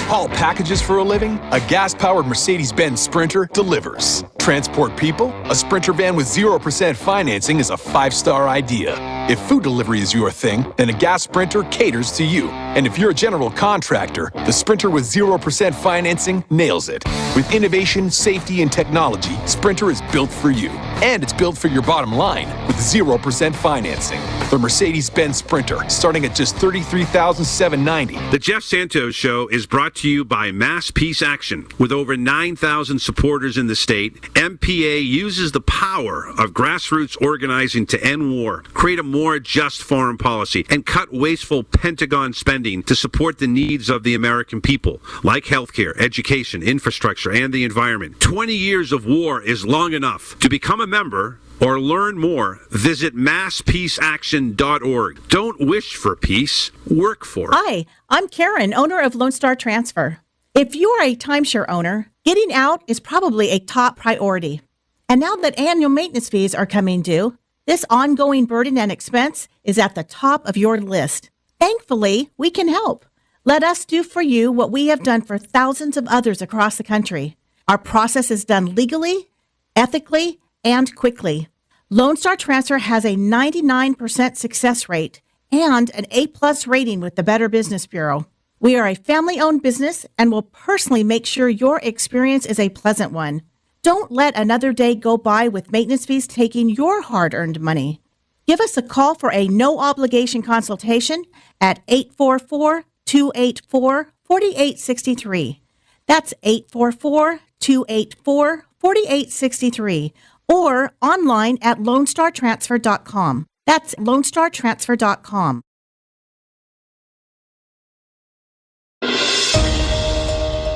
Haul packages for a living? A gas-powered Mercedes-Benz Sprinter delivers. Transport people? A Sprinter van with 0% financing is a 5-star idea. If food delivery is your thing, then a gas Sprinter caters to you. And if you're a general contractor, the Sprinter with 0% financing nails it. With innovation, safety, and technology, Sprinter is built for you. And it's built for your bottom line with 0% financing. The Mercedes-Benz Sprinter, starting at just $33,790. The Jeff Santos Show is brought to you by Mass Peace Action. With over 9,000 supporters in the state, MPA uses the power of grassroots organizing to end war, create a more just foreign policy, and cut wasteful Pentagon spending to support the needs of the American people, like healthcare, education, infrastructure, and the environment. 20 years of war is long enough. To become a member or learn more, visit masspeaceaction.org. Don't wish for peace, work for it. Hi, I'm Karen, owner of Lone Star Transfer. If you are a timeshare owner, getting out is probably a top priority. And now that annual maintenance fees are coming due, this ongoing burden and expense is at the top of your list. Thankfully, we can help. Let us do for you what we have done for thousands of others across the country. Our process is done legally, ethically, and quickly. Lone Star Transfer has a 99% success rate and an A+ rating with the Better Business Bureau. We are a family-owned business and will personally make sure your experience is a pleasant one. Don't let another day go by with maintenance fees taking your hard-earned money. Give us a call for a no-obligation consultation at 844-284-4863. That's 844-284-4863. Or online at LoneStarTransfer.com. That's LoneStarTransfer.com.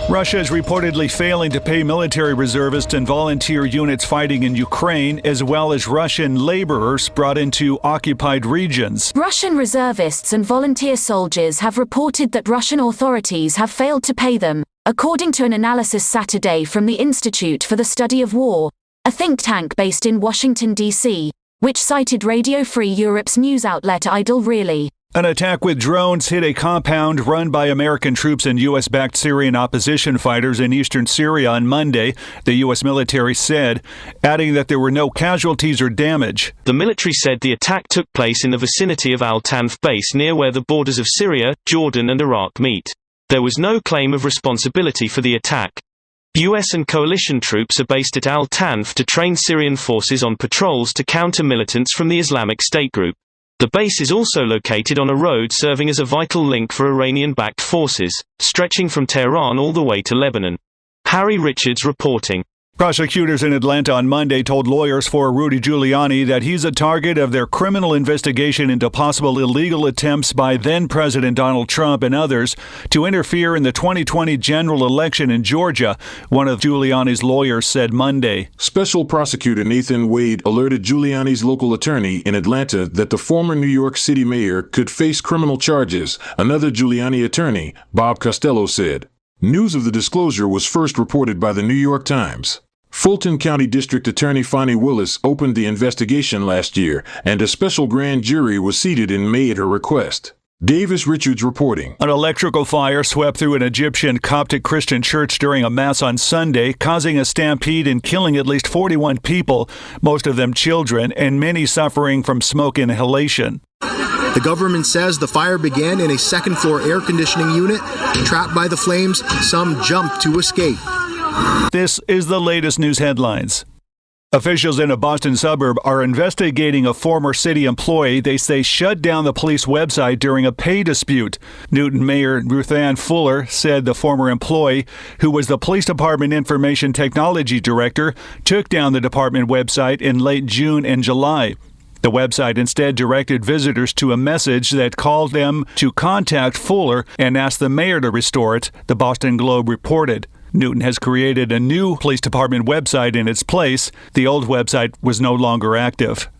Russia is reportedly failing to pay military reservists and volunteer units fighting in Ukraine, as well as Russian laborers brought into occupied regions. Russian reservists and volunteer soldiers have reported that Russian authorities have failed to pay them, according to an analysis Saturday from the Institute for the Study of War, a think tank based in Washington, D.C., which cited Radio Free Europe's news outlet Idle Really. An attack with drones hit a compound run by American troops and U.S.-backed Syrian opposition fighters in eastern Syria on Monday, the U.S. military said, adding that there were no casualties or damage. The military said the attack took place in the vicinity of Al-Tanf base near where the borders of Syria, Jordan and Iraq meet. There was no claim of responsibility for the attack. U.S. and coalition troops are based at Al-Tanf to train Syrian forces on patrols to counter militants from the Islamic State group. The base is also located on a road serving as a vital link for Iranian-backed forces, stretching from Tehran all the way to Lebanon. Harry Richards reporting. Prosecutors in Atlanta on Monday told lawyers for Rudy Giuliani that he's a target of their criminal investigation into possible illegal attempts by then-President Donald Trump and others to interfere in the 2020 general election in Georgia, one of Giuliani's lawyers said Monday. Special prosecutor Nathan Wade alerted Giuliani's local attorney in Atlanta that the former New York City mayor could face criminal charges, another Giuliani attorney, Bob Costello, said. News of the disclosure was first reported by the New York Times. Fulton County District Attorney Fonnie Willis opened the investigation last year, and a special grand jury was seated in May at her request. Davis Richards reporting. An electrical fire swept through an Egyptian Coptic Christian church during a mass on Sunday, causing a stampede and killing at least 41 people, most of them children, and many suffering from smoke inhalation. The government says the fire began in a second-floor air conditioning unit. Trapped by the flames, some jumped to escape. This is the latest news headlines. Officials in a Boston suburb are investigating a former city employee they say shut down the police website during a pay dispute. Newton Mayor Ruth Ann Fuller said the former employee, who was the police department information technology director, took down the department website in late June and July. The website instead directed visitors to a message that called them to contact Fuller and asked the mayor to restore it, the Boston Globe reported. Newton has created a new police department website in its place. The old website was no longer active.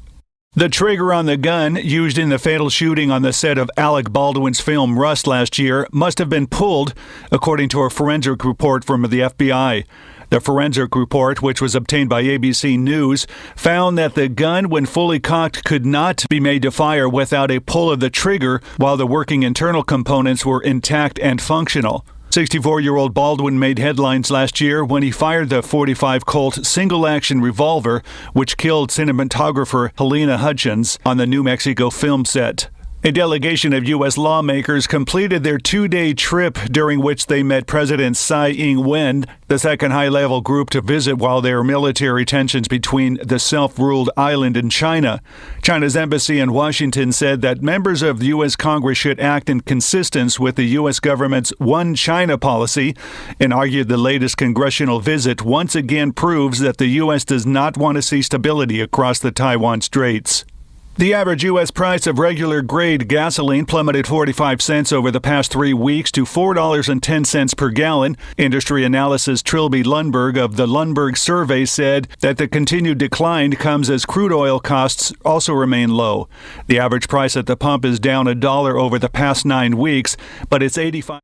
The trigger on the gun used in the fatal shooting on the set of Alec Baldwin's film Rust last year must have been pulled, according to a forensic report from the FBI. The forensic report, which was obtained by ABC News, found that the gun, when fully cocked, could not be made to fire without a pull of the trigger, while the working internal components were intact and functional. 64-year-old Baldwin made headlines last year when he fired the .45 Colt single-action revolver, which killed cinematographer Helena Hutchins on the New Mexico film set. A delegation of U.S. lawmakers completed their two-day trip during which they met President Tsai Ing-wen, the second high-level group to visit while there are military tensions between the self-ruled island and China. China's embassy in Washington said that members of the U.S. Congress should act in consistence with the U.S. government's One China policy and argued the latest congressional visit once again proves that the U.S. does not want to see stability across the Taiwan Straits. The average U.S. price of regular grade gasoline plummeted 45 cents over the past 3 weeks to $4.10 per gallon. Industry analysis Trilby Lundberg of the Lundberg Survey said that the continued decline comes as crude oil costs also remain low. The average price at the pump is down $1 over the past 9 weeks, but it's 85.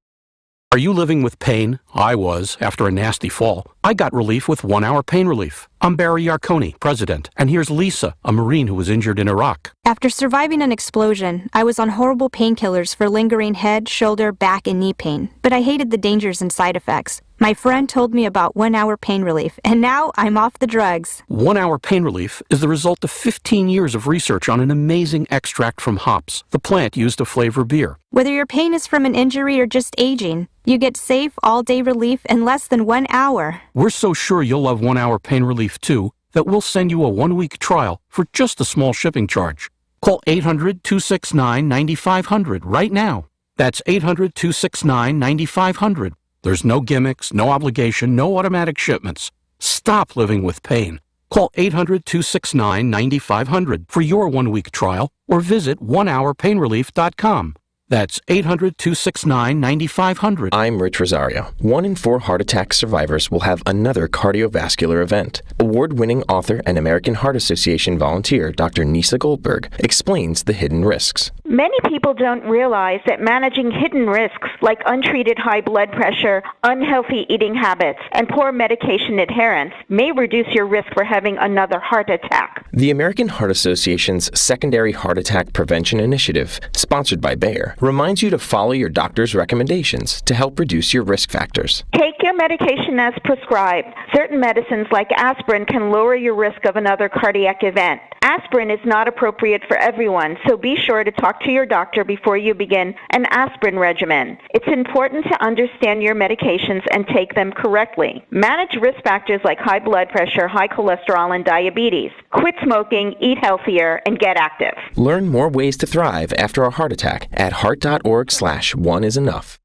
Are you living with pain? I was, after a nasty fall. I got relief with 1 hour pain relief. I'm Barry Yarconi, president, and here's Lisa, a Marine who was injured in Iraq. After surviving an explosion, I was on horrible painkillers for lingering head, shoulder, back, and knee pain, but I hated the dangers and side effects. My friend told me about 1 hour pain relief, and now I'm off the drugs. 1 hour pain relief is the result of 15 years of research on an amazing extract from hops, the plant used to flavor beer. Whether your pain is from an injury or just aging, you get safe, all-day relief in less than 1 hour. We're so sure you'll love 1 hour pain relief too that we'll send you a 1-week trial for just a small shipping charge. Call 800-269-9500 right now. That's 800-269-9500. There's no gimmicks, no obligation, no automatic shipments. Stop living with pain. Call 800-269-9500 for your 1-week trial or visit onehourpainrelief.com. That's 800-269-9500. I'm Rich Rosario. 1 in 4 heart attack survivors will have another cardiovascular event. Award-winning author and American Heart Association volunteer Dr. Nisa Goldberg explains the hidden risks. Many people don't realize that managing hidden risks like untreated high blood pressure, unhealthy eating habits, and poor medication adherence may reduce your risk for having another heart attack. The American Heart Association's Secondary Heart Attack Prevention Initiative, sponsored by Bayer, reminds you to follow your doctor's recommendations to help reduce your risk factors. Take your medication as prescribed. Certain medicines like aspirin can lower your risk of another cardiac event. Aspirin is not appropriate for everyone, so be sure to talk to your doctor before you begin an aspirin regimen. It's important to understand your medications and take them correctly. Manage risk factors like high blood pressure, high cholesterol, and diabetes. Quit smoking, eat healthier, and get active. Learn more ways to thrive after a heart attack at heart.org/oneisenough.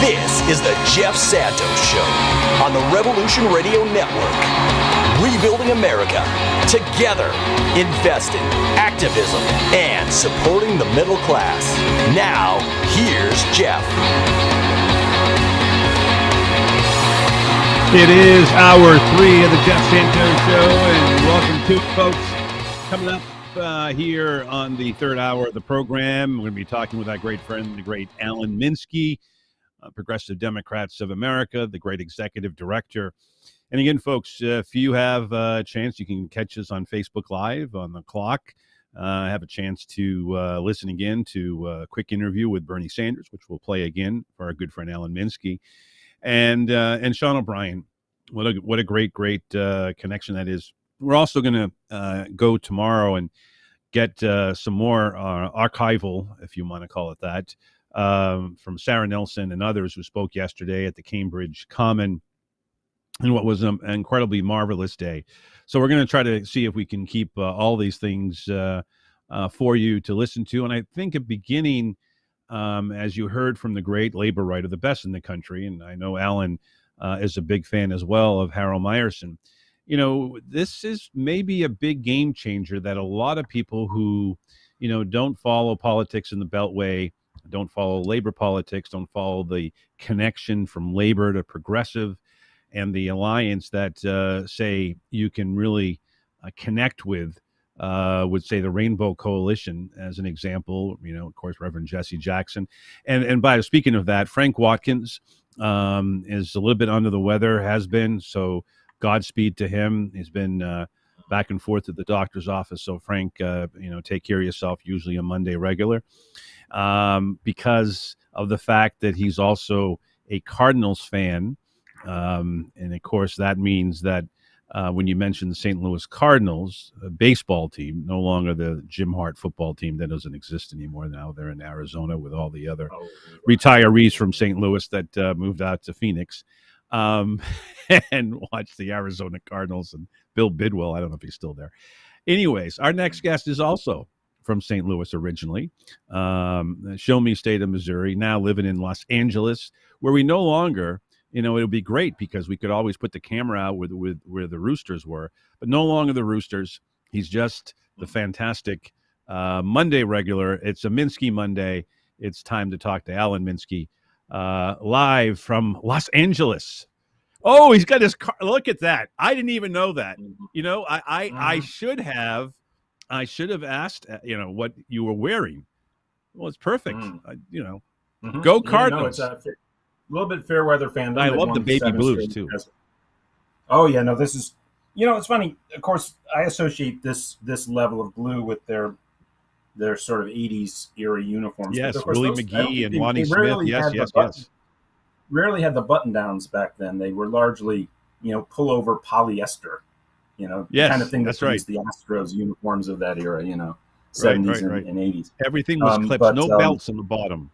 This is the Jeff Santos Show on the Revolution Radio Network. Rebuilding America. Together. Investing, activism, and supporting the middle class. Now, here's Jeff. It is hour 3 of the Jeff Santos Show, and welcome to it, folks. Coming up here on the third hour of the program, we're going to be talking with our great friend, the great Alan Minsky, Progressive Democrats of America, the great executive director. And again, folks, if you have a chance, you can catch us on Facebook Live on the clock. Have a chance to listen again to a quick interview with Bernie Sanders, which we'll play again for our good friend Alan Minsky, and Sean O'Brien. What a great connection that is. We're also going to go tomorrow and get some more archival, if you want to call it that, from Sarah Nelson and others who spoke yesterday at the Cambridge Common in what was an incredibly marvelous day. So we're going to try to see if we can keep all these things for you to listen to. And I think at beginning, as you heard from the great labor writer, the best in the country, and I know Alan is a big fan as well of Harold Meyerson. You know, this is maybe a big game changer that a lot of people who, don't follow politics in the Beltway, don't follow labor politics, don't follow the connection from labor to progressive and the alliance that say you can really connect with, would say the Rainbow Coalition as an example, of course, Reverend Jesse Jackson. And by speaking of that, Frank Watkins is a little bit under the weather, has been, so Godspeed to him. He's been back and forth at the doctor's office. So Frank, take care of yourself, usually a Monday regular. Because of the fact that he's also a Cardinals fan. And of course, that means that when you mention the St. Louis Cardinals, a baseball team, no longer the Jim Hart football team that doesn't exist anymore. Now they're in Arizona with all the other retirees from St. Louis that moved out to Phoenix and watched the Arizona Cardinals and Bill Bidwell. I don't know if he's still there. Anyways, our next guest is also from St. Louis originally, show me state of Missouri, now living in Los Angeles, where we no longer, it'll be great because we could always put the camera out with where the Roosters were, but no longer the Roosters. He's just the fantastic Monday regular. It's a Minsky Monday. It's time to talk to Alan Minsky, live from Los Angeles. Oh, he's got his car. Look at that. I didn't even know that. I should have asked, what you were wearing. Well, it's perfect. Go Cardinals. No, it's a little bit fair weather fandom. I love the baby blues too. Oh yeah, no, this is, it's funny. Of course, I associate this level of blue with their sort of 80s era uniforms. Yes, of course, Willie McGee and Lonnie Smith. Yes. Rarely had the button downs back then. They were largely, pullover polyester. Yes, kind of thing that's right. The Astros uniforms of that era, 70s and 80s. Everything was clipped, no belts on the bottom.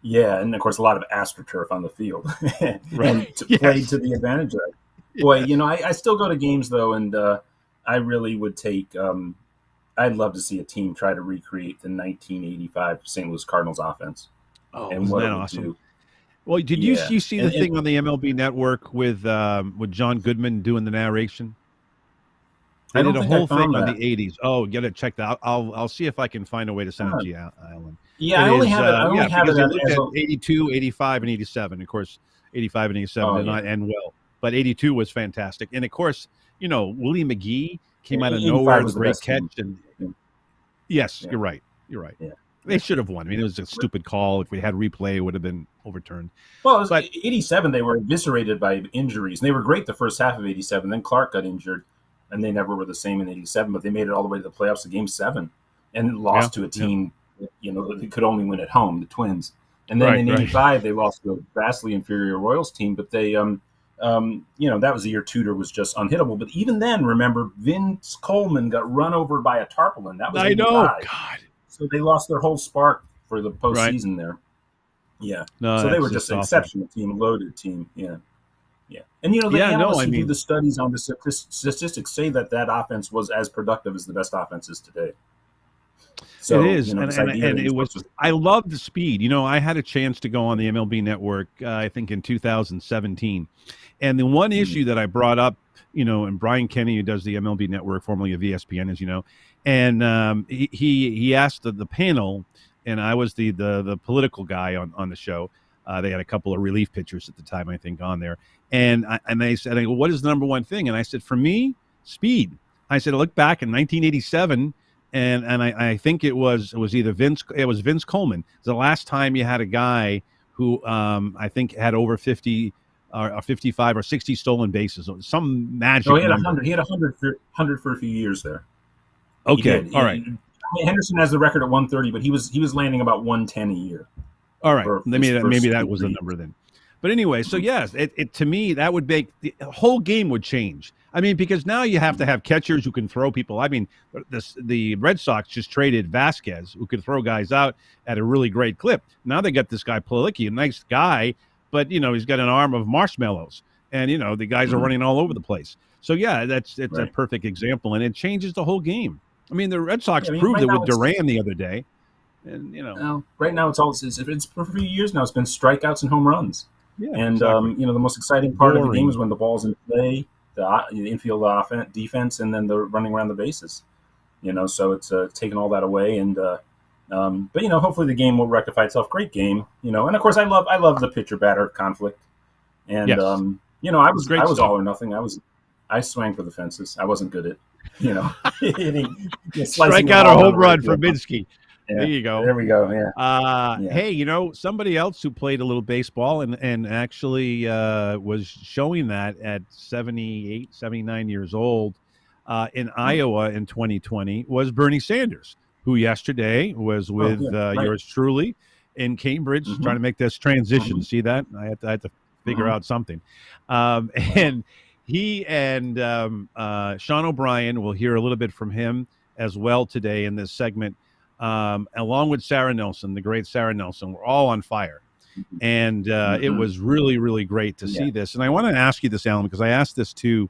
Yeah, and of course a lot of AstroTurf on the field, right. and played to the advantage of it. Boy, I still go to games though, and I really would take I'd love to see a team try to recreate the 1985 St. Louis Cardinals offense Oh, and wasn't what that it would awesome? do. Well, did Yeah, you see the and thing on the MLB Network with John Goodman doing the narration? They I did don't a think I whole thing found on that. the '80s. Oh, get it checked out. I'll see if I can find a way to send it Huh. to you, Alan. Yeah, It I only is have it. I only yeah, have because it they looked as at a. 82, 85, and 87. Of course, 85 and 87 Oh did yeah, not end well, but 82 was fantastic. And of course, Willie McGee came out of 85 nowhere, the was the great best catch. team. And Yeah, yes, yeah, you're right. You're right. yeah. They should have won. I mean, it was a stupid call. If we had replay, it would have been overturned. Well, it was But 87. They were eviscerated by injuries, and they were great the first half of 87. Then Clark got injured, and they never were the same in 87. But they made it all the way to the playoffs to Game 7, and yeah, lost to a yeah, team that they could only win at home, the Twins. And then right, in right. '85, they lost to a vastly inferior Royals team. But they, that was the year Tudor was just unhittable. But even then, remember, Vince Coleman got run over by a tarpaulin. That was I know. '85. God. So they lost their whole spark for the Right. postseason there. Yeah. No, So they that's were just just an awful. exceptional team, loaded team. Yeah. Yeah. And, the Yeah, no, analysts I who do mean, the studies on the statistics say that offense was as productive as the best offenses today. it So, is, this idea and that you're it was. supposed to. I love the speed. I had a chance to go on the MLB Network. I think in 2017, and the one issue that I brought up, and Brian Kenny, who does the MLB Network, formerly of ESPN, as you know, and he asked the panel, and I was the political guy on the show. They had a couple of relief pitchers at the time, I think, on there, and they said, I go, "What is the number one thing?" And I said, "For me, speed." I said, "I look back in 1987." And I think it was either Vince Coleman. It was the last time you had a guy who I think had over 50 or 55 or 60 stolen bases, some No, magic he had number. 100. He had 100 for a few years there. He Okay, did. all right, Henderson has the record at 130, but he was landing about 110 a year. all right. For Maybe his first that two was the years. number then. But anyway, so yes, it to me that would make the whole game would change. I mean, because now you have to have catchers who can throw people. I mean, the Red Sox just traded Vasquez, who could throw guys out at a really great clip. Now they got this guy Palicki, a nice guy, but he's got an arm of marshmallows, and the guys are running all over the place. So yeah, it's a Right. perfect example, and it changes the whole game. I mean, the Red Sox Yeah, I mean, proved right it now with Duran the other day, and Well, right now it's for a few years now. It's been strikeouts and home runs. yeah, And exactly. the most exciting part of the game Boring. is when the ball's in play, the infield offense, defense, and then the running around the bases. So it's taken all that away, and but hopefully the game will rectify itself. Great game, and of course I love the pitcher batter conflict, and Yes. I was great was stuff. all or nothing. I swang for the fences. I wasn't good at hitting, slicing Strike the out a ball down home the right run for field. Minsky. Yeah, There you go. there we go. Yeah. Yeah. Hey, somebody else who played a little baseball and actually was showing that at 78, 79 years old in Iowa in 2020 was Bernie Sanders, who yesterday was with yeah, right. yours truly in Cambridge Mhm. trying to make this transition. Mhm. See that? I had to figure Mhm. out something. And he and Sean O'Brien, we'll hear a little bit from him as well today in this segment. Along with Sarah Nelson, the great Sarah Nelson, we're all on fire. And it was really, really great to see this. And I want to ask you this, Alan, because I asked this to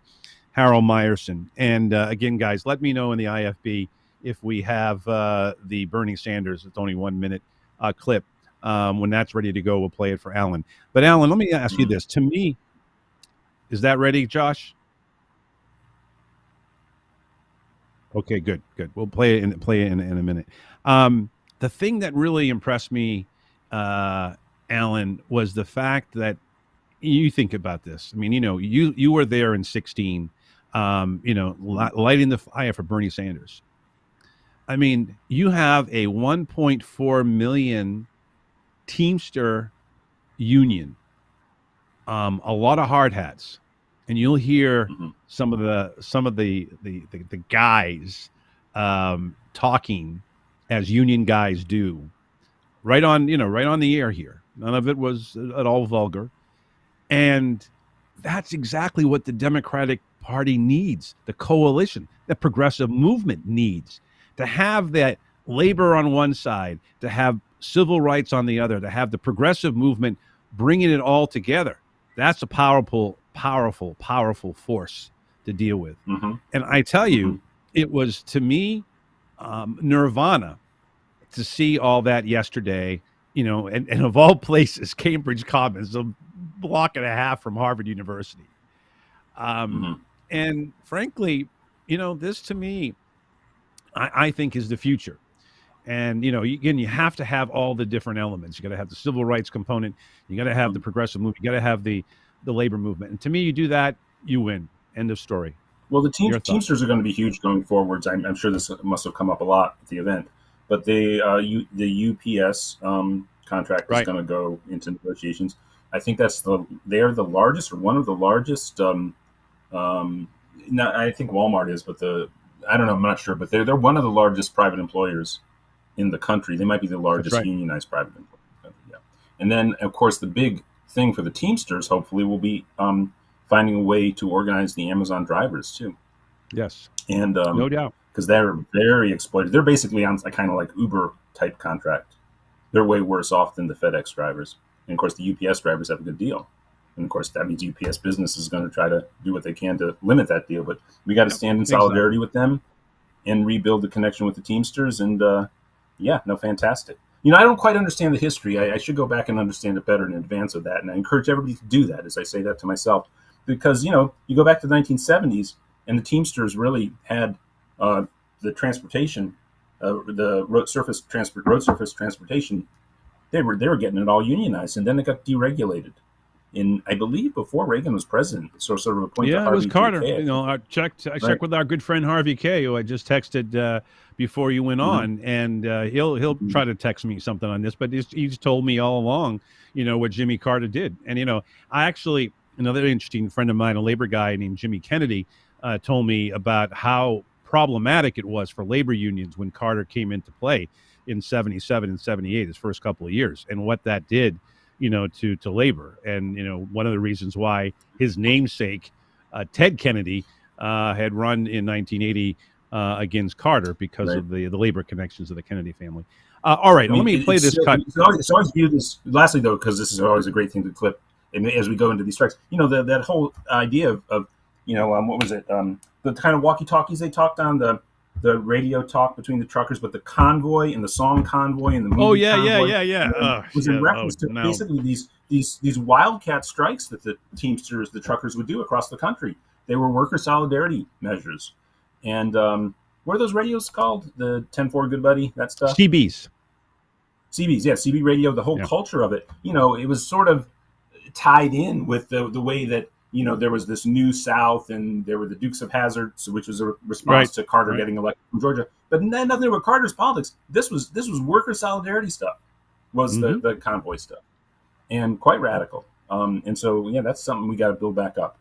Harold Meyerson. And again, guys, let me know in the IFB if we have the Bernie Sanders, it's only 1 minute clip. When that's ready to go, we'll play it for Alan. But Alan, let me ask you this. To me, is that ready, Josh? Okay, good. We'll play it in a minute. The thing that really impressed me, Alan, was the fact that you think about this. I mean, you were there in 16, lighting the fire for Bernie Sanders. I mean, you have a 1.4 million Teamster union, a lot of hard hats, and you'll hear some of the guys talking as union guys do, right on the air here. None of it was at all vulgar, and that's exactly what the Democratic Party needs. The coalition, the progressive movement needs to have that labor on one side, to have civil rights on the other, to have the progressive movement bringing it all together. That's a powerful force to deal with. Mm-hmm. And I tell you, it was, to me, nirvana to see all that yesterday, and of all places, Cambridge Commons, a block and a half from Harvard University. And frankly, this to me, I think is the future. And, again, you have to have all the different elements. You got to have the civil rights component. You got to have the progressive movement. You got to have the labor movement. And to me, you do that, you win. End of story. Well, the Teamsters are going to be huge going forwards. I'm sure this must have come up a lot at the event. But the UPS contract is going to go into negotiations. I think they're the largest, or one of the largest. I think Walmart is, but I don't know. I'm not sure, but they're one of the largest private employers in the country. They might be the largest unionized private employer in the country. Yeah. And then, of course, the big thing for the Teamsters, hopefully, will be finding a way to organize the Amazon drivers too. Yes, and no doubt, because they're very exploited. They're basically on a kind of like Uber type contract. They're way worse off than the FedEx drivers, and of course, the UPS drivers have a good deal. And of course, that means UPS business is going to try to do what they can to limit that deal. But we got to stand in solidarity with them and rebuild the connection with the Teamsters. And fantastic. I don't quite understand the history. I should go back and understand it better in advance of that. And I encourage everybody to do that, as I say that to myself. Because, you go back to the 1970s, and the Teamsters really had the transportation, the road surface transportation. They were getting it all unionized, and then it got deregulated. I believe before Reagan was president, so sort of a point. Yeah, it was Carter. I checked with our good friend Harvey K, who I just texted before you went on, and he'll try to text me something on this, but he's told me all along, what Jimmy Carter did, and I actually, another interesting friend of mine, a labor guy named Jimmy Kennedy, told me about how problematic it was for labor unions when Carter came into play in 77 and 78, his first couple of years, and what that did to labor. And, one of the reasons why his namesake, Ted Kennedy, had run in 1980 against Carter because of the labor connections of the Kennedy family. All right, let me play this cut. It's always viewed as, lastly, though, because this is always a great thing to clip as we go into these strikes, that whole idea of what was it? The kind of walkie-talkies they talked on, the radio talk between the truckers, but the convoy and the song convoy and the movie convoy was in reference to basically these wildcat strikes that the Teamsters, the truckers would do across the country. They were worker solidarity measures. And what are those radios called? The 10-4 Good Buddy, that stuff? CBs, yeah, CB radio, the whole culture of it. It was sort of tied in with the way that, there was this new South, and there were the Dukes of Hazzard, which was a response to Carter getting elected from Georgia. But nothing to do with Carter's politics. This was worker solidarity stuff, was the convoy stuff, and quite radical. And so, that's something we got to build back up.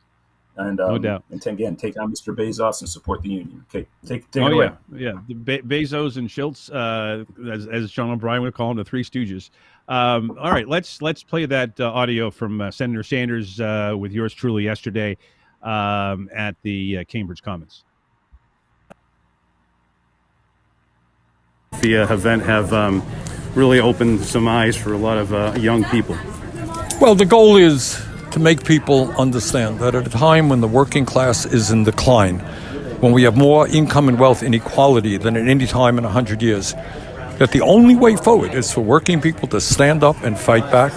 And no doubt. And again, take on Mr. Bezos and support the union. Okay, take it away. Yeah. The Bezos and Schultz, as John O'Brien would call them, the Three Stooges. All right, let's play that audio from Senator Sanders with yours truly yesterday at the Cambridge Commons. The event have really opened some eyes for a lot of young people. Well, the goal is to make people understand that at a time when the working class is in decline, when we have more income and wealth inequality than at any time in 100 years, that the only way forward is for working people to stand up and fight back.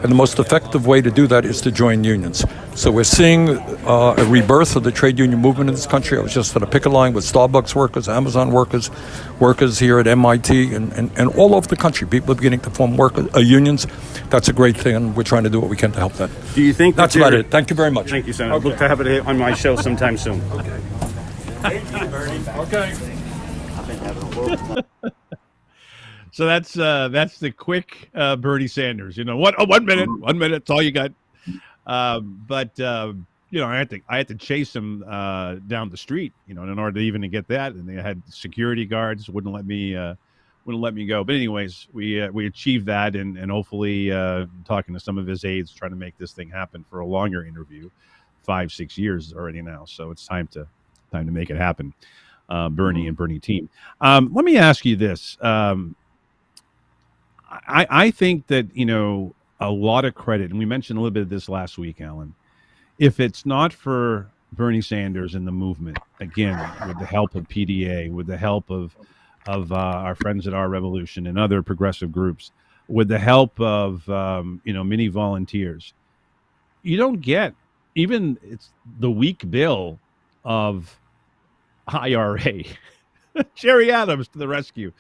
And the most effective way to do that is to join unions. So we're seeing a rebirth of the trade union movement in this country. I was just at a picket line with Starbucks workers, Amazon workers, workers here at MIT, and all over the country. People are beginning to form unions. That's a great thing, and we're trying to do what we can to help that. Do you think that's about it? Thank you very much. Thank you, Senator. I'd look to have it on my show sometime soon. Okay. Thank you, Bernie. Okay. I've been having a little. So that's the quick Bernie Sanders. 1 minute, 1 minute. That's all you got. But I had to chase him down the street, in order to even get that. And they had security guards wouldn't let me go. But anyways, we achieved that, and hopefully talking to some of his aides, trying to make this thing happen for a longer interview, 5-6 years already now. So it's time to make it happen. Bernie and Bernie team. Let me ask you this. I think that, a lot of credit, and we mentioned a little bit of this last week, Alan, if it's not for Bernie Sanders and the movement, again, with the help of PDA, with the help of of our friends at Our Revolution and other progressive groups, with the help of many volunteers, you don't get even it's the weak bill of IRA. Jerry Adams to the rescue.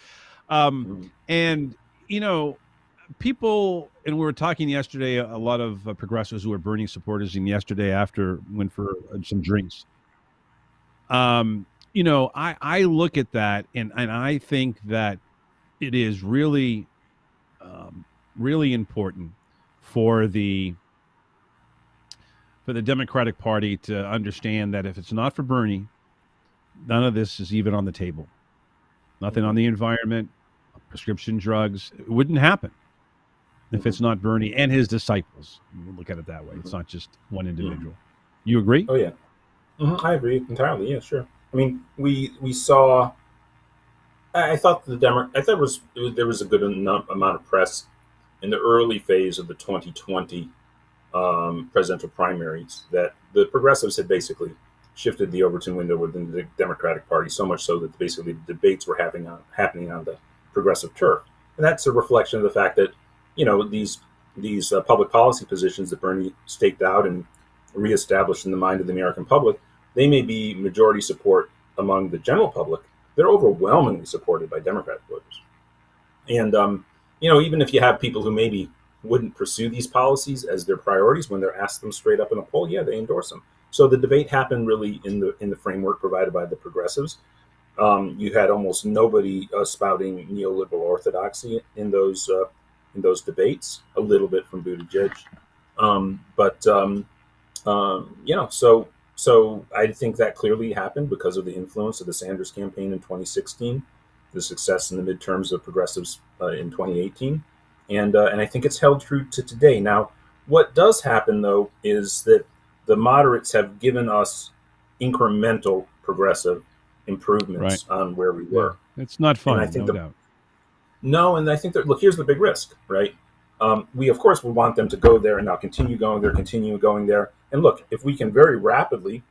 And people, and we were talking yesterday, a lot of progressives who were Bernie supporters, and yesterday after went for some drinks. I look at that and I think that it is really, really important for the Democratic Party to understand that if it's not for Bernie, none of this is even on the table. Nothing on the environment, prescription drugs. It wouldn't happen if it's not Bernie and his disciples. We'll look at it that way. It's not just one individual. You agree? Oh yeah, I agree entirely. Yeah, sure. I mean, we saw. I thought there was a good amount of press in the early phase of the 2020 presidential primaries that the progressives had basically shifted the Overton window within the Democratic Party, so much so that basically the debates were happening on the progressive turf. And that's a reflection of the fact that, these public policy positions that Bernie staked out and reestablished in the mind of the American public, they may be majority support among the general public. They're overwhelmingly supported by Democratic voters. And, even if you have people who maybe wouldn't pursue these policies as their priorities when they're asked them straight up in a poll, yeah, they endorse them. So the debate happened really in the framework provided by the progressives. You had almost nobody spouting neoliberal orthodoxy in those debates. A little bit from Buttigieg, so I think that clearly happened because of the influence of the Sanders campaign in 2016, the success in the midterms of progressives in 2018, and I think it's held true to today. Now, what does happen though is that the moderates have given us incremental progressive improvements on where we were. Yeah. It's not fun, and I think no doubt. No, and I think that, look, here's the big risk, right? We, of course, will want them to go there and now continue going there. And look, if we can very rapidly,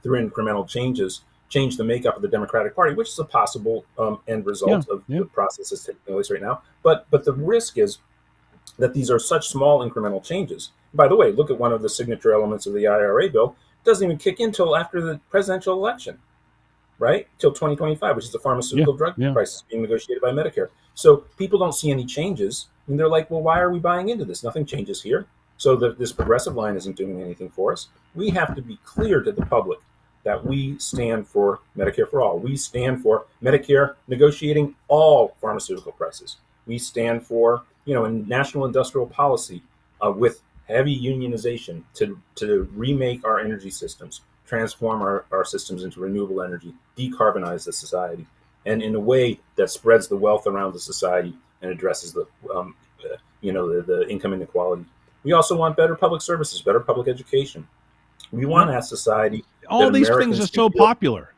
through incremental changes, change the makeup of the Democratic Party, which is a possible end result of the process that's taking place right now. But the risk is that these are such small incremental changes. By the way, look at one of the signature elements of the IRA bill. It doesn't even kick in until after the presidential election, right? Till 2025, which is the pharmaceutical drug prices being negotiated by Medicare. So people don't see any changes, and they're like, well, why are we buying into this? Nothing changes here. So this progressive line isn't doing anything for us. We have to be clear to the public that we stand for Medicare for all. We stand for Medicare negotiating all pharmaceutical prices. We stand for, in national industrial policy with heavy unionization to remake our energy systems, transform our systems into renewable energy, decarbonize the society, and in a way that spreads the wealth around the society and addresses the income inequality. We also want better public services, better public education. We want a society. All these things are so popular.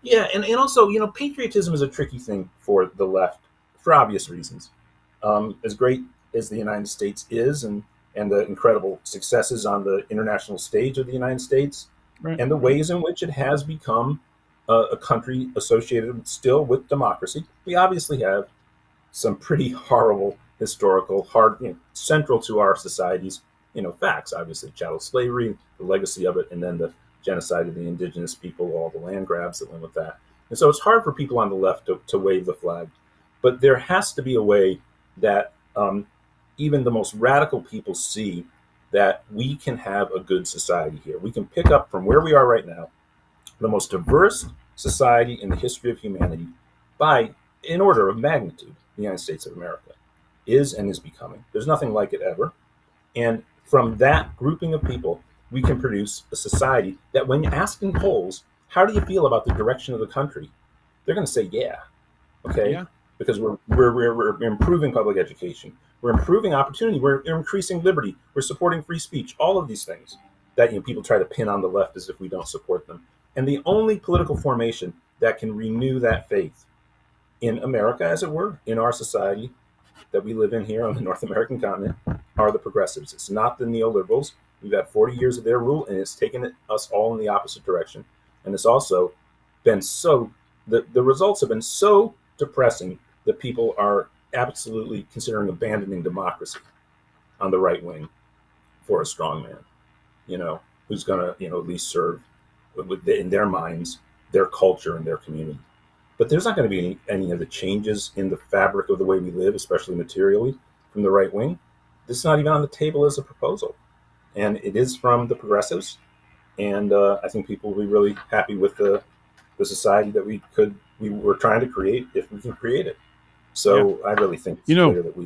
Yeah, and also, patriotism is a tricky thing for the left for obvious reasons. As great as the United States is, and the incredible successes on the international stage of the United States, and the ways in which it has become a country associated still with democracy, we obviously have some pretty horrible historical, central to our society's, facts. Obviously, chattel slavery, the legacy of it, and then the genocide of the indigenous people, all the land grabs that went with that. And so it's hard for people on the left to wave the flag. But there has to be a way that even the most radical people see that we can have a good society here. We can pick up from where we are right now, the most diverse society in the history of humanity by, in order of magnitude, the United States of America is and is becoming. There's nothing like it ever. And from that grouping of people, we can produce a society that when asked in polls, how do you feel about the direction of the country? They're going to say, yeah. Okay. Yeah. Because we're improving public education. We're improving opportunity. We're increasing liberty. We're supporting free speech. All of these things that people try to pin on the left as if we don't support them. And the only political formation that can renew that faith in America, as it were, in our society that we live in here on the North American continent, are the progressives. It's not the neoliberals. We've had 40 years of their rule, and it's taken us all in the opposite direction. And it's also been so the results have been so depressing that people are absolutely considering abandoning democracy on the right wing for a strong man, who's going to, at least serve in their minds, their culture and their community. But there's not going to be any of the changes in the fabric of the way we live, especially materially, from the right wing. This is not even on the table as a proposal. And it is from the progressives. And I think people will be really happy with the society that we were trying to create, if we can create it. So I really think it's clear that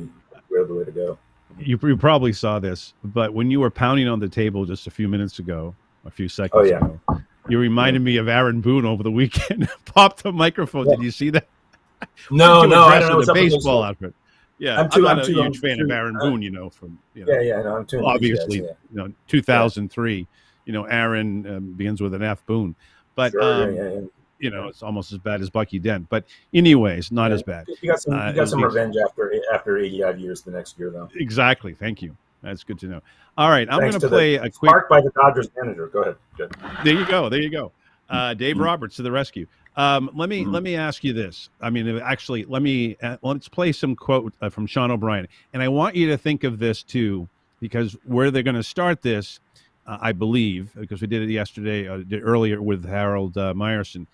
we're the way to go. You probably saw this, but when you were pounding on the table just a few seconds ago, you reminded me of Aaron Boone over the weekend. Popped the microphone. Yeah. Did you see that? No, I don't know. The baseball outfit. Yeah, I'm not a huge fan of Aaron Boone. From I'm too obviously 2003. Aaron begins with an F. Boone, but it's almost as bad as Bucky Dent. But anyways, not as bad. You got some revenge after 80 odd years the next year, though. Exactly. Thank you. That's good to know. All right, I'm going to play a quick. Sparked by the Dodgers manager. Go ahead. Good. There you go. Dave Roberts to the rescue. Let me ask you this. I mean, actually, let's play some quote from Sean O'Brien, and I want you to think of this too, because where they're going to start this, I believe, because we did it yesterday, earlier with Harold Meyerson.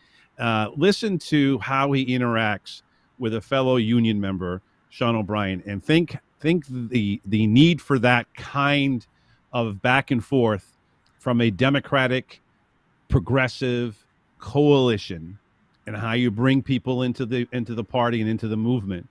Listen to how he interacts with a fellow union member, Sean O'Brien, and think the need for that kind of back and forth from a Democratic progressive coalition, and how you bring people into the party and into the movement,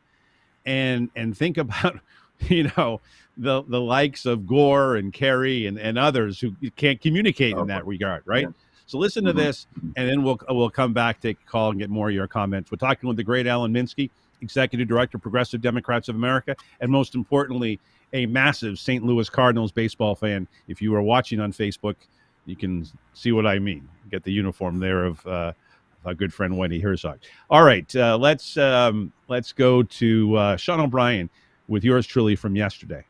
and think about the likes of Gore and Kerry and others who can't communicate in that regard, right? Yeah. So listen to this, and then we'll come back, take a call, and get more of your comments. We're talking with the great Alan Minsky, Executive Director, Progressive Democrats of America, and most importantly, a massive St. Louis Cardinals baseball fan. If you are watching on Facebook, you can see what I mean. Get the uniform there of our good friend Wendy Herzog. All right, let's go to Sean O'Brien with yours truly from yesterday.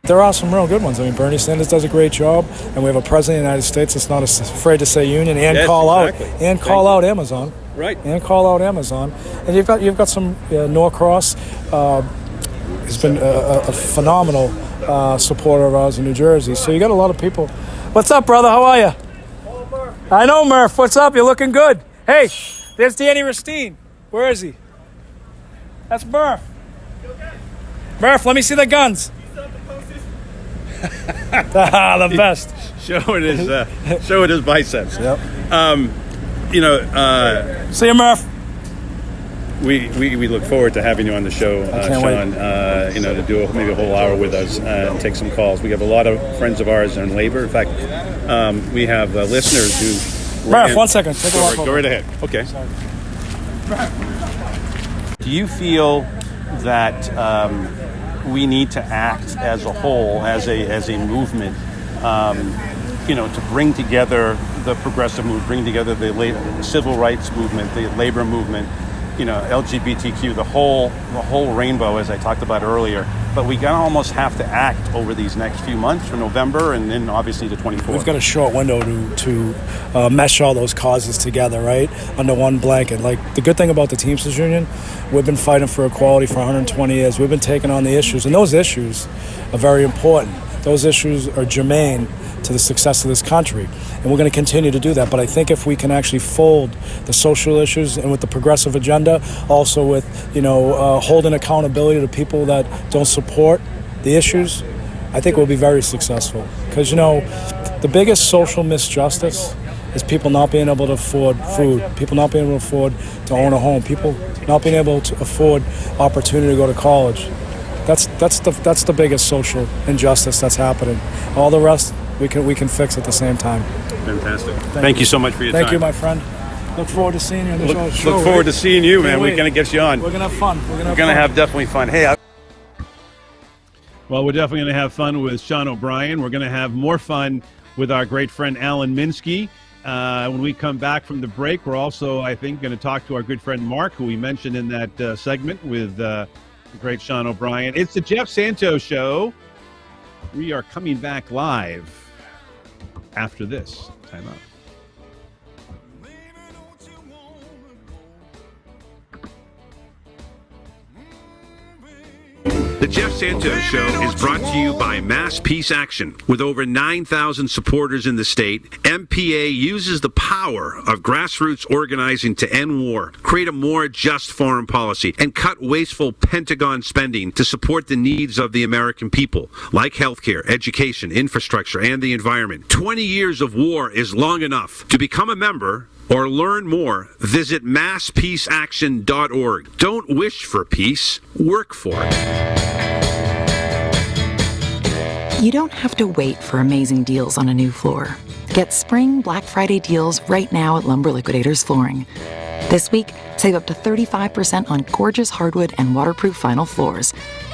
There are some real good ones. I mean, Bernie Sanders does a great job, and we have a president of the United States that's not afraid to say union and call out Amazon. Right. And call out Amazon. And you've got some Norcross. He's been a phenomenal supporter of ours in New Jersey. So you got a lot of people. What's up, brother? How are you? Hello, Murph. I know, Murph. What's up? You're looking good. Hey, there's Danny Ristine. Where is he? That's Murph. Murph, let me see the guns. The best. Showing his biceps. Yep. See you, Murph. We look forward to having you on the show, Sean. To do maybe a whole hour with us and take some calls. We have a lot of friends of ours in labor. In fact, we have listeners who. Murph, 1 second. Take a walk. Go right ahead. Okay. Do you feel that we need to act as a whole, as a movement, to bring together the progressive movement, bring together the civil rights movement, the labor movement, LGBTQ, the whole rainbow, as I talked about earlier. But we almost have to act over these next few months for November and then obviously the 24th. We've got a short window to mesh all those causes together, right, under one blanket. Like, the good thing about the Teamsters Union, we've been fighting for equality for 120 years. We've been taking on the issues, and those issues are very important. Those issues are germane to the success of this country, and we're going to continue to do that. But I think if we can actually fold the social issues and with the progressive agenda, also with holding accountability to people that don't support the issues, I think we'll be very successful. Because the biggest social misjustice is people not being able to afford food, people not being able to afford to own a home, people not being able to afford opportunity to go to college. That's the biggest social injustice that's happening. All the rest we can fix at the same time. Fantastic. Thank you so much for your time. Thank you, my friend. Look forward to seeing you on the show. Look forward to seeing you, man. We're going to get you on. We're going to have fun. We're going to have definitely fun. Hey. Well, we're definitely going to have fun with Sean O'Brien. We're going to have more fun with our great friend Alan Minsky. When we come back from the break, we're also, I think, going to talk to our good friend Mark, who we mentioned in that segment with the great Sean O'Brien. It's the Jeff Santos Show. We are coming back live after this. Time out. The Jeff Santos Show is brought to you by Mass Peace Action. With over 9,000 supporters in the state, MPA uses the power of grassroots organizing to end war, create a more just foreign policy, and cut wasteful Pentagon spending to support the needs of the American people, like healthcare, education, infrastructure, and the environment. 20 years of war is long enough. To become a member or learn more, visit masspeaceaction.org. Don't wish for peace, work for it. You don't have to wait for amazing deals on a new floor. Get spring Black Friday deals right now at Lumber Liquidators Flooring. This week, save up to 35% on gorgeous hardwood and waterproof vinyl floors.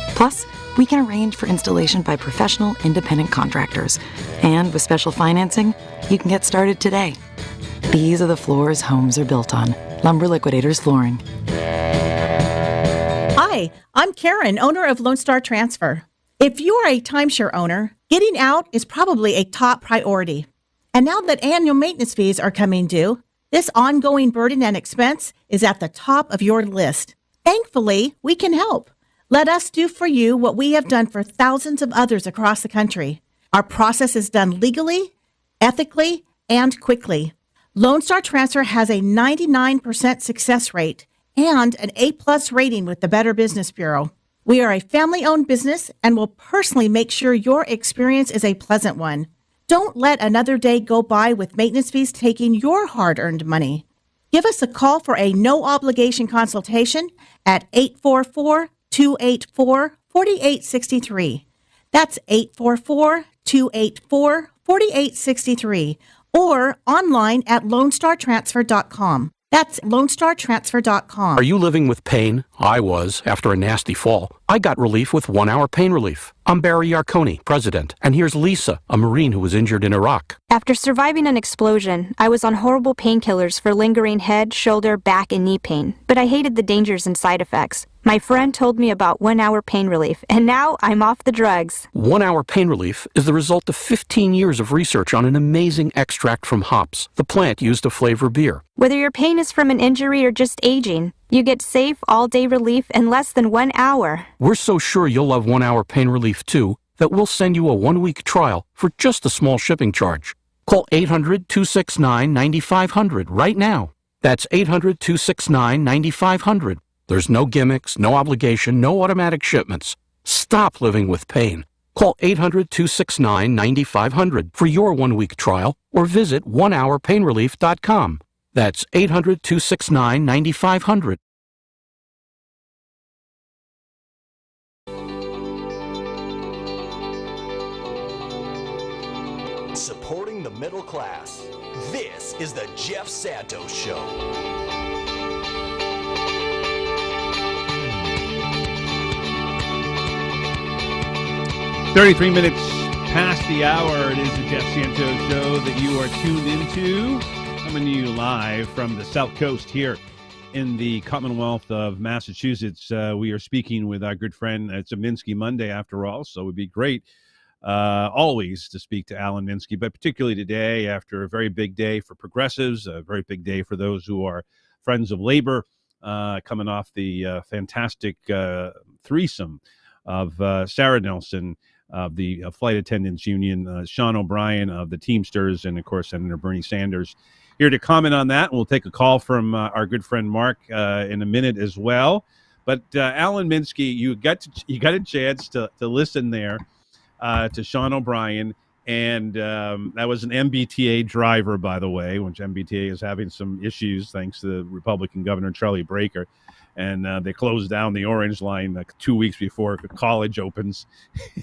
Plus, we can arrange for installation by professional, independent contractors. And with special financing, you can get started today. These are the floors homes are built on. Lumber Liquidators Flooring. Hi, I'm Karen, owner of Lone Star Transfer. If you are a timeshare owner, getting out is probably a top priority. And now that annual maintenance fees are coming due, this ongoing burden and expense is at the top of your list. Thankfully, we can help. Let us do for you what we have done for thousands of others across the country. Our process is done legally, ethically, and quickly. Lone Star Transfer has a 99% success rate and an A-plus rating with the Better Business Bureau. We are a family-owned business and will personally make sure your experience is a pleasant one. Don't let another day go by with maintenance fees taking your hard-earned money. Give us a call for a no-obligation consultation at 844-284-4863. That's 844-284-4863. Or online at LoneStarTransfer.com. That's LoneStarTransfer.com. Are you living with pain? I was, after a nasty fall. I got relief with 1 hour pain relief. I'm Barry Yarconi, president, and here's Lisa, a Marine who was injured in Iraq. After surviving an explosion, I was on horrible painkillers for lingering head, shoulder, back, and knee pain. But I hated the dangers and side effects. My friend told me about 1 hour pain relief, and now I'm off the drugs. 1 hour pain relief is the result of 15 years of research on an amazing extract from hops, the plant used to flavor beer. Whether your pain is from an injury or just aging, you get safe, all-day relief in less than 1 hour. We're so sure you'll love 1 hour pain relief too that we'll send you a 1-week trial for just a small shipping charge. Call 800-269-9500 right now. That's 800-269-9500. There's no gimmicks, no obligation, no automatic shipments. Stop living with pain. Call 800-269-9500 for your 1-week trial or visit onehourpainrelief.com. That's 800-269-9500. Supporting the middle class. This is the Jeff Santos Show. 33 minutes past the hour. It is the Jeff Santos Show that you are tuned into. Coming to you live from the South Coast here in the Commonwealth of Massachusetts. We are speaking with our good friend. It's a Minsky Monday after all, so it would be great always to speak to Alan Minsky, but particularly today after a very big day for progressives, a very big day for those who are friends of labor, coming off the fantastic threesome of Sarah Nelson of the Flight Attendants Union, Sean O'Brien of the Teamsters, and of course Senator Bernie Sanders here to comment on that. We'll take a call from our good friend Mark in a minute as well. But Alan Minsky, you got a chance to listen there to Sean O'Brien, and that was an MBTA driver, by the way, which MBTA is having some issues thanks to the Republican Governor Charlie Baker. And they closed down the Orange Line 2 weeks before college opens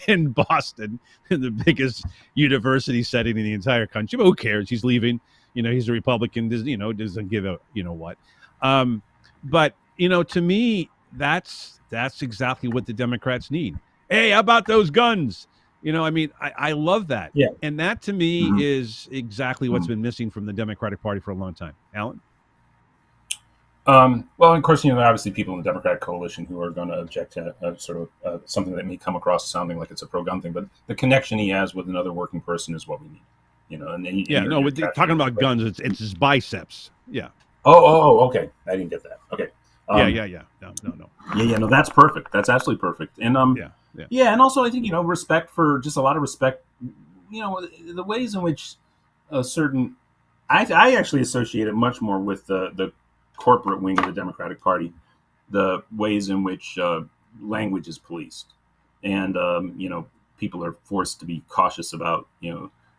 in Boston, in the biggest university setting in the entire country. But who cares? He's leaving. He's a Republican. Doesn't give a what. But to me, that's exactly what the Democrats need. Hey, how about those guns? I love that. Yeah. And that to me is exactly what's been missing from the Democratic Party for a long time. Alan? Well, of course, obviously people in the Democratic coalition who are going to object to sort of something that may come across sounding like it's a pro-gun thing, but the connection he has with another working person is what we need. Talking about guns, it's his biceps. Yeah. Oh, okay. I didn't get that. Okay. Yeah. No. Yeah. No, that's perfect. That's absolutely perfect. And yeah, and also I think respect for just a lot of respect. The ways in which a certain I actually associate it much more with the corporate wing of the Democratic Party, the ways in which language is policed, and people are forced to be cautious about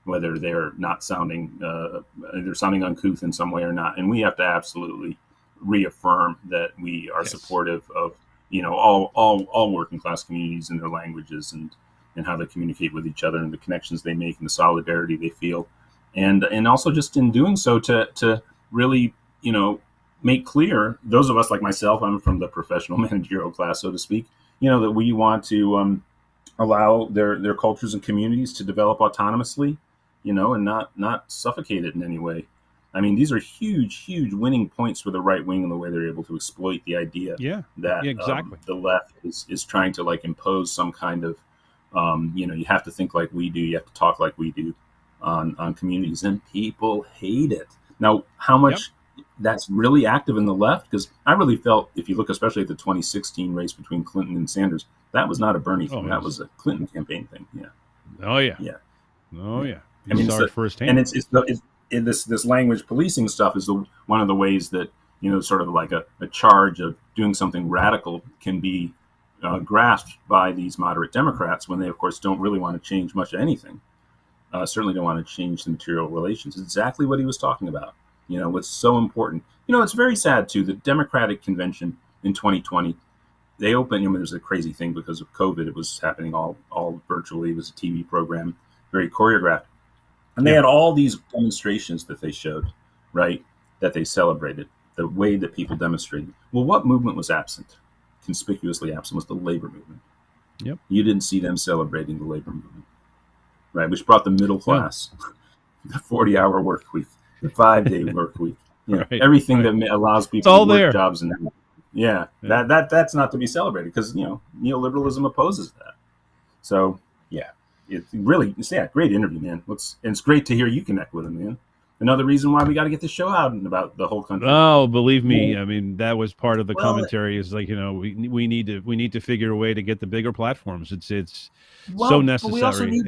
whether they're not sounding they're sounding uncouth in some way or not, and we have to absolutely reaffirm that we are supportive of all working class communities and their languages and how they communicate with each other and the connections they make and the solidarity they feel, and also just in doing so to really make clear, those of us like myself, I'm from the professional managerial class, so to speak, that we want to allow their cultures and communities to develop autonomously, and not suffocate it in any way. I mean, these are huge winning points for the right wing and the way they're able to exploit the idea that exactly. The left is trying to impose some kind of, you have to think like we do, you have to talk like we do on communities, and people hate it. Now, how much that's really active in the left, because I really felt, if you look especially at the 2016 race between Clinton and Sanders, that was not a Bernie thing. That was a Clinton campaign thing. Yeah. Oh yeah. Yeah. Oh yeah. I mean, saw it firsthand. And it's this language policing stuff is one of the ways that sort of like a charge of doing something radical can be grasped by these moderate Democrats when they, of course, don't really want to change much of anything. Certainly don't want to change the material relations. It's exactly what he was talking about. What's so important. It's very sad too. The Democratic convention in 2020, they opened. There's a crazy thing because of COVID. It was happening all virtually. It was a TV program, very choreographed, and they had all these demonstrations that they showed, right? That they celebrated the way that people demonstrated. Well, what movement was absent? Conspicuously absent was the labor movement. Yep. You didn't see them celebrating the labor movement, right? Which brought the middle class, the 40-hour work week, the 5-day work week, everything that allows people to work jobs and everything. That's not to be celebrated because neoliberalism opposes that. So it's really great interview, man. And it's great to hear you connect with him, man. Another reason why we got to get the show out and about the whole country. Oh, believe me, I mean that was part of the commentary. Is like we need to figure a way to get the bigger platforms. It's so necessary. We also need,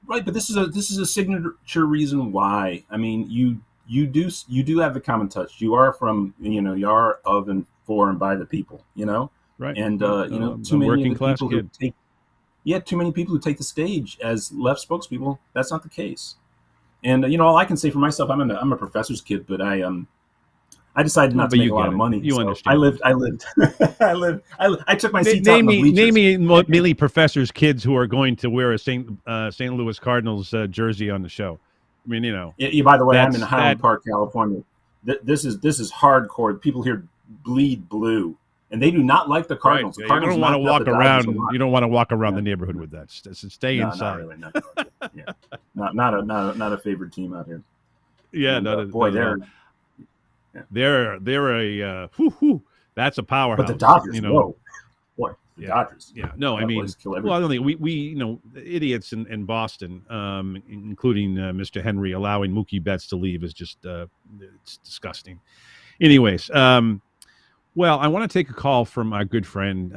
right, but this is a signature reason why. I mean, you do have the common touch. You are from you are of and for and by the people. Right, and too many working of the class people kid. who take too many people who take the stage as left spokespeople. That's not the case. And all I can say for myself, I'm a professor's kid, but I decided not to make a lot of money. You so understand? I took my seats out in the bleachers. Name me mainly professors' kids who are going to wear a St. Louis Cardinals jersey on the show. I mean, By the way, I'm in Highland Park, California. This is hardcore. People here bleed blue, and they do not like the Cardinals. Right. The Cardinals you don't want to walk around. You don't want to walk around Yeah. the neighborhood with that. Stay inside. Not really. Not a favorite team out here. Yeah, and, they're a that's a powerhouse. But the Dodgers, the Dodgers. Yeah, no, I mean, well, I don't think we idiots in Boston, including Mr. Henry, allowing Mookie Betts to leave is just it's disgusting. Anyways, well, I want to take a call from our good friend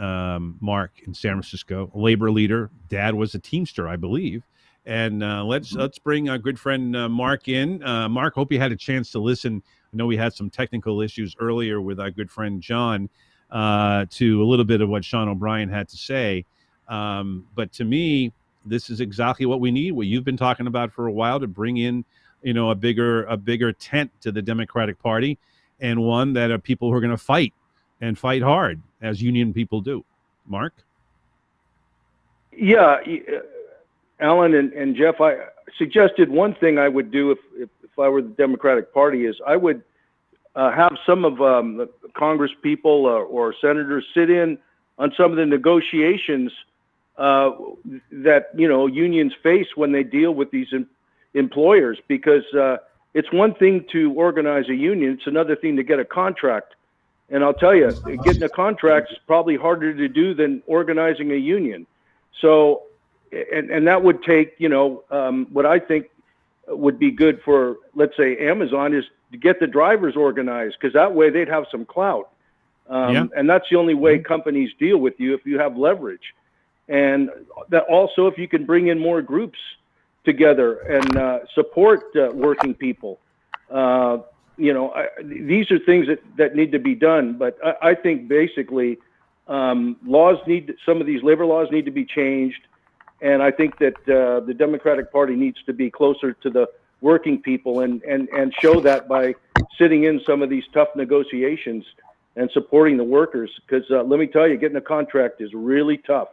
Mark in San Francisco, a labor leader. Dad was a Teamster, I believe. And let's bring our good friend Mark in. Mark, hope you had a chance to listen. I know we had some technical issues earlier with our good friend John to a little bit of what Sean O'Brien had to say. But to me, this is exactly what we need, what you've been talking about for a while, to bring in, a bigger tent to the Democratic Party, and one that are people who are going to fight and fight hard, as union people do. Mark? Yeah, Alan and Jeff, I suggested one thing I would do if I were the Democratic Party is I would have some of the Congress people or senators sit in on some of the negotiations that unions face when they deal with these employers, because it's one thing to organize a union, it's another thing to get a contract. And I'll tell you, getting a contract is probably harder to do than organizing a union. So, and that would take, what I think would be good for, let's say, Amazon is to get the drivers organized, because that way they'd have some clout. And that's the only way companies deal with you, if you have leverage. And that also, if you can bring in more groups together and support working people. These are things that need to be done. But I think basically some of these labor laws need to be changed. And I think that the Democratic Party needs to be closer to the working people and show that by sitting in some of these tough negotiations and supporting the workers. Because let me tell you, getting a contract is really tough.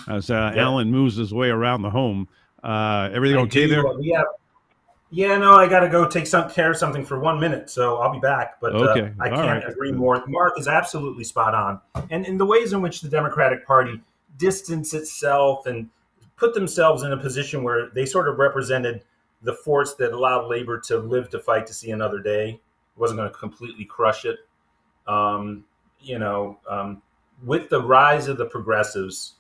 As Alan moves his way around the home, everything okay there? Yeah, no, I got to go take care of something for 1 minute, so I'll be back. But I can't agree more. Mark is absolutely spot on. And in the ways in which the Democratic Party distanced itself and put themselves in a position where they sort of represented the force that allowed labor to live to fight to see another day. It wasn't going to completely crush it. With the rise of the progressives,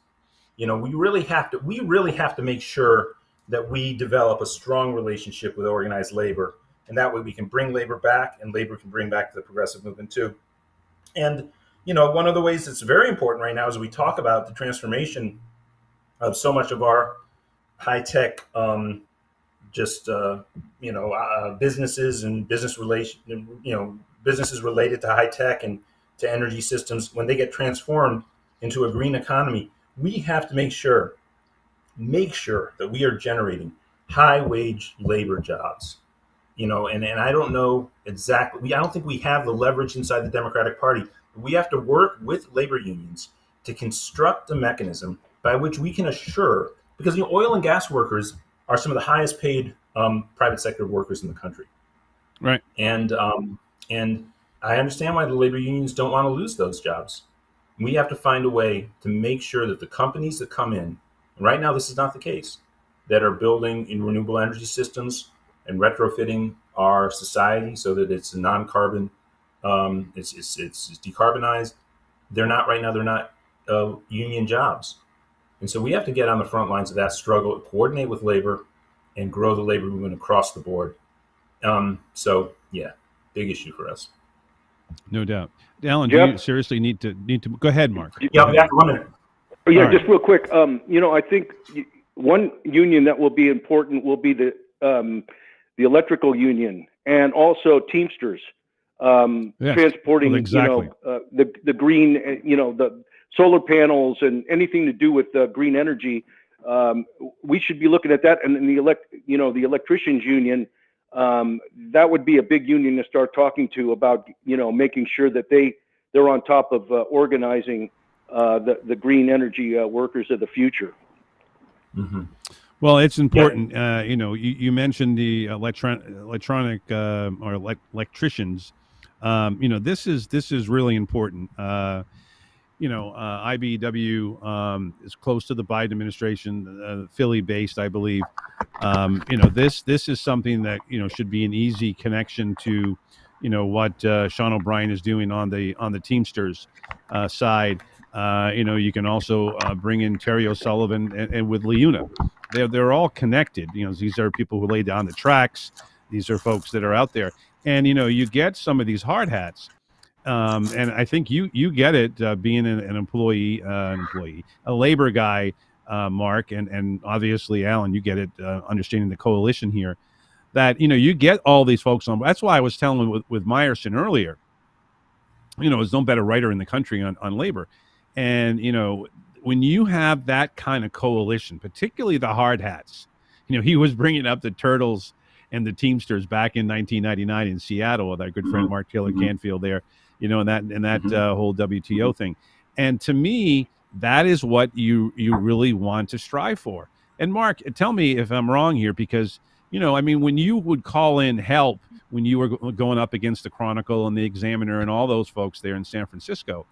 we really have to make sure that we develop a strong relationship with organized labor, and that way we can bring labor back, and labor can bring back the progressive movement too. And one of the ways that's very important right now is we talk about the transformation of so much of our high tech, businesses and businesses related to high tech and to energy systems. When they get transformed into a green economy, we have to make sure that we are generating high wage labor jobs. And I don't know exactly. I don't think we have the leverage inside the Democratic Party. We have to work with labor unions to construct a mechanism by which we can assure, because oil and gas workers are some of the highest paid private sector workers in the country. Right. And I understand why the labor unions don't want to lose those jobs. We have to find a way to make sure that the companies that come in, and right now this is not the case, that are building in renewable energy systems and retrofitting our society so that it's non-carbon, it's decarbonized. They're not union jobs. And so we have to get on the front lines of that struggle, coordinate with labor, and grow the labor movement across the board. Big issue for us. No doubt. Alan, Jeff? do you seriously need to go ahead, Mark? Yeah, 1 minute. Yeah, just real quick. I think one union that will be important will be the electrical union, and also Teamsters, transporting, the green, the solar panels and anything to do with green energy. We should be looking at that, and the electricians union. That would be a big union to start talking to about, making sure that they're on top of organizing the green energy workers of the future. Mm-hmm. Well, it's important. You mentioned the electronic or electricians. This is really important. IBEW is close to the Biden administration, Philly-based, I believe. This is something that should be an easy connection to, what Sean O'Brien is doing on the Teamsters side. You can also bring in Terry O'Sullivan and with Leuna. They're all connected. These are people who lay down the tracks. These are folks that are out there, and you get some of these hard hats. And I think you get it being an employee, a labor guy, Mark, and obviously Alan, you get it understanding the coalition here. That you get all these folks on. That's why I was telling with Meyerson earlier. There's no better writer in the country on labor, and when you have that kind of coalition, particularly the hard hats. He was bringing up the Turtles and the Teamsters back in 1999 in Seattle with our good friend Mark Taylor Canfield there. And that whole WTO thing. And to me, that is what you really want to strive for. And Mark, tell me if I'm wrong here, because, when you would call in help when you were going up against the Chronicle and the Examiner and all those folks there in San Francisco,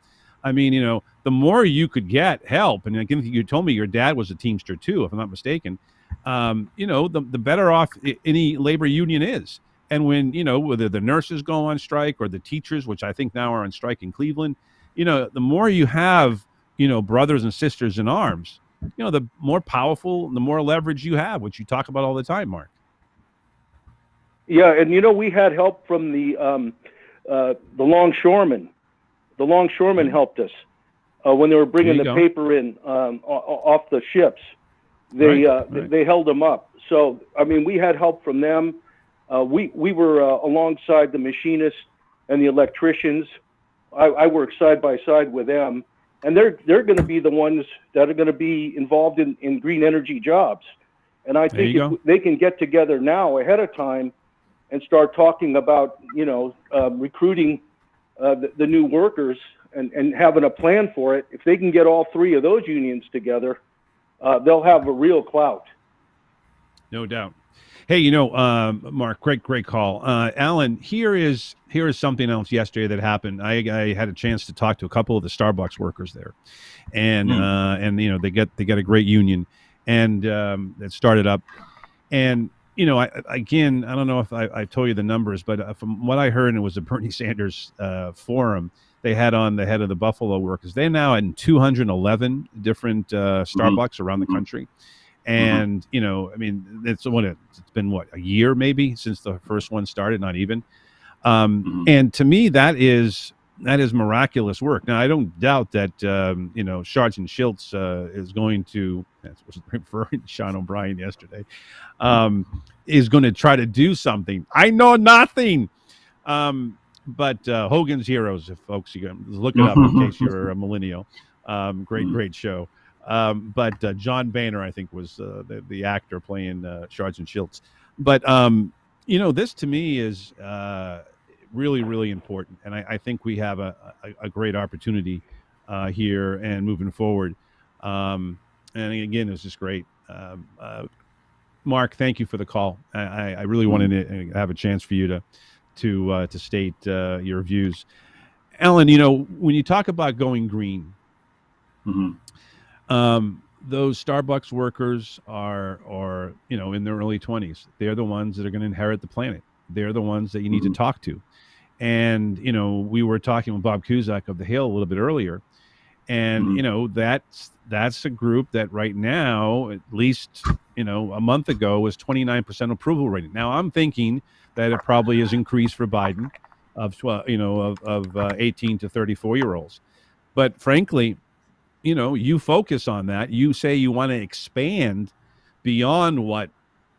the more you could get help, and again, you told me your dad was a Teamster too, if I'm not mistaken, the better off any labor union is. And when, whether the nurses go on strike or the teachers, which I think now are on strike in Cleveland, the more you have, brothers and sisters in arms, the more powerful, the more leverage you have, which you talk about all the time, Mark. Yeah, and we had help from the the longshoremen. The longshoremen helped us when they were bringing the paper in off the ships. They held them up. So I mean, we had help from them. We were alongside the machinists and the electricians. I work side by side with them, and they're going to be the ones that are going to be involved in green energy jobs. And I think if they can get together now ahead of time and start talking about, recruiting the new workers and having a plan for it, if they can get all three of those unions together, they'll have a real clout. No doubt. Hey, Mark, great call. Alan, here is something else yesterday that happened. I had a chance to talk to a couple of the Starbucks workers there, and they get a great union, and it started up, and I don't know if I told you the numbers, but from what I heard, it was a Bernie Sanders forum. They had on the head of the Buffalo workers. They're now in 211 different Starbucks around the country. And, it's been a year maybe since the first one started, not even. And to me, that is miraculous work. Now, I don't doubt that, Sergeant Schiltz is going to, I was referring to Sean O'Brien yesterday, is going to try to do something. I know nothing. But Hogan's Heroes, if folks, you can look it up in case you're a millennial. Great show. But John Boehner, I think, was the actor playing Sergeant Schiltz. But, this to me is really, really important. And I think we have a great opportunity here and moving forward. And again, it was just great. Mark, thank you for the call. I really wanted to have a chance for you to state your views. Alan, when you talk about going green, those Starbucks workers are in their early 20s. They're the ones that are going to inherit the planet. They're the ones that you need to talk to. And, we were talking with Bob Cusack of The Hill a little bit earlier. And, that's a group that right now, at least, a month ago, was 29% approval rating. Now, I'm thinking that it probably has increased for Biden of 18 to 34-year-olds. But frankly, you focus on that. You say you want to expand beyond what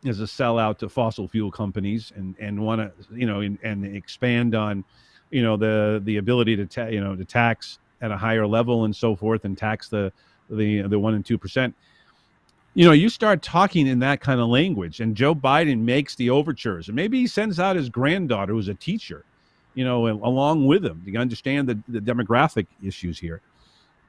is a sellout to fossil fuel companies and want to, and expand on, the ability to to tax at a higher level and so forth, and tax the 1% and 2%. You start talking in that kind of language, and Joe Biden makes the overtures, and maybe he sends out his granddaughter, who's a teacher, along with him to understand the demographic issues here.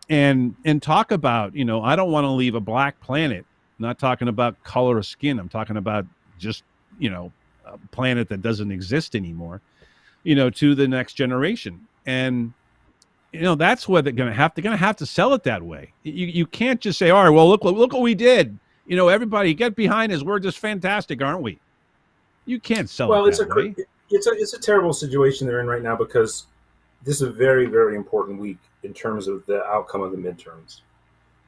And talk about, I don't want to leave a black planet. I'm not talking about color of skin. I'm talking about just, a planet that doesn't exist anymore, to the next generation. And, that's what they're going to have to sell it that way. You can't just say, all right, well, look what we did. Everybody get behind us. We're just fantastic, aren't we? You can't sell it that way. It's a terrible situation they're in right now, because this is a very, very important week in terms of the outcome of the midterms.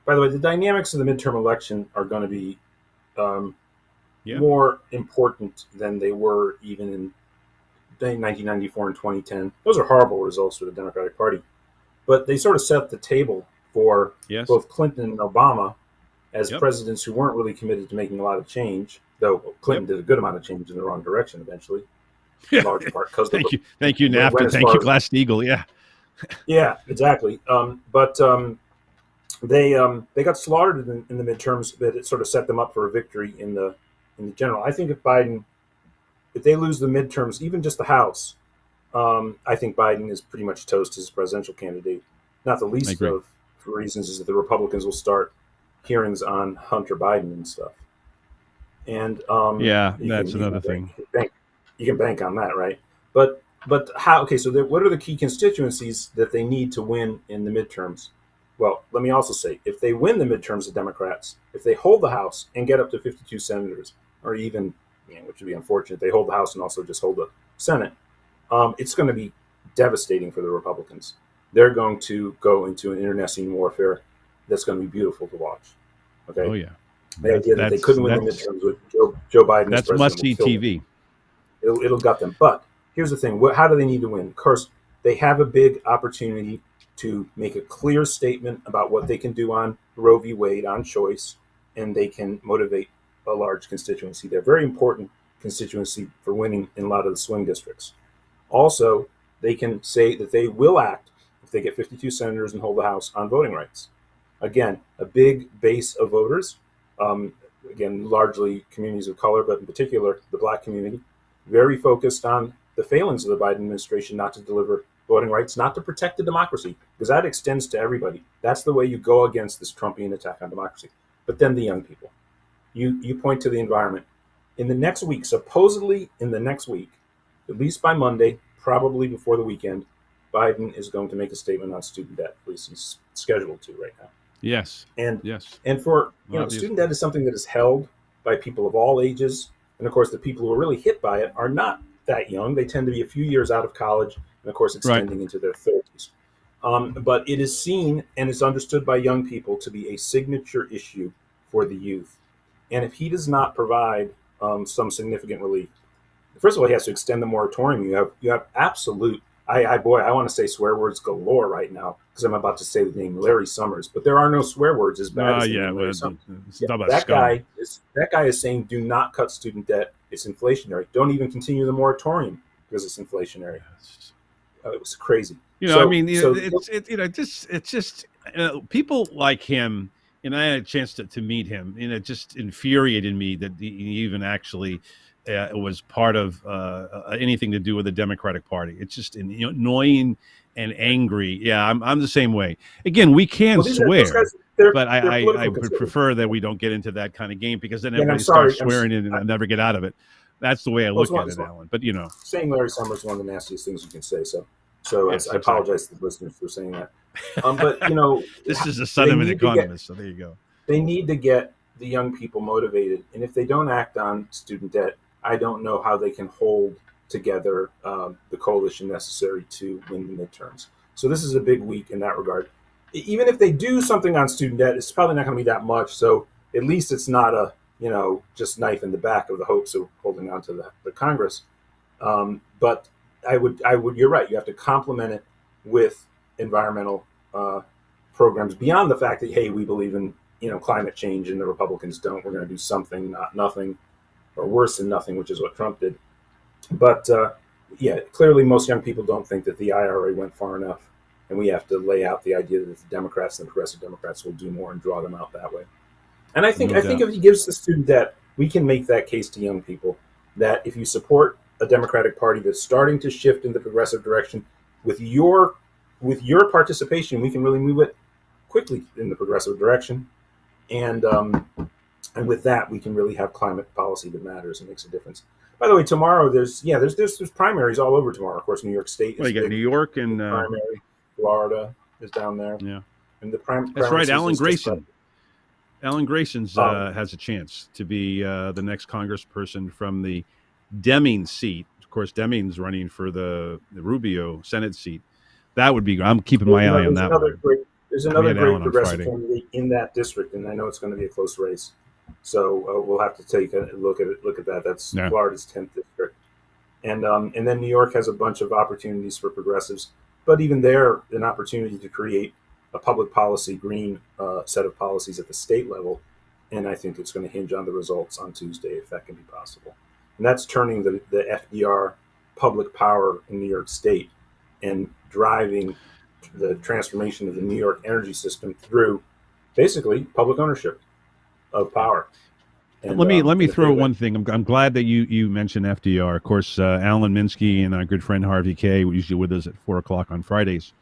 By the way, the dynamics of the midterm election are going to be more important than they were even in 1994 and 2010. Those are horrible results for the Democratic Party. But they sort of set the table for both Clinton and Obama as presidents who weren't really committed to making a lot of change, though Clinton did a good amount of change in the wrong direction eventually, in large part because thank you, NAFTA, thank you, Glass-Steagall, yeah, exactly. But they got slaughtered in the midterms, but it sort of set them up for a victory in the general. I think if they lose the midterms, even just the House, I think Biden is pretty much toast as presidential candidate. Not the least of reasons is that the Republicans will start hearings on Hunter Biden and stuff. And that's another thing. You can bank on that, right? But how? Okay, so what are the key constituencies that they need to win in the midterms? Well, let me also say, if they win the midterms, the Democrats, if they hold the House and get up to 52 senators, or even, which would be unfortunate, they hold the House and also just hold the Senate, it's going to be devastating for the Republicans. They're going to go into an internecine warfare that's going to be beautiful to watch. Okay. Oh yeah. The idea that they couldn't win the midterms with Joe Biden. That's must-see TV. It'll gut them. But here's the thing. How do they need to win? Of course, they have a big opportunity to make a clear statement about what they can do on Roe v. Wade, on choice, and they can motivate a large constituency. They're a very important constituency for winning in a lot of the swing districts. Also, they can say that they will act if they get 52 senators and hold the House on voting rights. Again, a big base of voters, again, largely communities of color, but in particular the Black community, very focused on the failings of the Biden administration not to deliver voting rights, not to protect the democracy, because that extends to everybody. That's the way you go against this Trumpian attack on democracy. But then the young people. You point to the environment. In the next week, supposedly in the next week, at least by Monday, probably before the weekend, Biden is going to make a statement on student debt. At least he's scheduled to right now. Yes. And yes. And for student debt is something that is held by people of all ages, and of course the people who are really hit by it are not that young. They tend to be a few years out of college, and of course extending into their 30s. But it is seen and is understood by young people to be a signature issue for the youth. And if he does not provide some significant relief, first of all, he has to extend the moratorium. You have absolute. I want to say swear words galore right now because I'm about to say the name Larry Summers, but there are no swear words as bad as Larry Summers. That guy is saying, do not cut student debt. It's inflationary. Don't even continue the moratorium because it's inflationary. It was crazy. It's just people like him. And I had a chance to meet him, and it just infuriated me that he even actually was part of anything to do with the Democratic Party. It's just annoying and angry. Yeah, I'm the same way. Again, we can swear, but I would prefer that we don't get into that kind of game because then everybody starts swearing and I never get out of it. That's the way I look at it, Alan. But saying Larry Summers is one of the nastiest things you can say. So yes, I apologize to the listeners for saying that. But this is the son of an economist, so there you go. They need to get the young people motivated, and if they don't act on student debt, I don't know how they can hold together the coalition necessary to win the midterms. So this is a big week in that regard. Even if they do something on student debt, it's probably not going to be that much. So at least it's not a just knife in the back of the hopes of holding on to the Congress. But I would. You're right. You have to complement it with environmental programs beyond the fact that, hey, we believe in climate change and the Republicans don't. We're going to do something, not nothing, or worse than nothing, which is what Trump did. But clearly most young people don't think that the IRA went far enough, and we have to lay out the idea that the Democrats and the progressive Democrats will do more and draw them out that way. And I think if he gives the student debt, we can make that case to young people that if you support a Democratic Party that's starting to shift in the progressive direction, with your participation, we can really move it quickly in the progressive direction. And with that, we can really have climate policy that matters and makes a difference. By the way, tomorrow there's primaries all over tomorrow. Of course, New York State. You got New York and primary. Florida is down there. Yeah, and that's right. Alan Grayson. Alan Grayson's has a chance to be the next congressperson from the Deming seat. Of course, Deming's running for the Rubio Senate seat. That would be. I'm keeping my eye on that one. There's another great progressive candidate in that district, and I know it's going to be a close race. So we'll have to take a look at it. Look at that. That's Florida's 10th district, and then New York has a bunch of opportunities for progressives. But even there, an opportunity to create a public policy green set of policies at the state level, and I think it's going to hinge on the results on Tuesday if that can be possible. And that's turning the FDR public power in New York State and driving the transformation of the New York energy system through basically public ownership of power. And, let me throw one thing. I'm glad that you mentioned FDR. Of course, Alan Minsky and our good friend Harvey Kaye, usually with us at 4:00 on Fridays,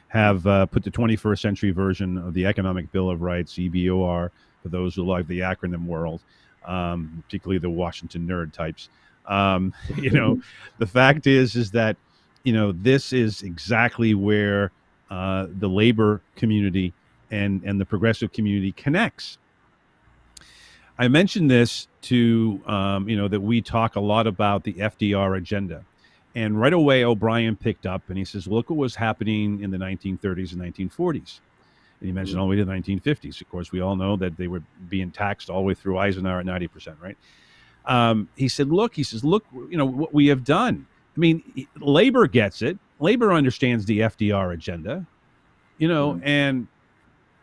have put the 21st century version of the Economic Bill of Rights, EBOR, for those who like the acronym world, particularly the Washington nerd types. The fact is that this is exactly where the labor community and the progressive community connects. I mentioned this to, that we talk a lot about the FDR agenda. And right away, O'Brien picked up and he says, look what was happening in the 1930s and 1940s. And he mentioned all the way to the 1950s. Of course, we all know that they were being taxed all the way through Eisenhower at 90%, right? He said, look, what we have done. I mean, labor gets it. Labor understands the FDR agenda, and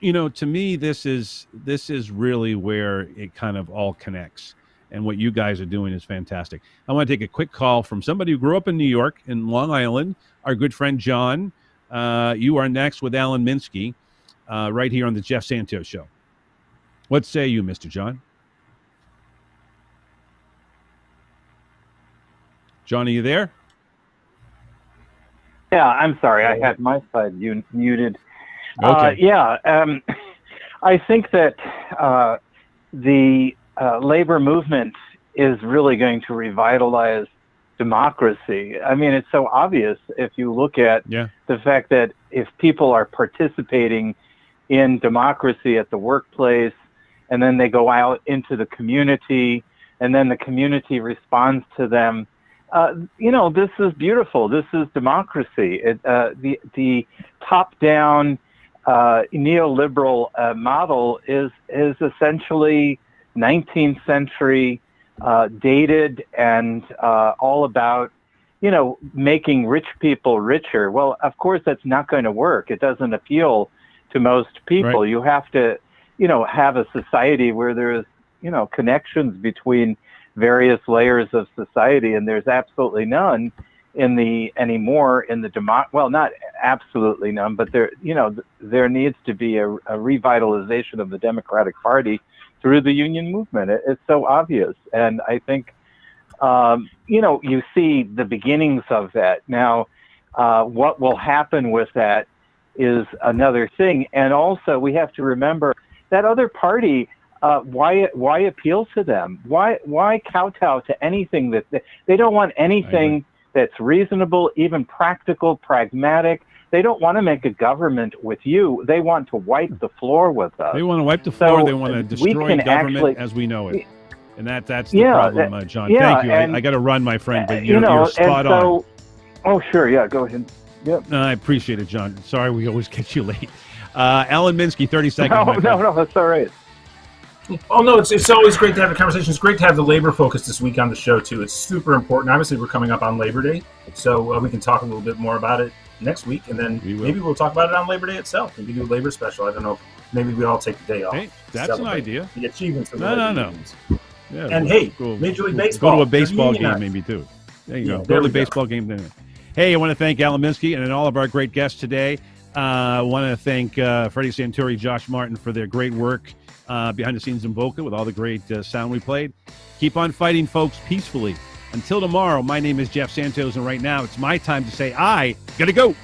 to me, this is really where it kind of all connects. And what you guys are doing is fantastic. I want to take a quick call from somebody who grew up in New York, in Long Island, our good friend John. You are next with Alan Minsky, right here on the Jeff Santos Show. What say you, Mr. John? John, are you there? Yeah, I'm sorry. I had my side muted. Okay. I think that the labor movement is really going to revitalize democracy. I mean, it's so obvious if you look at the fact that if people are participating in democracy at the workplace, and then they go out into the community, and then the community responds to them, this is beautiful. This is democracy. The top-down neoliberal model is essentially 19th century, dated, and all about, making rich people richer. Well, of course, that's not going to work. It doesn't appeal to most people. Right. You have to, have a society where there's, connections between various layers of society, and there's absolutely none anymore in the well, not absolutely none, but there needs to be a revitalization of the Democratic Party through the union movement. It's so obvious. And I think, you see the beginnings of that. Now, what will happen with that is another thing. And also we have to remember that other party, why appeal to them? Why kowtow to anything that they don't want anything that's reasonable, even practical, pragmatic. They don't want to make a government with you. They want to wipe the floor with us. They want to wipe the floor. They want to destroy government as we know it. And that's the problem, John. Thank you. I got to run, my friend, but you're spot on. Oh, sure. Yeah, go ahead. Yep. No, I appreciate it, John. Sorry we always get you late. Alan Minsky, 30 seconds. No, that's all right. Oh, no, it's always great to have a conversation. It's great to have the labor focus this week on the show, too. It's super important. Obviously, we're coming up on Labor Day, so we can talk a little bit more about it next week, and then maybe we'll talk about it on Labor Day itself. Maybe do a labor special. I don't know. Maybe we all take the day off. Hey, that's an idea. The achievements of No. Yeah, and Major League Baseball. Go to a baseball game, maybe, too. There you go. Go to a baseball game. Then. Hey, I want to thank Alan Minsky and all of our great guests today. I want to thank Freddie Santuri, Josh Martin for their great work behind the scenes in Boca with all the great sound we played. Keep on fighting, folks, peacefully. Until tomorrow, my name is Jeff Santos, and right now it's my time to say I gotta go.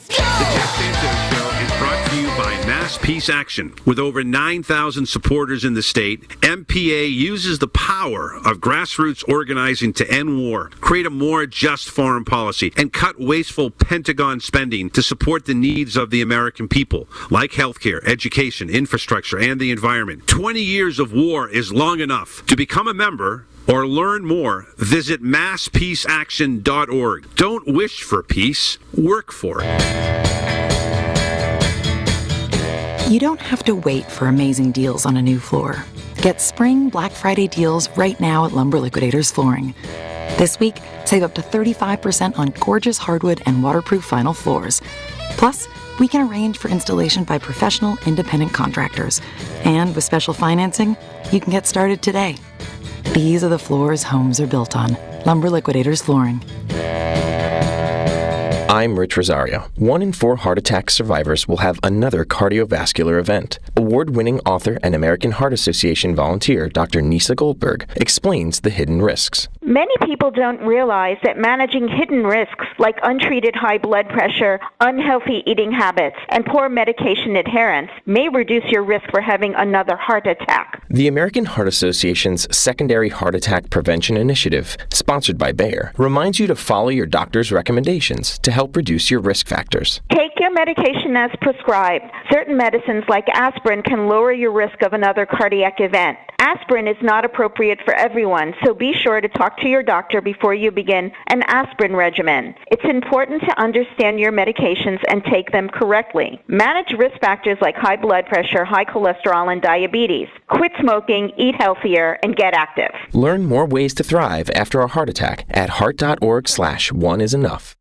The Jeff Santos Show is brought to you by Mass Peace Action. With over 9,000 supporters in the state, MPA uses the power of grassroots organizing to end war, create a more just foreign policy, and cut wasteful Pentagon spending to support the needs of the American people, like healthcare, education, infrastructure, and the environment. 20 years of war is long enough. To become a member or learn more, visit masspeaceaction.org. Don't wish for peace, work for it. You don't have to wait for amazing deals on a new floor. Get spring Black Friday deals right now at Lumber Liquidators Flooring. This week, save up to 35% on gorgeous hardwood and waterproof vinyl floors. Plus, we can arrange for installation by professional, independent contractors. And with special financing, you can get started today. These are the floors homes are built on. Lumber Liquidators Flooring. I'm Rich Rosario. 1 in 4 heart attack survivors will have another cardiovascular event. Award-winning author and American Heart Association volunteer Dr. Nisa Goldberg explains the hidden risks. Many people don't realize that managing hidden risks like untreated high blood pressure, unhealthy eating habits, and poor medication adherence may reduce your risk for having another heart attack. The American Heart Association's Secondary Heart Attack Prevention Initiative, sponsored by Bayer, reminds you to follow your doctor's recommendations to help reduce your risk factors. Take your your medication as prescribed. Certain medicines like aspirin can lower your risk of another cardiac event. Aspirin is not appropriate for everyone, so be sure to talk to your doctor before you begin an aspirin regimen. It's important to understand your medications and take them correctly. Manage risk factors like high blood pressure, high cholesterol, and diabetes. Quit smoking, eat healthier, and get active. Learn more ways to thrive after a heart attack at heart.org/oneisenough.